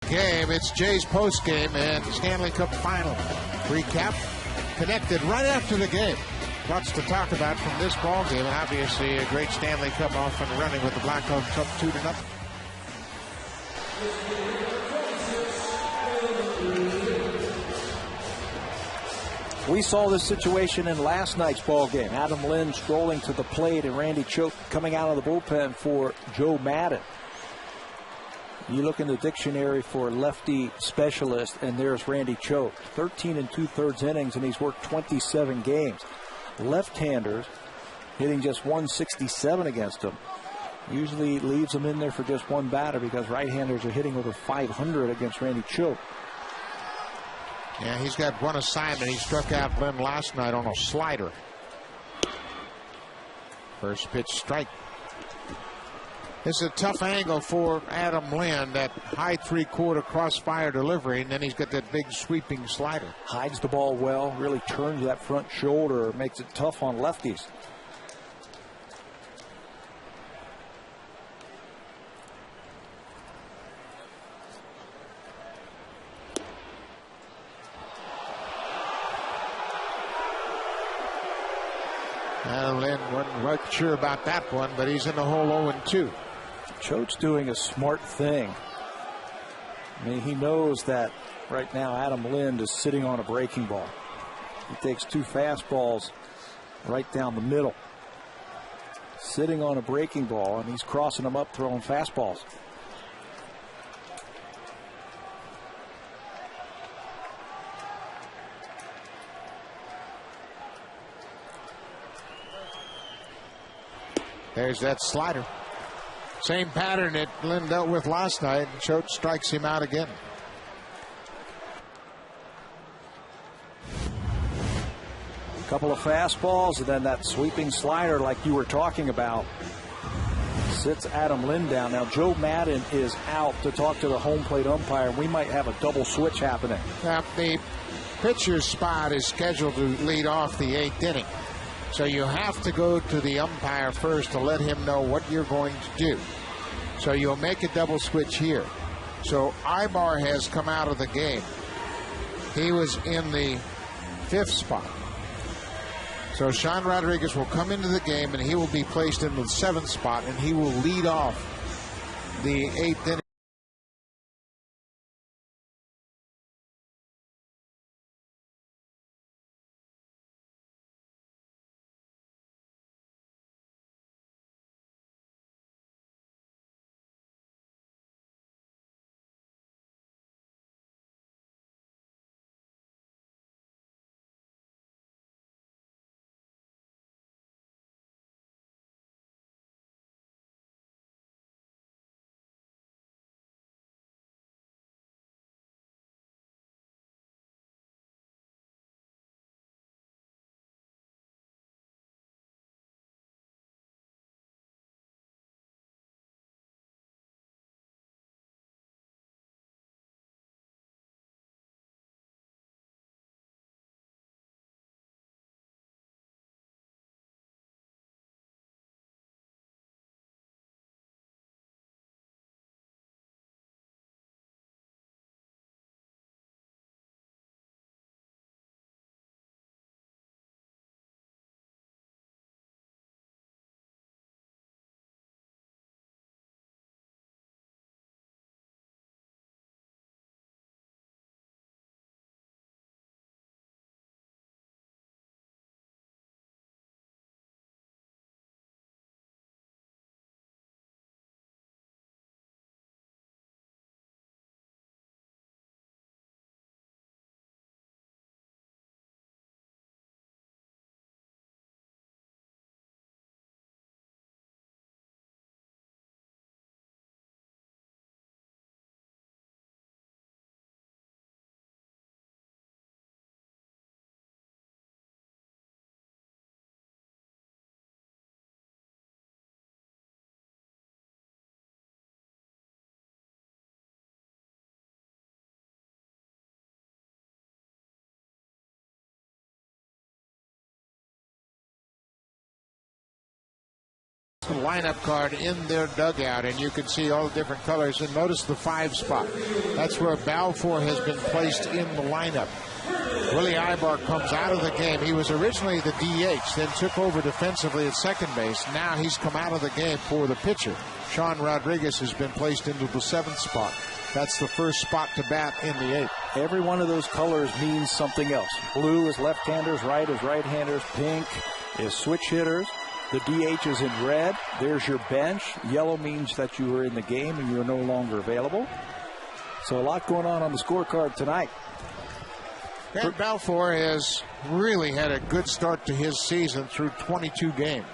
Game. It's Jay's post game and Stanley Cup final recap connected right after the game. Lots to talk about from this ball game, and obviously a great Stanley Cup off and running with the Blackhawks up 2-0. We saw this situation in last night's ball game. Adam Lind strolling to the plate and Randy Choate coming out of the bullpen for Joe Madden. You look in the dictionary for lefty specialist, and there's Randy Choate. 13 2/3 innings, and he's worked 27 games. Left-handers hitting just 167 against him. Usually leaves them in there for just one batter because right-handers are hitting over 500 against Randy Choate. Yeah, he's got one assignment. He struck out Lind last night on a slider. First pitch strike. It's a tough angle for Adam Lind, that high 3/4 crossfire delivery, and then he's got that big sweeping slider. Hides the ball well, really turns that front shoulder, makes it tough on lefties. Adam Lind wasn't right sure about that one, but he's in the hole 0-2. Choate's doing a smart thing. I mean, he knows that right now Adam Lind is sitting on a breaking ball. He takes two fastballs right down the middle. Sitting on a breaking ball, and he's crossing them up, throwing fastballs. There's that slider. Same pattern that Lind dealt with last night. Choate strikes him out again. A couple of fastballs and then that sweeping slider like you were talking about. Sits Adam Lind down. Now Joe Madden is out to talk to the home plate umpire. We might have a double switch happening. Now the pitcher's spot is scheduled to lead off the 8th inning. So you have to go to the umpire first to let him know what you're going to do. So you'll make a double switch here. So Ibar has come out of the game. He was in the 5th spot. So Sean Rodriguez will come into the game, and he will be placed in the 7th spot, and he will lead off the 8th inning. Lineup card in their dugout, and you can see all the different colors. And notice the 5 spot. That's where Balfour has been placed in the lineup. Willie Ibar comes out of the game. He was originally the DH, then took over defensively at second base. Now he's come out of the game for the pitcher. Sean Rodriguez has been placed into the 7th spot. That's the first spot to bat in the 8th. Every one of those colors means something else. Blue is left-handers, right is right-handers, pink is switch hitters. The DH is in red. There's your bench. Yellow means that you are in the game and you're no longer available. So a lot going on the scorecard tonight. Grant Balfour has really had a good start to his season through 22 games.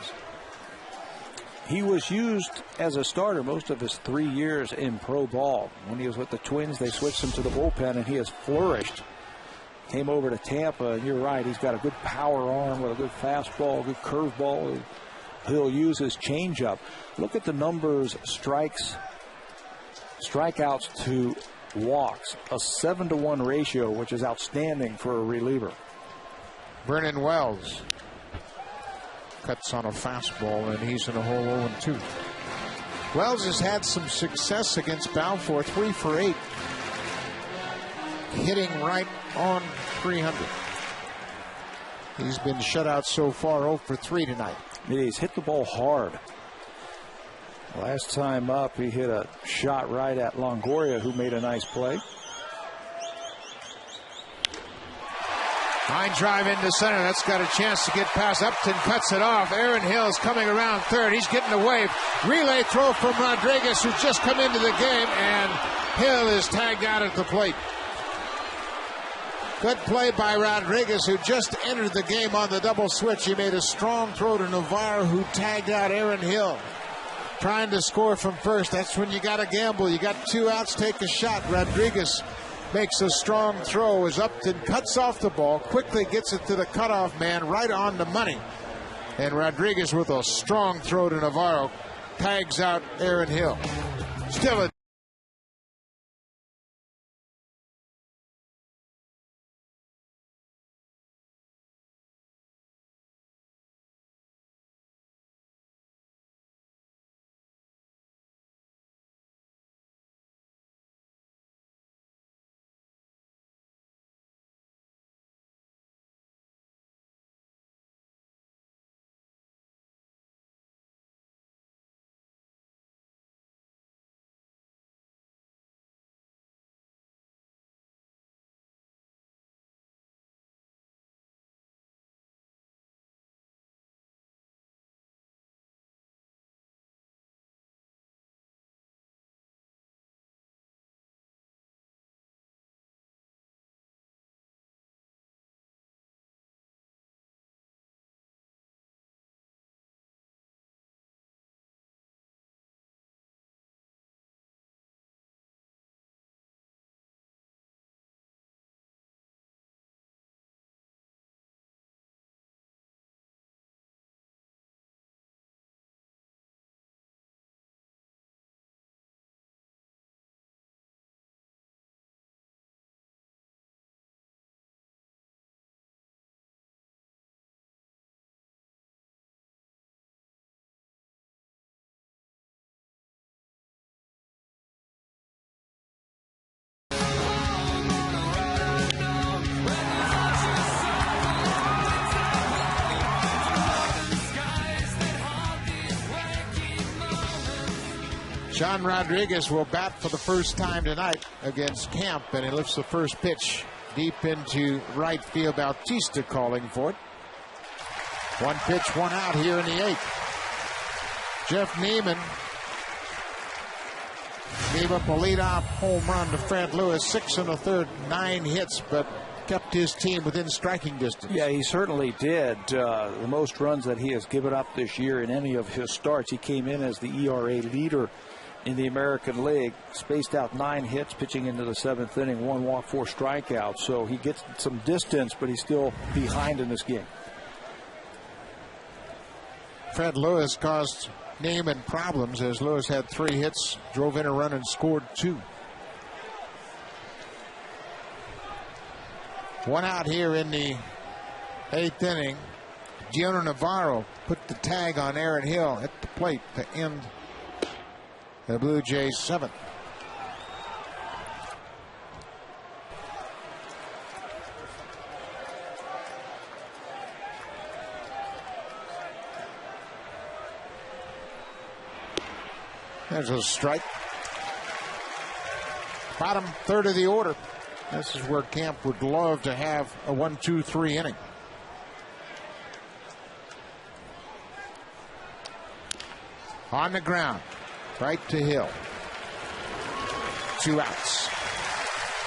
He was used as a starter most of his 3 years in pro ball. When he was with the Twins, they switched him to the bullpen, and he has flourished. Came over to Tampa, and you're right, he's got a good power arm with a good fastball, a good curveball. He'll use his changeup. Look at the numbers, strikeouts to walks, a 7-to-1 ratio, which is outstanding for a reliever. Vernon Wells cuts on a fastball, and he's in a hole 0-2. Wells has had some success against Balfour, 3 for 8, hitting right on 300. He's been shut out so far, 0 for 3 tonight. He's hit the ball hard. Last time up, he hit a shot right at Longoria, who made a nice play. Line drive into center. That's got a chance to get past. Upton cuts it off. Aaron Hill's coming around third. He's getting a wave. Relay throw from Rodriguez, who's just come into the game, and Hill is tagged out at the plate. Good play by Rodriguez, who just entered the game on the double switch. He made a strong throw to Navarro, who tagged out Aaron Hill. Trying to score from first. That's when you got to gamble. You got 2 outs, take a shot. Rodriguez makes a strong throw as Upton cuts off the ball, quickly gets it to the cutoff man right on the money. And Rodriguez, with a strong throw to Navarro, tags out Aaron Hill. Still a Sean Rodriguez will bat for the first time tonight against Camp, and he lifts the first pitch deep into right field. Bautista calling for it. 1 pitch, 1 out here in the 8th. Jeff Neiman gave up a leadoff home run to Fred Lewis, 6 1/3, 9 hits, but kept his team within striking distance. Yeah, he certainly did. The most runs that he has given up this year in any of his starts. He came in as the ERA leader in the American League, spaced out 9 hits, pitching into the 7th inning, 1 walk, 4 strikeouts. So he gets some distance, but he's still behind in this game. Fred Lewis caused Neiman problems as Lewis had 3 hits, drove in a run, and scored 2. 1 out here in the 8th inning. Giono Navarro put the tag on Aaron Hill at the plate to end the Blue Jays' 7th. There's a strike. Bottom third of the order. This is where Camp would love to have a 1-2-3 inning. On the ground, right to Hill. 2 outs.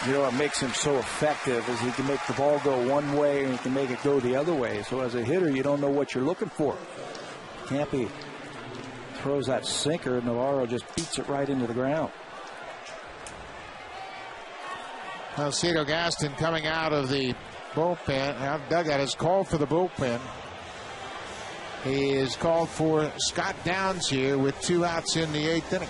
You know what makes him so effective is he can make the ball go one way and he can make it go the other way. So as a hitter, you don't know what you're looking for. Campy throws that sinker, and Navarro just beats it right into the ground. Cito Gaston coming out of the bullpen. Dugout is called for the bullpen. He is called for Scott Downs here with 2 outs in the 8th inning.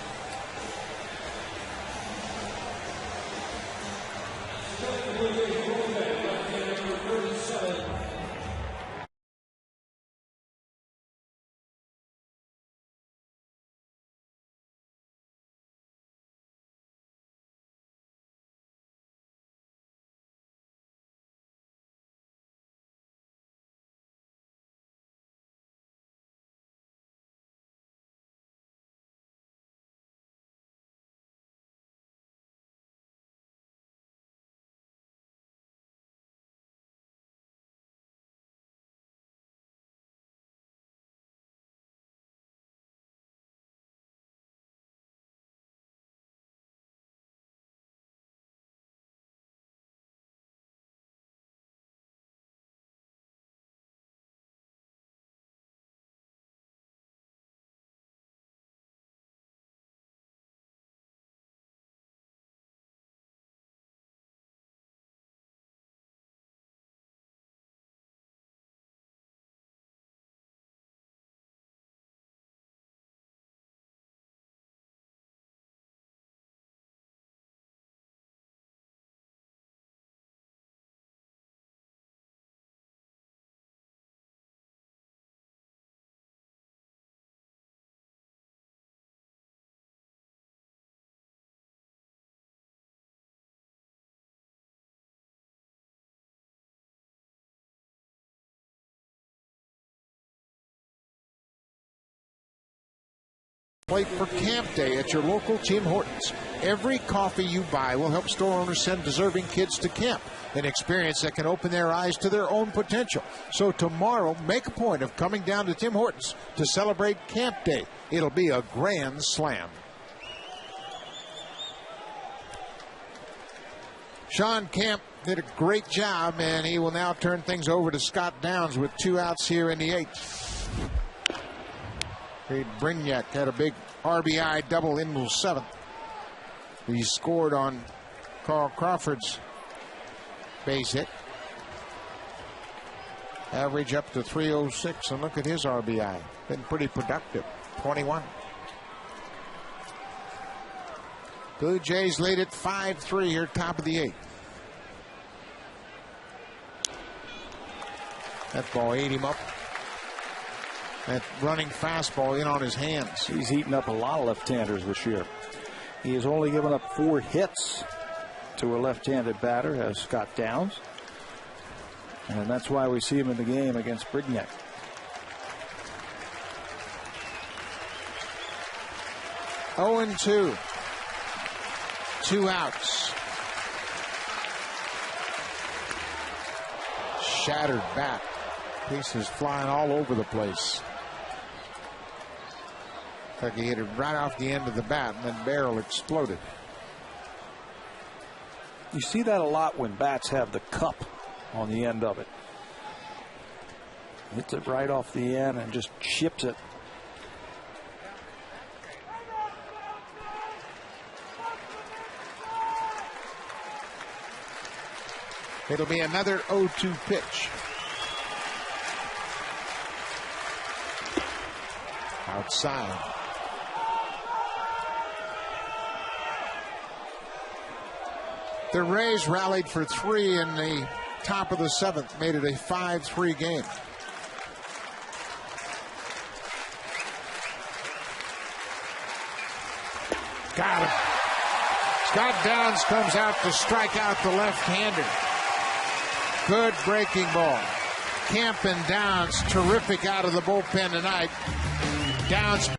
Plate for Camp Day at your local Tim Hortons. Every coffee you buy will help store owners send deserving kids to camp, an experience that can open their eyes to their own potential. So tomorrow, make a point of coming down to Tim Hortons to celebrate Camp Day. It'll be a grand slam. Sean Camp did a great job, and he will now turn things over to Scott Downs with 2 outs here in the 8th. Reed Brignac had a big RBI double in the 7th. He scored on Carl Crawford's base hit. Average up to 306, and look at his RBI. Been pretty productive, 21. Blue Jays lead at 5-3 here, top of the 8th. That ball ate him up. That running fastball in on his hands. He's eaten up a lot of left-handers this year. He has only given up 4 hits to a left-handed batter, as Scott Downs. And that's why we see him in the game against Brignac. 0-2. 2 outs. Shattered bat. Pieces flying all over the place. Like he hit it right off the end of the bat, and then barrel exploded. You see that a lot when bats have the cup on the end of it. Hits it right off the end and just chips it. It'll be another 0-2 pitch. Outside. The Rays rallied for 3 in the top of the 7th, made it a 5-3 game. Got him. Scott Downs comes out to strike out the left-hander. Good breaking ball. Kemp and Downs, terrific out of the bullpen tonight. Downs.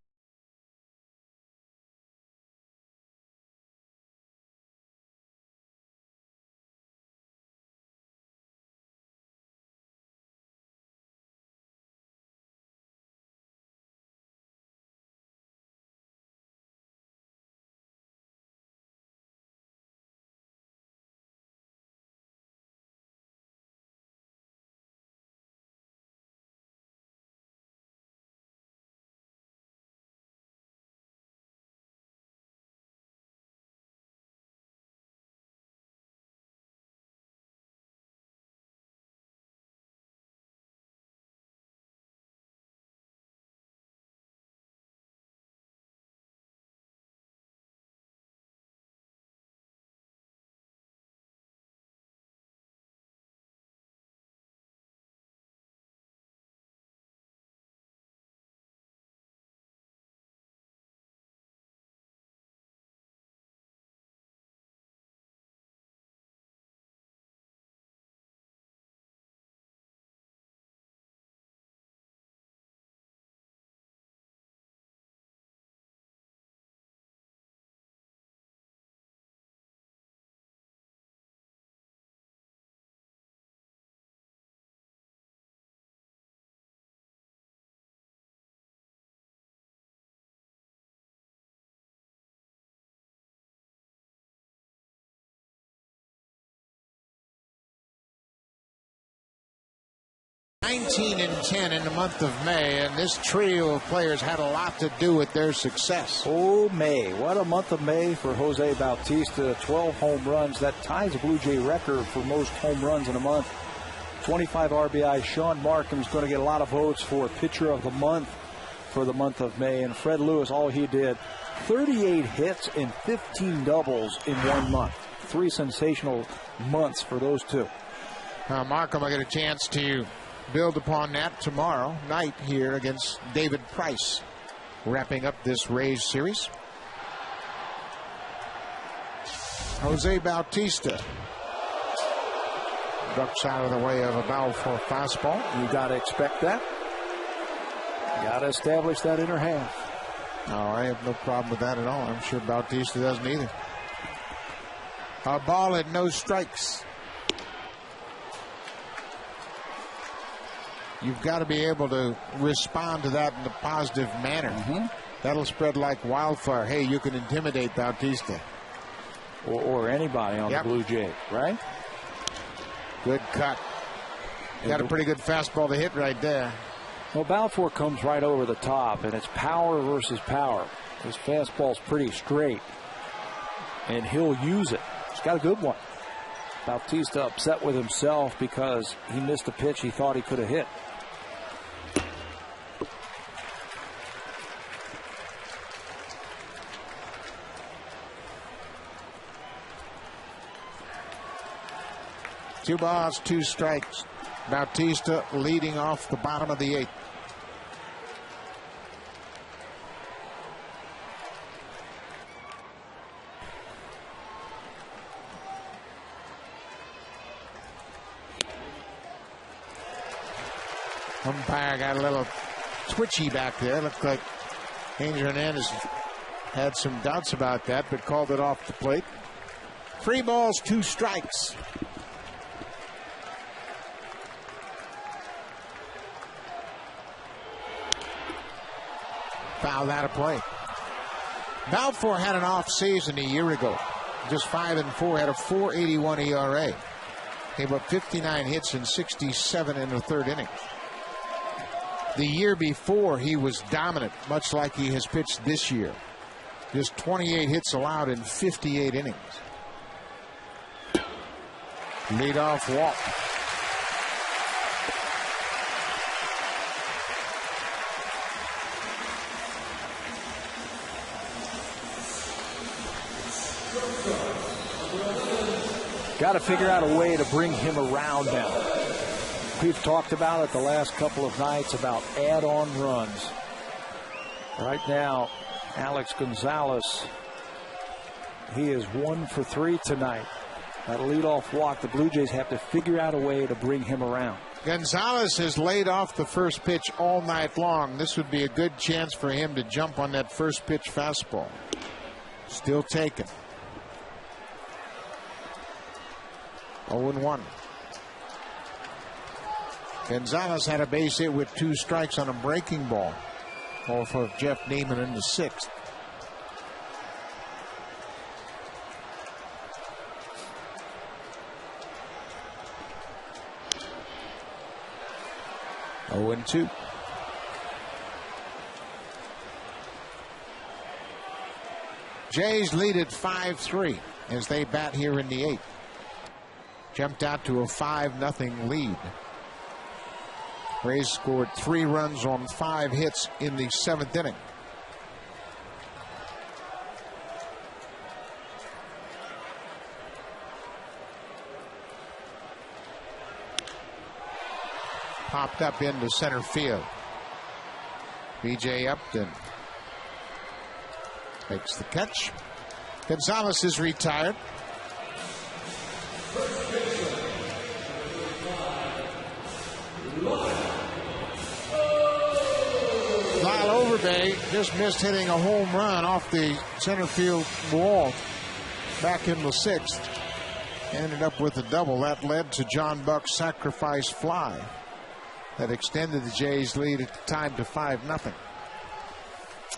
(19-10) in the month of May, and this trio of players had a lot to do with their success. Oh, May. What a month of May for Jose Bautista. 12 home runs. That ties the Blue Jay record for most home runs in a month. 25 RBI. Sean Markham's going to get a lot of votes for Pitcher of the Month for the month of May. And Fred Lewis, all he did, 38 hits and 15 doubles in 1 month. 3 sensational months for those two. Markham will get a chance to build upon that tomorrow night here against David Price, wrapping up this Rays series. Jose Bautista ducks out of the way of a Balfour fastball. You got to expect that. Got to establish that inner half. No, I have no problem with that at all. I'm sure Bautista doesn't either. A ball at no strikes. You've got to be able to respond to that in a positive manner. That'll spread like wildfire. Hey, you can intimidate Bautista. Or anybody on the Blue Jay, right? Good cut. Got a pretty good fastball to hit right there. Well, Balfour comes right over the top, and it's power versus power. His fastball's pretty straight, and he'll use it. He's got a good one. Bautista upset with himself because he missed a pitch he thought he could have hit. Two balls, 2 strikes. Bautista leading off the bottom of the 8th. Umpire got a little twitchy back there. Looked like Angel Hernandez had some doubts about that, but called it off the plate. 3 balls, 2 strikes. Fouled out of play. Balfour had an off season a year ago. Just 5-4, had a 4.81 ERA. Gave up 59 hits and 67 in the 3rd inning. The year before, he was dominant, much like he has pitched this year. Just 28 hits allowed in 58 innings. Leadoff walk. Got to figure out a way to bring him around now. We've talked about it the last couple of nights about add-on runs. Right now, Alex Gonzalez, he is 1 for 3 tonight. That leadoff walk, the Blue Jays have to figure out a way to bring him around. Gonzalez has laid off the first pitch all night long. This would be a good chance for him to jump on that first pitch fastball. Still taken. 0-1. Gonzalez had a base hit with 2 strikes on a breaking ball off of Jeff Neiman in the 6th. Oh, and 2. Jays lead at 5-3 as they bat here in the 8th. Jumped out to a 5-0 lead. Rays scored 3 runs on 5 hits in the 7th inning. Popped up into center field. B.J. Upton makes the catch. Gonzalez is retired. Lyle Overbay just missed hitting a home run off the center field wall back in the 6th. Ended up with a double. That led to John Buck's sacrifice fly that extended the Jays' lead at the time to 5-0.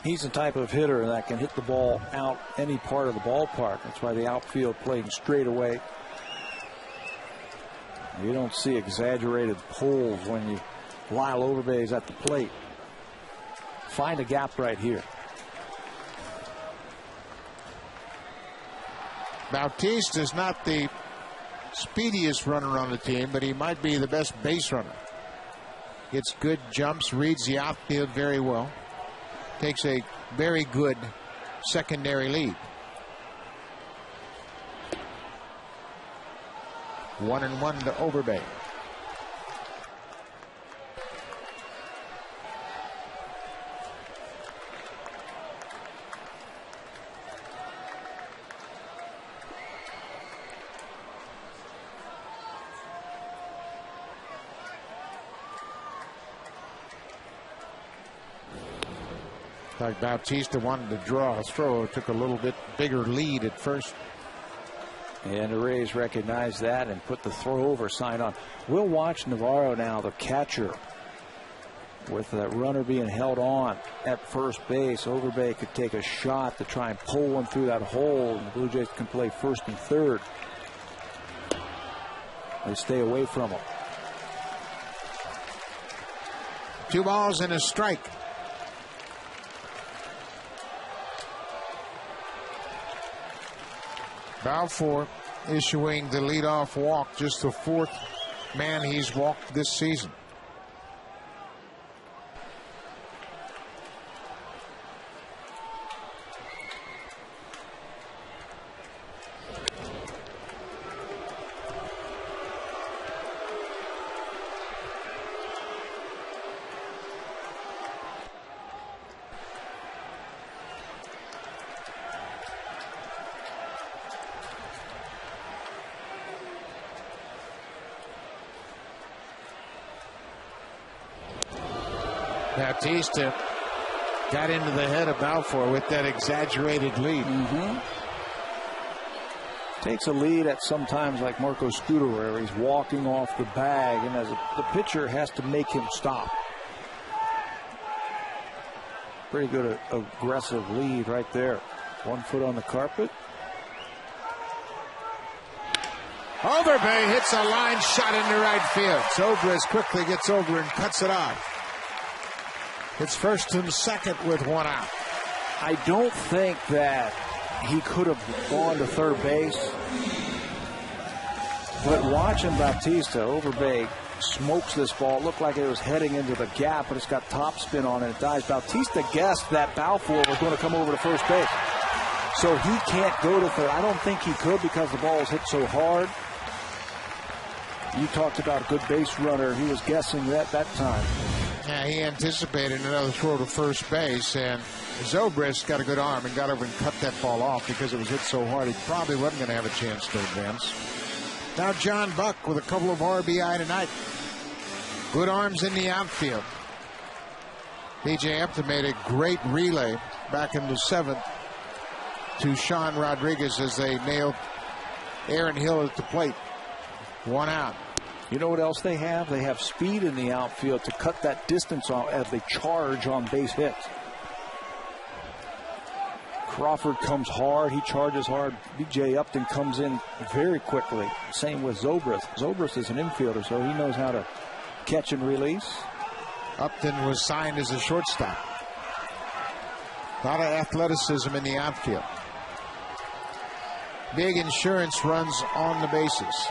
He's the type of hitter that can hit the ball out any part of the ballpark. That's why the outfield playing straight away. You don't see exaggerated pulls when Lyle Overbay is at the plate. Find a gap right here. Bautista is not the speediest runner on the team, but he might be the best base runner. Gets good jumps, reads the outfield very well. Takes a very good secondary lead. 1-1 to Overbay. Like Bautista wanted to draw a throw, took a little bit bigger lead at first. And the Rays recognize that and put the throw over sign on. We'll watch Navarro now, the catcher, with that runner being held on at first base. Overbay could take a shot to try and pull one through that hole, and the Blue Jays can play first and third. They stay away from him. 2 balls and a strike. Balfour issuing the leadoff walk, just the 4th man he's walked this season. Bautista got into the head of Balfour with that exaggerated lead. Takes a lead at sometimes like Marco Scooter where he's walking off the bag, and as the pitcher has to make him stop. Pretty good aggressive lead right there. 1 foot on the carpet. Overbay hits a line shot into right field. Zobrist quickly gets over and cuts it off. It's first and second with 1 out. I don't think that he could have gone to third base. But watching Bautista, Overbay smokes this ball. It looked like it was heading into the gap, but it's got topspin on it. It dies. Bautista guessed that Balfour was going to come over to first base. So he can't go to third. I don't think he could because the ball was hit so hard. You talked about a good base runner. He was guessing that time. Yeah, he anticipated another throw to first base, and Zobrist got a good arm and got over and cut that ball off because it was hit so hard he probably wasn't going to have a chance to advance. Now John Buck with a couple of RBI tonight. Good arms in the outfield. B.J. Epton made a great relay back in the 7th to Sean Rodriguez as they nailed Aaron Hill at the plate. 1 out. You know what else they have? They have speed in the outfield to cut that distance off as they charge on base hits. Crawford comes hard. He charges hard. B.J. Upton comes in very quickly. Same with Zobrist. Zobrist is an infielder, so he knows how to catch and release. Upton was signed as a shortstop. A lot of athleticism in the outfield. Big insurance runs on the bases.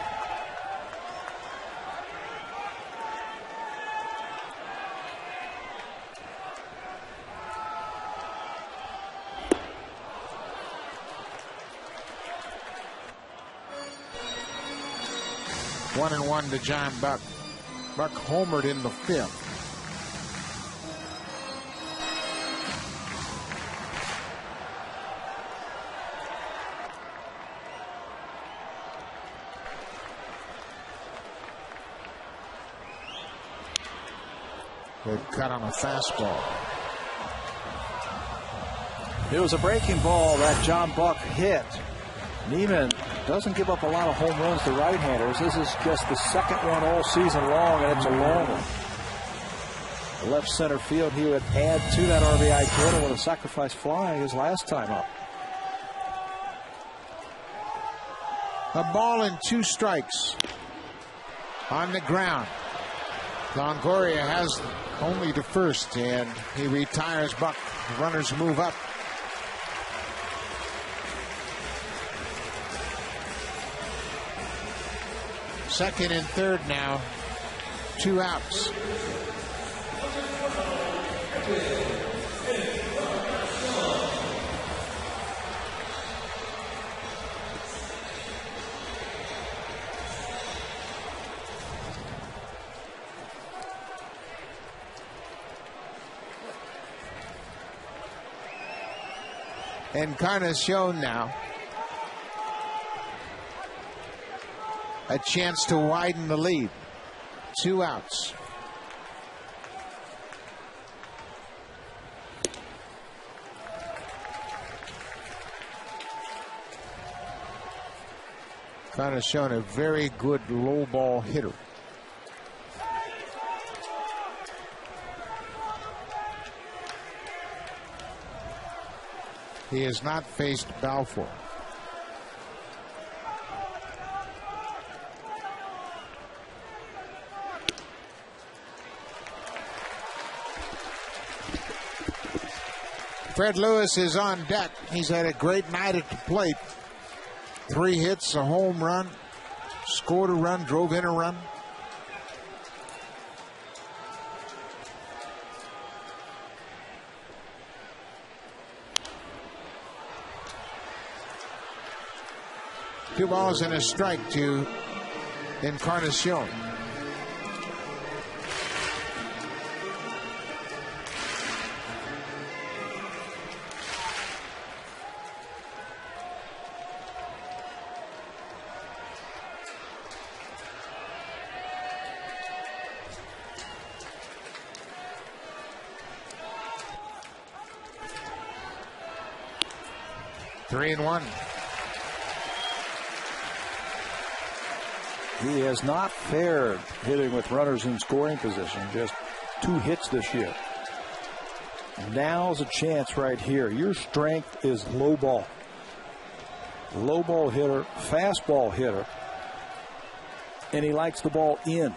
One and one to John Buck. Buck homered in the 5th. They've cut on a fastball. It was a breaking ball that John Buck hit. Neiman doesn't give up a lot of home runs to right-handers. This is just the 2nd one all season long, and it's a long one. Left center field, he would add to that RBI total with a sacrifice fly his last time up. A ball and 2 strikes on the ground. Longoria has only to first, and he retires Buck. The runners move up. Second and third now. 2 outs. Encarnacion now. A chance to widen the lead. 2 outs. Encarnacion, a very good low ball hitter. He has not faced Balfour. Fred Lewis is on deck. He's had a great night at the plate. 3 hits, a home run, scored a run, drove in a run. Two balls and a strike to Encarnacion. 3-1. He has not fared hitting with runners in scoring position. Just 2 hits this year. Now's a chance right here. Your strength is low ball. Low ball hitter, fastball hitter. And he likes the ball in.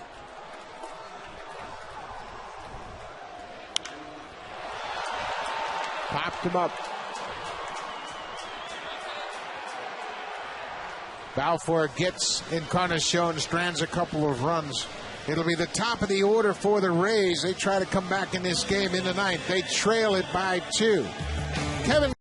Popped him up. Balfour gets Encarnacion, strands a couple of runs. It'll be the top of the order for the Rays. They try to come back in this game in the ninth. They trail it by 2. Kevin.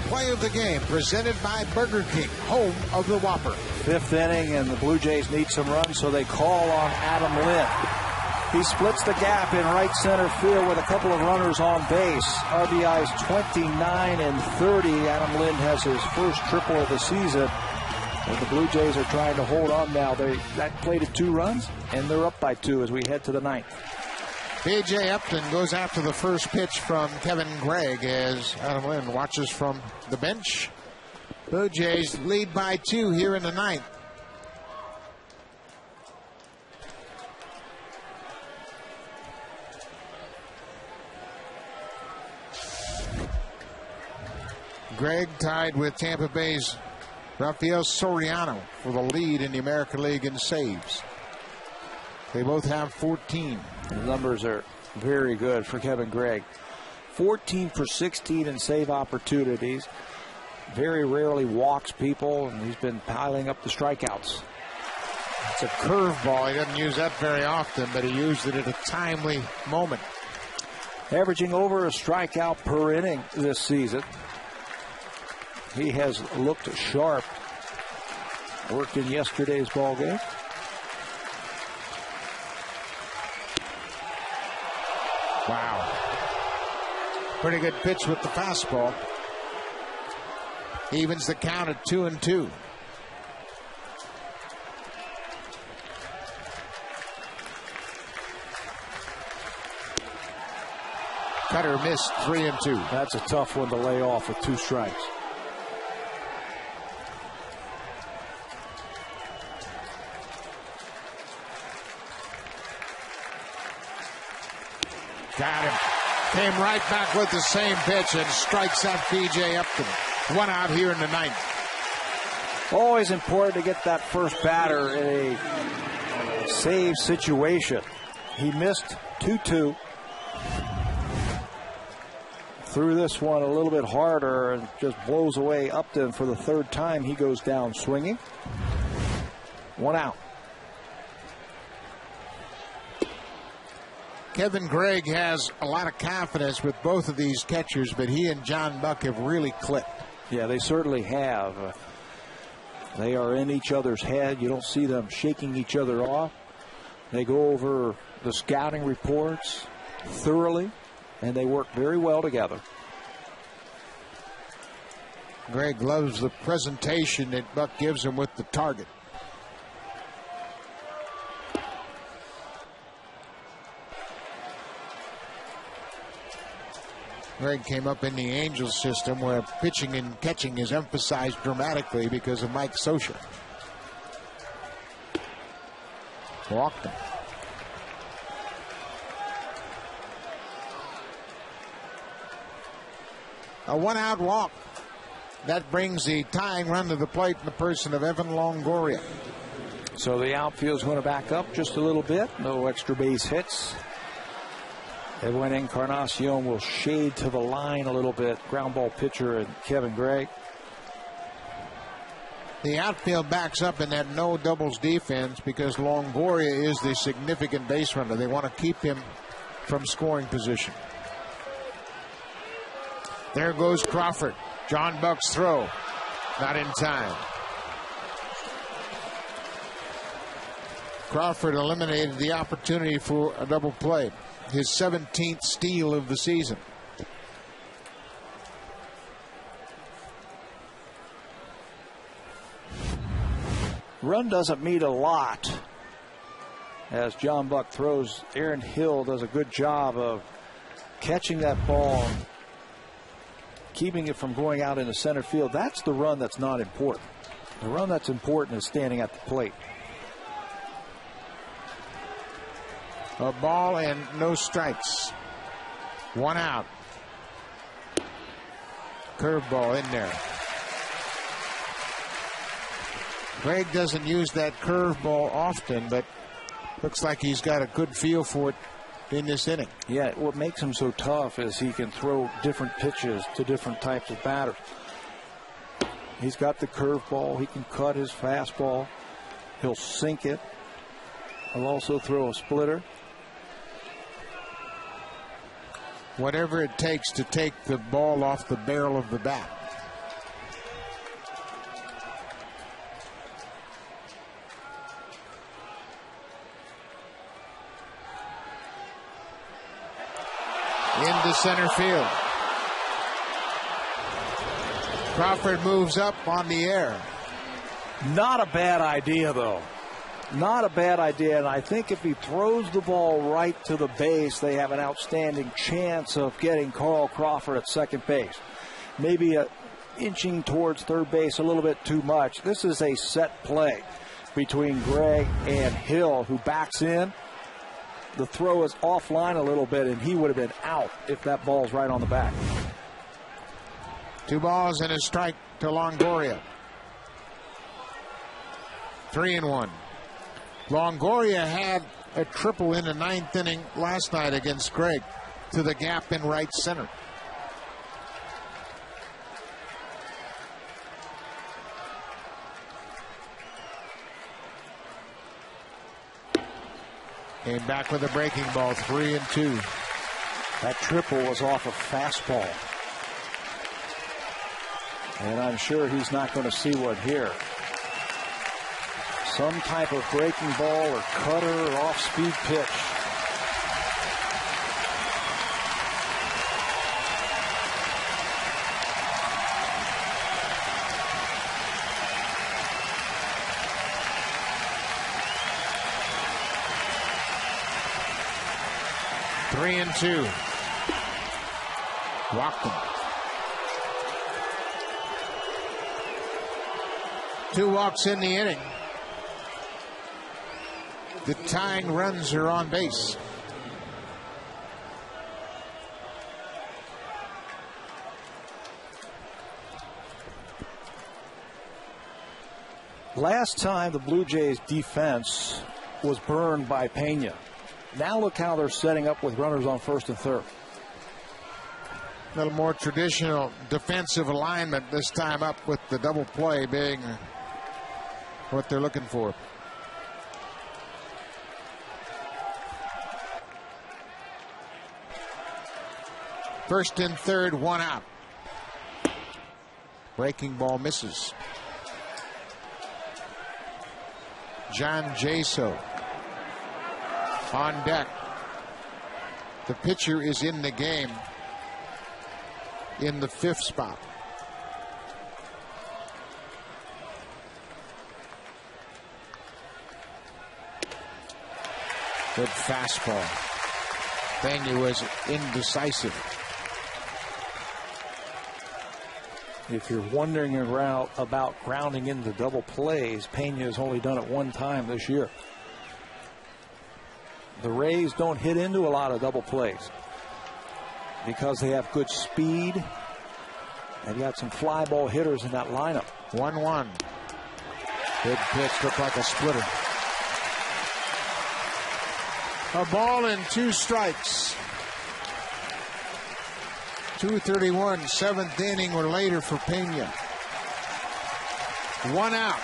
Play of the game presented by Burger King, home of the Whopper. 5th inning, and the Blue Jays need some runs, so they call on Adam Lind. He splits the gap in right center field with a couple of runners on base. RBIs 29 and 30. Adam Lind has his first triple of the season. And the Blue Jays are trying to hold on now. That played at 2 runs, and they're up by 2 as we head to the 9th. B.J. Upton goes after the first pitch from Kevin Gregg as Adam Lind watches from the bench. Blue Jays lead by 2 here in the 9th. Gregg tied with Tampa Bay's Rafael Soriano for the lead in the American League in saves. They both have 14. The numbers are very good for Kevin Gregg. 14 for 16 in save opportunities. Very rarely walks people, and he's been piling up the strikeouts. It's a curveball. He doesn't use that very often, but he used it at a timely moment. Averaging over a strikeout per inning this season. He has looked sharp. Worked in yesterday's ball game. Wow. Pretty good pitch with the fastball. Evens the count at 2-2. Cutter missed 3-2. That's a tough one to lay off with 2 strikes. Got him. Came right back with the same pitch and strikes out B.J. Upton. 1 out here in the 9th. Always important to get that first batter in a save situation. He missed 2-2. Threw this one a little bit harder and just blows away Upton for the 3rd time. He goes down swinging. 1 out. Kevin Gregg has a lot of confidence with both of these catchers, but he and John Buck have really clicked. Yeah, they certainly have. They are in each other's head. You don't see them shaking each other off. They go over the scouting reports thoroughly, and they work very well together. Greg loves the presentation that Buck gives him with the target. Greg came up in the Angels system where pitching and catching is emphasized dramatically because of Mike Scioscia. Walked him. A one-out walk. That brings the tying run to the plate in the person of Evan Longoria. So the outfield's going to back up just a little bit. No extra base hits. Edwin Encarnacion will shade to the line a little bit. Ground ball pitcher and Kevin Gregg. The outfield backs up in that no doubles defense because Longoria is the significant base runner. They want to keep him from scoring position. There goes Crawford. John Buck's throw. Not in time. Crawford eliminated the opportunity for a double play. His 17th steal of the season. Run doesn't mean a lot as John Buck throws. Aaron Hill does a good job of catching that ball, keeping it from going out into center field. That's the run that's not important. The run that's important is standing at the plate. A ball and no strikes. One out. Curveball in there. Greg doesn't use that curveball often, but looks like he's got a good feel for it in this inning. Yeah, what makes him so tough is he can throw different pitches to different types of batters. He's got the curveball. He can cut his fastball. He'll sink it. He'll also throw a splitter. Whatever it takes to take the ball off the barrel of the bat. Into center field. Crawford moves up on the air. Not a bad idea, though. Not a bad idea, and I think if he throws the ball right to the base, they have an outstanding chance of getting Carl Crawford at second base. Maybe inching towards third base a little bit too much. This is a set play between Gregg and Hill, who backs in. The throw is offline a little bit, and he would have been out if that ball's right on the back. 2 balls and a strike to Longoria. 3-1. Longoria had a triple in the 9th inning last night against Gregg to the gap in right center. Came back with a breaking ball, 3-2. That triple was off a fastball. And I'm sure he's not going to see one here. Some type of breaking ball or cutter or off-speed pitch. Three and two. Walked him. 2 walks in the inning. The tying runs are on base. Last time the Blue Jays defense was burned by Pena. Now look how they're setting up with runners on first and third. A little more traditional defensive alignment this time, up with the double play being what they're looking for. First and third, 1 out. Breaking ball misses. John Jaso. on deck. The pitcher is in the game in the 5th spot. Good fastball. Pena was indecisive. If you're wondering about grounding into double plays, Pena has only done it one time this year. The Rays don't hit into a lot of double plays because they have good speed. They've got some fly ball hitters in that lineup. 1-1. Big pitch, looked like a splitter. A ball and 2 strikes. 2:31, 7th inning or later for Pena. 1 out.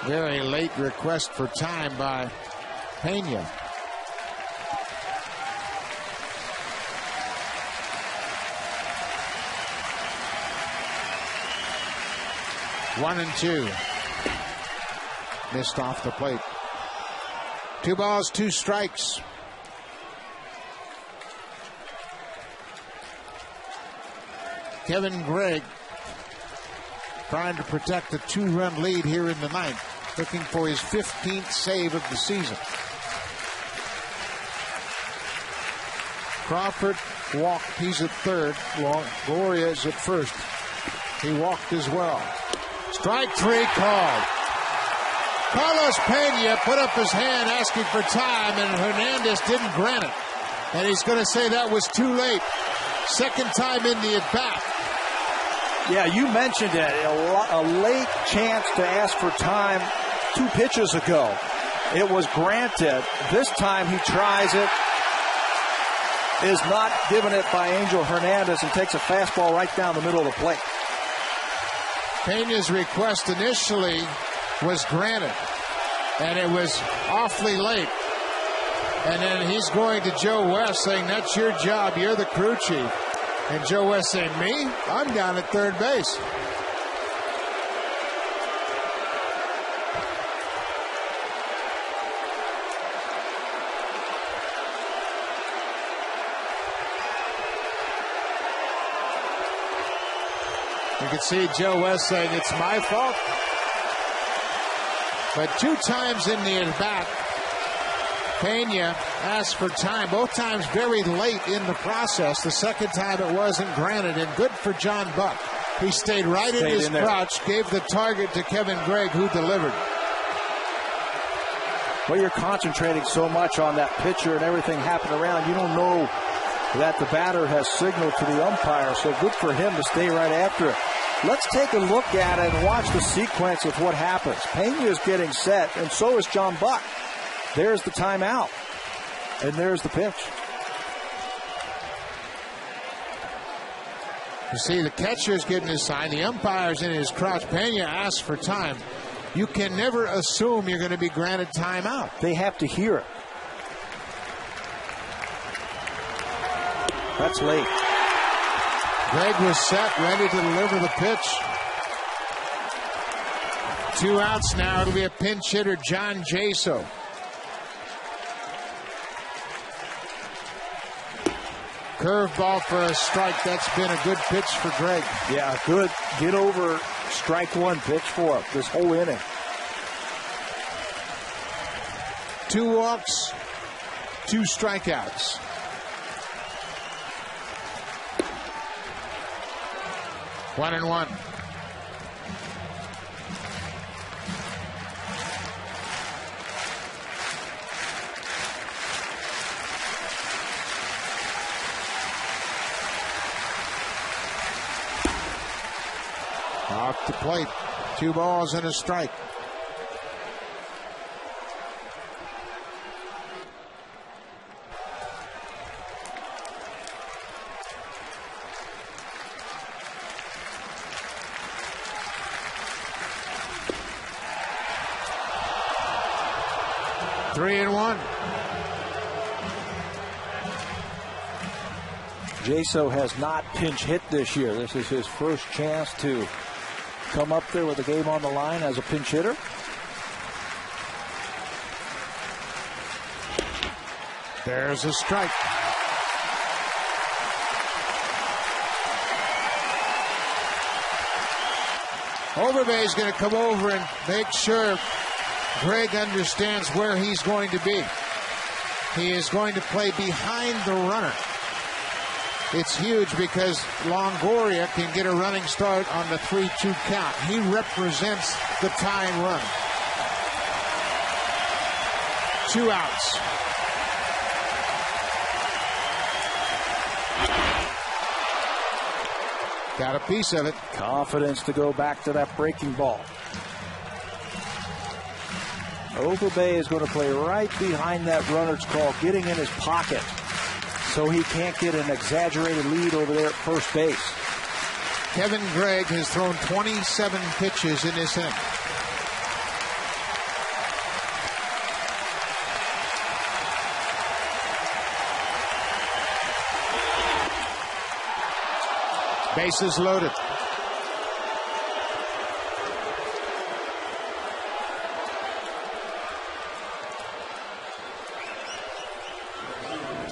Very late request for time by Pena. One and 2. Missed off the plate. 2 balls, 2 strikes. Kevin Gregg trying to protect a 2-run lead here in the 9th. Looking for his 15th save of the season. Crawford walked. He's at 3rd. Gloria is at 1st. He walked as well. Strike 3 called. Carlos Pena put up his hand asking for time, and Hernandez didn't grant it. And he's going to say that was too late. Second time in the at-bat. Yeah, you mentioned it. A late chance to ask for time 2 pitches ago. It was granted. This time he tries it. Is not given it by Angel Hernandez and takes a fastball right down the middle of the plate. Pena's request initially was granted, and it was awfully late. And then he's going to Joe West saying, that's your job, you're the crew chief. And Joe West saying, me? I'm down at 3rd base. You can see Joe West saying, it's my fault. But 2 times in the at-bat, Pena asked for time. Both times very late in the process. The second time it wasn't granted, and good for John Buck. He stayed in his crouch, gave the target to Kevin Gregg, who delivered. Well, you're concentrating so much on that pitcher and everything happening around, you don't know that the batter has signaled to the umpire, so good for him to stay right after it. Let's take a look at it and watch the sequence of what happens. Pena is getting set, and so is John Buck. There's the timeout, and there's the pitch. You see, the catcher's getting his sign. The umpire's in his crouch. Pena asks for time. You can never assume you're going to be granted timeout. They have to hear it. That's late. Gregg was set, ready to deliver the pitch. 2 outs now. It'll be a pinch hitter, John Jaso. Curveball for a strike. That's been a good pitch for Gregg. Yeah, good. Get over strike 1 pitch for him this whole inning. 2 walks, 2 strikeouts. One and 1. Off the plate. 2 balls and a strike. 3-1. Jaso has not pinch hit this year. This is his first chance to come up there with the game on the line as a pinch hitter. There's a strike. Overbay is going to come over and make sure Greg understands where he's going to be. He is going to play behind the runner. It's huge because Longoria can get a running start on the 3-2 count. He represents the tying run. 2 outs. Got a piece of it. Confidence to go back to that breaking ball. Overbay is going to play right behind that runner's call, getting in his pocket so he can't get an exaggerated lead over there at first base. Kevin Gregg has thrown 27 pitches in this inning. Bases loaded.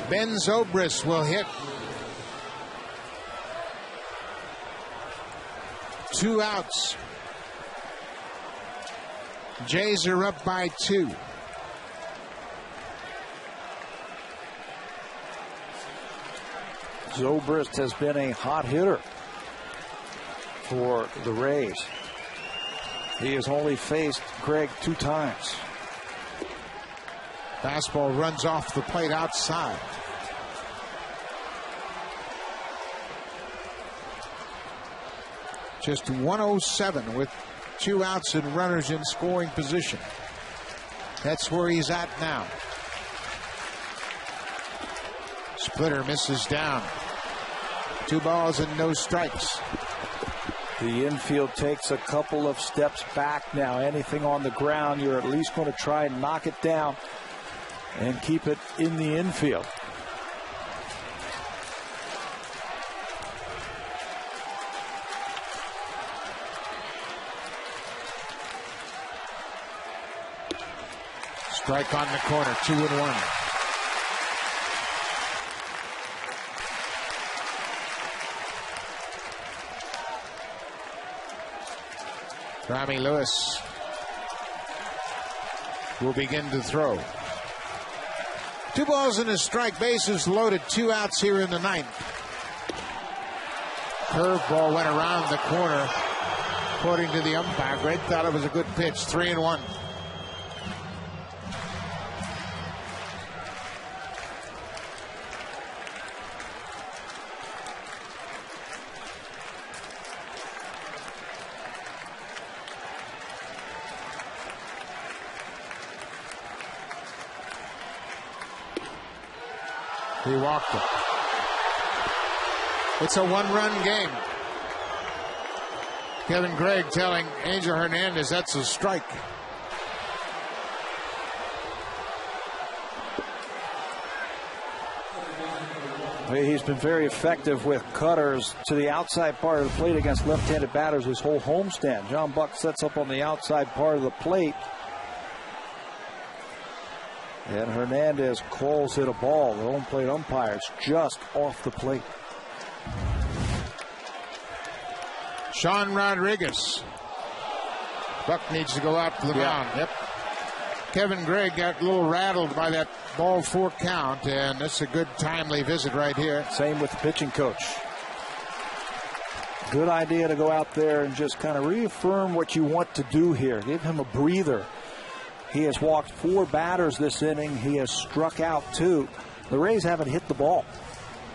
Ben Zobrist will hit. 2 outs. Jays are up by 2. Zobrist has been a hot hitter for the Rays. He has only faced Greg 2 times. Fastball runs off the plate outside. Just 107 with 2 outs and runners in scoring position. That's where he's at now. Splitter misses down. 2 balls and no strikes. The infield takes a couple of steps back now. Anything on the ground, you're at least going to try and knock it down and keep it in the infield. Strike on the corner, 2-1. Rami Lewis will begin to throw. 2 balls and a strike, bases loaded, 2 outs here in the 9th. Curveball went around the corner, according to the umpire. Greg thought it was a good pitch, 3-1. He walked it. It's a 1-run game. Kevin Gregg telling Angel Hernandez that's a strike. He's been very effective with cutters to the outside part of the plate against left-handed batters his whole homestand. John Buck sets up on the outside part of the plate. And Hernandez calls it a ball. The home plate umpire's just off the plate. Sean Rodriguez. Buck needs to go out to the mound. Yep. Kevin Gregg got a little rattled by that ball 4 count, and that's a good timely visit right here. Same with the pitching coach. Good idea to go out there and just kind of reaffirm what you want to do here. Give him a breather. He has walked 4 batters this inning. He has struck out 2. The Rays haven't hit the ball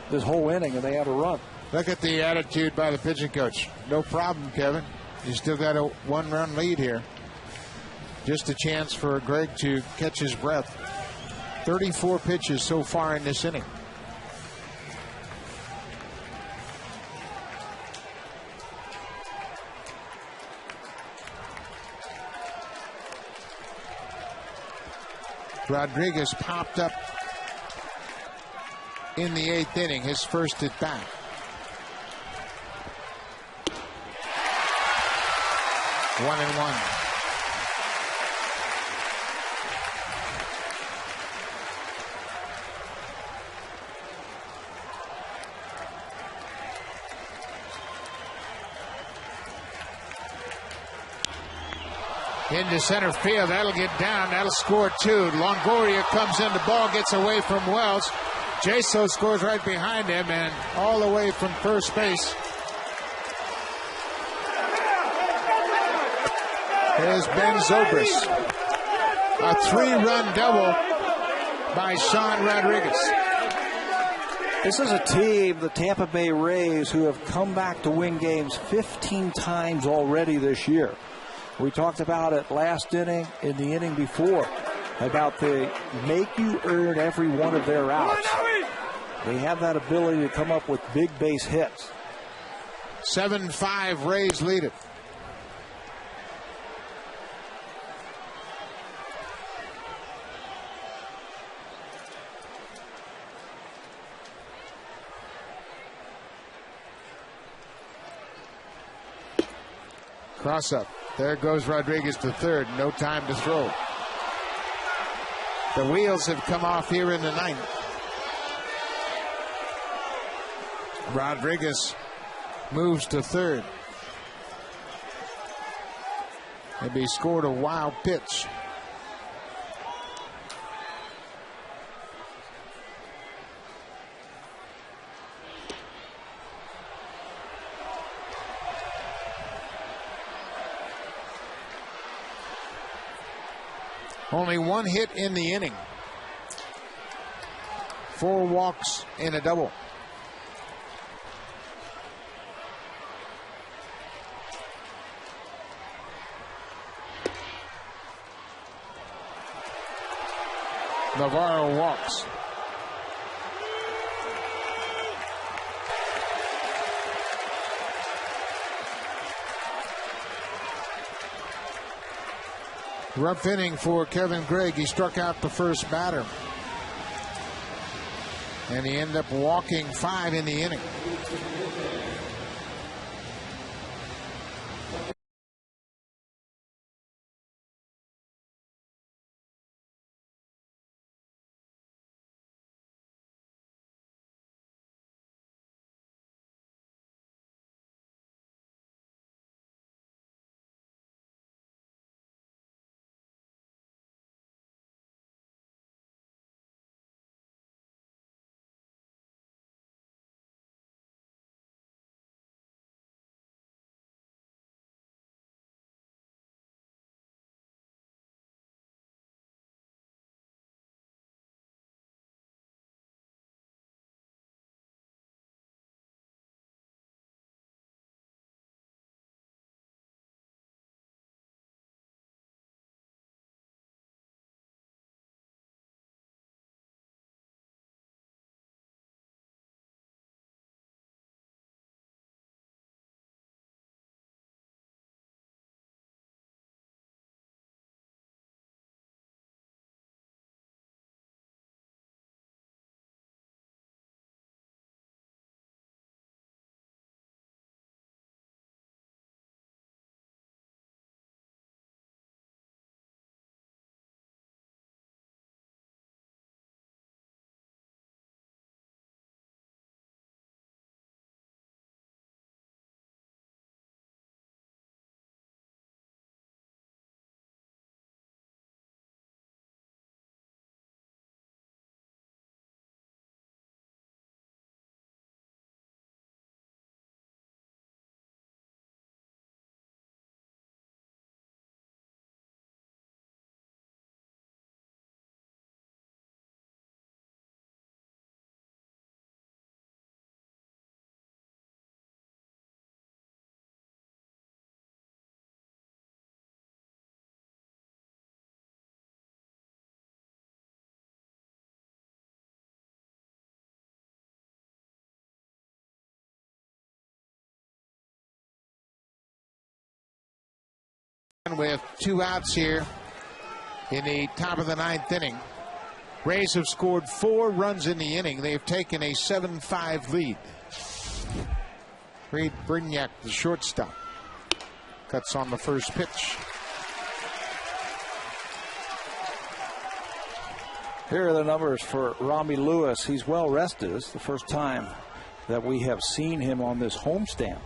this whole inning, and they have a run. Look at the attitude by the pitching coach. No problem, Kevin. You still got a 1-run lead here. Just a chance for Greg to catch his breath. 34 pitches so far in this inning. Rodriguez popped up in the 8th inning, his first at bat. One and one. Into center field. That'll get down. That'll score 2. Longoria comes in. The ball gets away from Wells. Jaso scores right behind him and all the way from first base. Here's Ben Zobrist. A 3-run double by Sean Rodriguez. This is a team, the Tampa Bay Rays, who have come back to win games 15 times already this year. We talked about it last inning, in the inning before, about the make you earn every one of their outs. They have that ability to come up with big base hits. 7-5 Rays lead it. Cross up. There goes Rodriguez to third. No time to throw. The wheels have come off here in the 9th. Rodriguez moves to third. Maybe he scored a wild pitch. Only 1 hit in the inning. 4 walks in a double. Navarro walks. Rough inning for Kevin Gregg. He struck out the first batter. And he ended up walking 5 in the inning. With 2 outs here in the top of the 9th inning. Rays have scored 4 runs in the inning. They've taken a 7-5 lead. Reed Brignac, the shortstop, cuts on the first pitch. Here are the numbers for Rami Lewis. He's well rested. It's the first time that we have seen him on this homestand.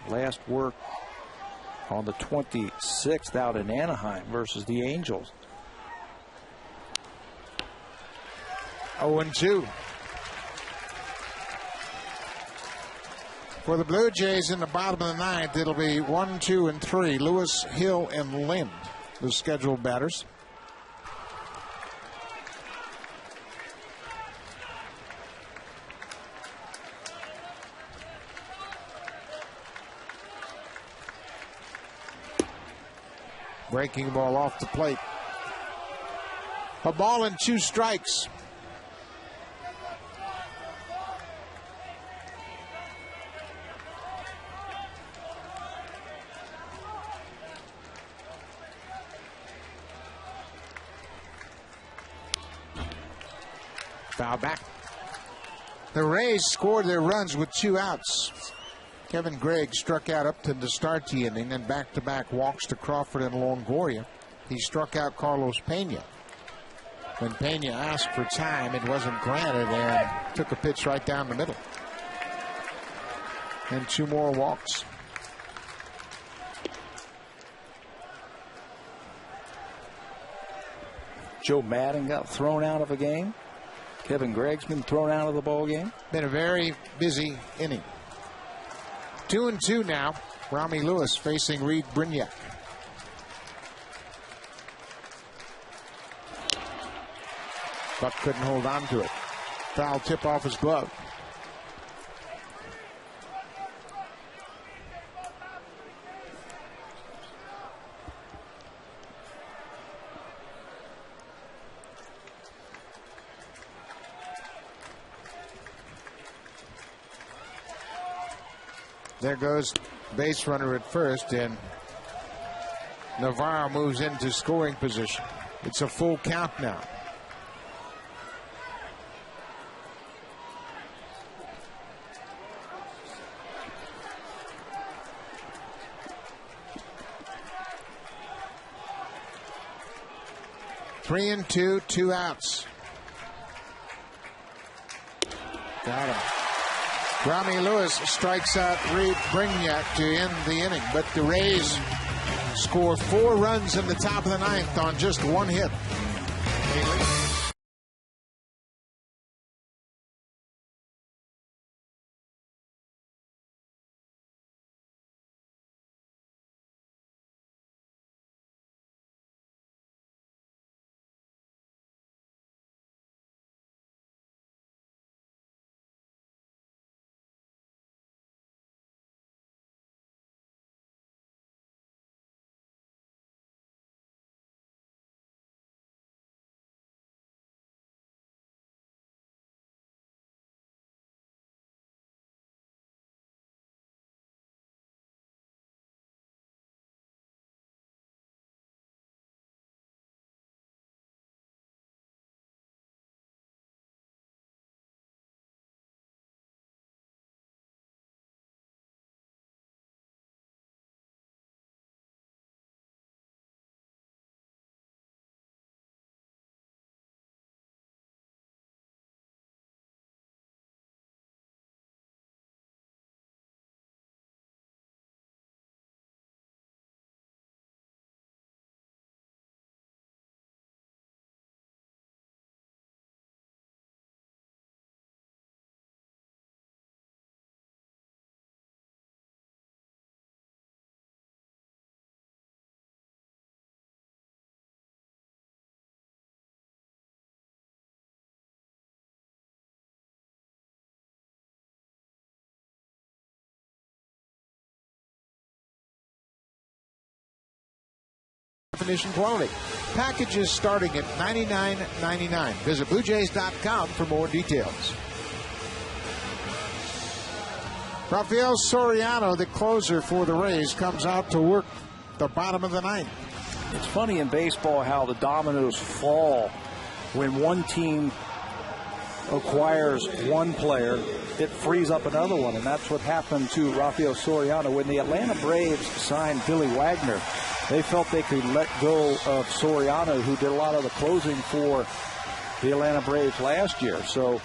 Last work on the 26th out in Anaheim versus the Angels. 0-2. For the Blue Jays in the bottom of the 9th, it'll be 1, 2, and 3. Lewis, Hill, and Lind, the scheduled batters. Breaking ball off the plate. A ball and 2 strikes. Foul back. The Rays scored their runs with 2 outs. Kevin Gregg struck out Upton to start the inning, and back-to-back walks to Crawford and Longoria. He struck out Carlos Pena. When Pena asked for time, it wasn't granted, and took a pitch right down the middle. And 2 more walks. Joe Madden got thrown out of a game. Kevin Gregg's been thrown out of the ball game. Been a very busy inning. 2-2 now. Rami Lewis facing Reed Brignac. Buck couldn't hold on to it. Foul tip off his glove. There goes base runner at first, and Navarro moves into scoring position. It's a full count now. Three and 2, 2 outs. Got him. Rami Lewis strikes out Reed Brignac to end the inning, but the Rays score 4 runs in the top of the 9th on just 1 hit. Definition quality. Packages starting at $99.99. Visit BlueJays.com for more details. Rafael Soriano, the closer for the Rays, comes out to work the bottom of the 9th. It's funny in baseball how the dominoes fall when one team acquires one player, it frees up another one, and that's what happened to Rafael Soriano. When the Atlanta Braves signed Billy Wagner, they felt they could let go of Soriano, who did a lot of the closing for the Atlanta Braves last year. So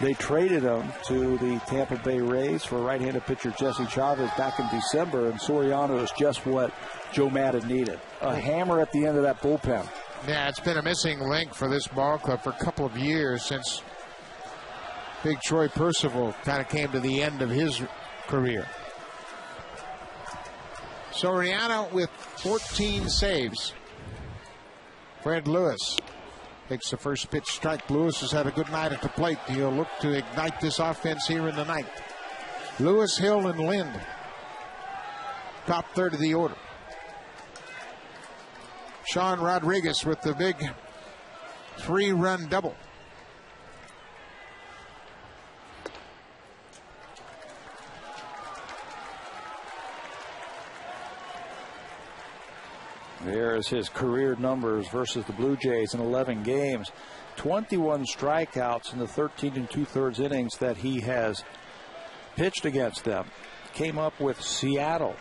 they traded him to the Tampa Bay Rays for right-handed pitcher Jesse Chavez back in December, and Soriano is just what Joe Maddon needed. A hammer at the end of that bullpen. Yeah, it's been a missing link for this ball club for a couple of years since Big Troy Percival kind of came to the end of his career. Soriano with 14 saves. Fred Lewis takes the first pitch strike. Lewis has had a good night at the plate. He'll look to ignite this offense here in the ninth. Lewis, Hill, and Lind, top third of the order. Sean Rodriguez with the big 3-run double. There's his career numbers versus the Blue Jays in 11 games. 21 strikeouts in the 13 2/3 innings that he has pitched against them. Came up with Seattle.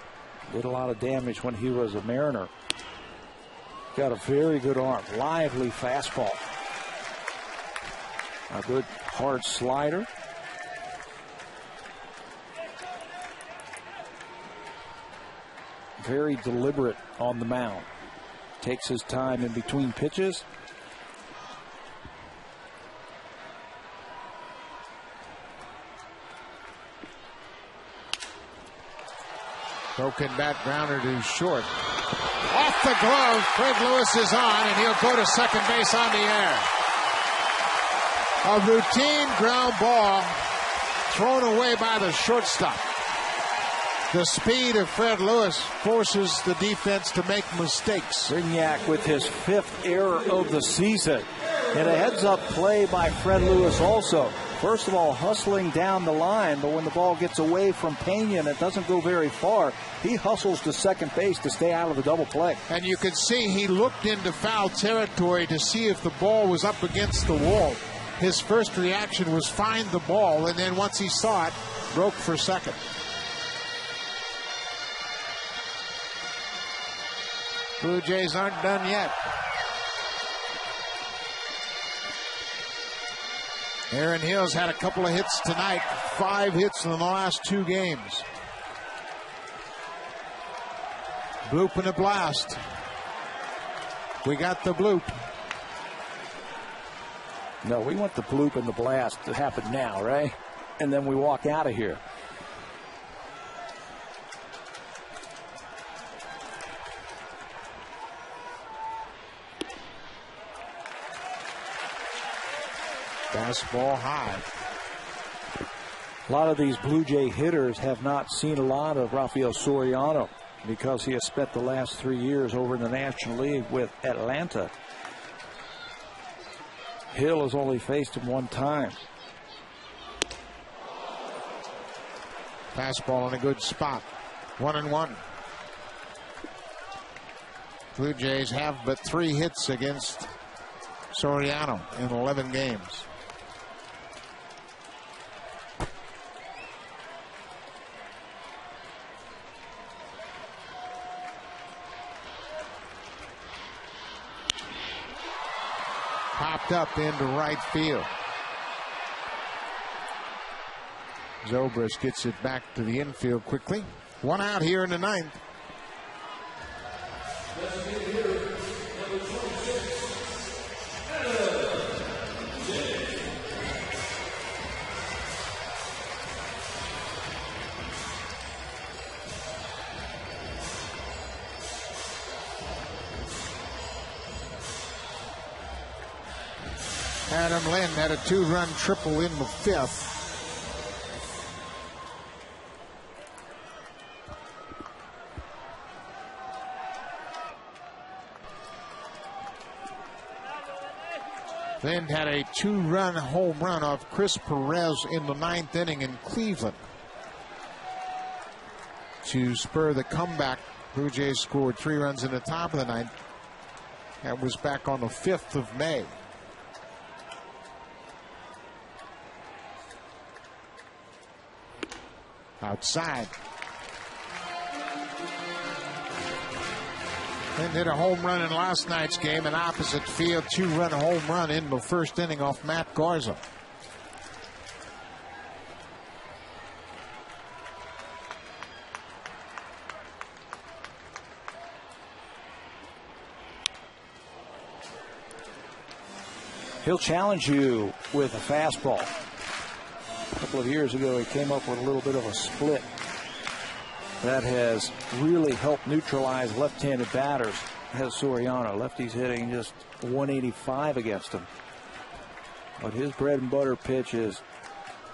Did a lot of damage when he was a Mariner. Got a very good arm. Lively fastball. A good hard slider. Very deliberate on the mound. Takes his time in between pitches. Broken bat grounder to short. Off the glove, Fred Lewis is on, and he'll go to second base on the air. A routine ground ball thrown away by the shortstop. The speed of Fred Lewis forces the defense to make mistakes. Brignac with his 5th error of the season. And a heads-up play by Fred Lewis also. First of all, hustling down the line, but when the ball gets away from Pena and it doesn't go very far, he hustles to second base to stay out of the double play. And you could see he looked into foul territory to see if the ball was up against the wall. His first reaction was find the ball, and then once he saw it, broke for second. Blue Jays aren't done yet. Aaron Hill's had a couple of hits tonight. 5 hits in the last 2 games. Bloop and a blast. We got the bloop. No, we want the bloop and the blast to happen now, right? And then we walk out of here. Fastball high. A lot of these Blue Jay hitters have not seen a lot of Rafael Soriano because he has spent the last 3 years over in the National League with Atlanta. Hill has only faced him 1 time. Fastball in a good spot. 1-1. Blue Jays have but 3 hits against Soriano in 11 games. Popped up into right field. Zobrist gets it back to the infield quickly. 1 out here in the 9th. Adam Lind had a 2-run triple in the 5th. Lind had a 2-run home run off Chris Perez in the 9th inning in Cleveland to spur the comeback. Blue Jays scored 3 runs in the top of the 9th. That was back on the 5th of May. Outside. And hit a home run in last night's game, an opposite field 2-run home run in the first inning off Matt Garza. He'll challenge you with a fastball. A couple of years ago, he came up with a little bit of a split that has really helped neutralize left-handed batters. Has Soriano. Lefties hitting just 185 against him. But his bread and butter pitch is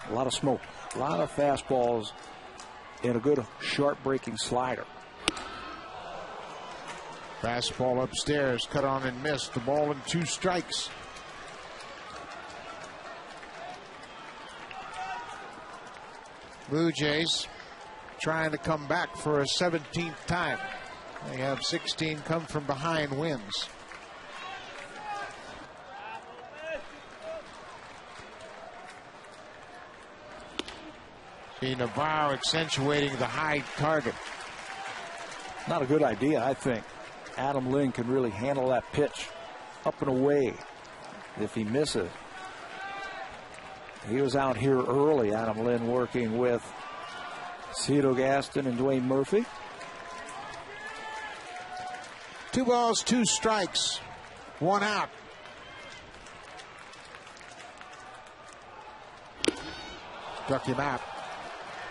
a lot of smoke, a lot of fastballs, and a good sharp breaking slider. Fastball upstairs, cut on and missed. The ball and 2 strikes. Blue Jays trying to come back for a 17th time. They have 16 come from behind wins. See Navarro accentuating the high target. Not a good idea, I think. Adam Lynn can really handle that pitch up and away if he misses. He was out here early, Adam Lynn, working with Cito Gaston and Dwayne Murphy. 2 balls, 2 strikes, 1 out. Struck him out.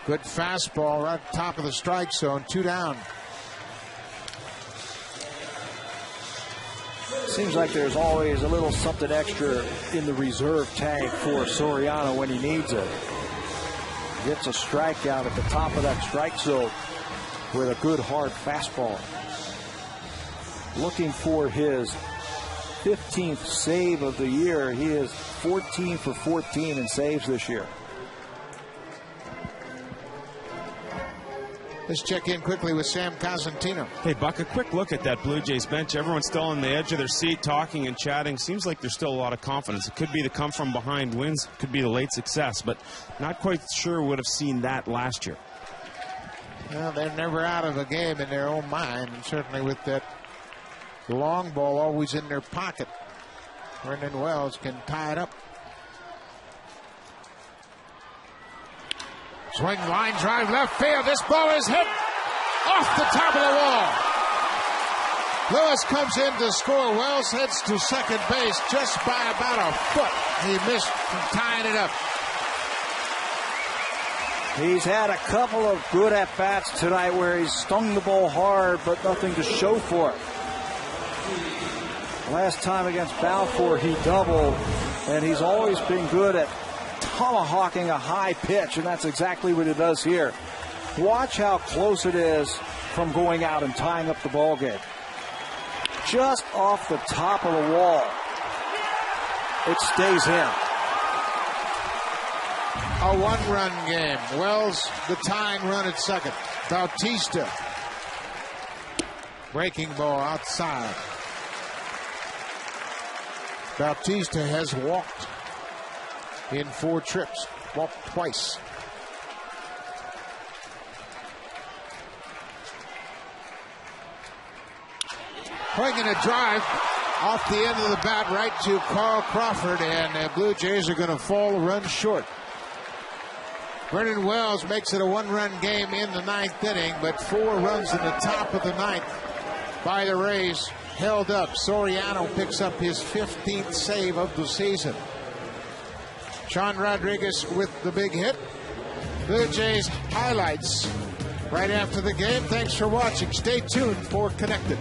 Good fastball right top of the strike zone, 2 down. Seems like there's always a little something extra in the reserve tag for Soriano when he needs it. Gets a strikeout at the top of that strike zone with a good hard fastball. Looking for his 15th save of the year. He is 14 for 14 in saves this year. Let's check in quickly with Sam Cosentino. Hey, Buck, a quick look at that Blue Jays bench. Everyone's still on the edge of their seat, talking and chatting. Seems like there's still a lot of confidence. It could be the come from behind wins, could be the late success, but not quite sure would have seen that last year. Well, they're never out of a game in their own mind, and certainly with that long ball always in their pocket. Brendan Wells can tie it up. Swing, line drive, left field. This ball is hit off the top of the wall. Lewis comes in to score. Wells heads to second base just by about a foot. He missed from tying it up. He's had a couple of good at-bats tonight where he's stung the ball hard, but nothing to show for it. Last time against Balfour, he doubled, and he's always been good at tomahawking a high pitch, and that's exactly what he does here. Watch how close it is from going out and tying up the ball game. Just off the top of the wall. It stays in. A 1-run game. Wells, the tying run at second. Bautista. Breaking ball outside. Bautista has walked in 4 trips. Walked twice. Swinging a drive off the end of the bat right to Carl Crawford, and the Blue Jays are going to fall a run short. Brendan Wells makes it a 1-run game in the 9th inning, but 4 runs in the top of the 9th by the Rays held up. Soriano picks up his 15th save of the season. Sean Rodriguez with the big hit. Blue Jays highlights right after the game. Thanks for watching. Stay tuned for Connected.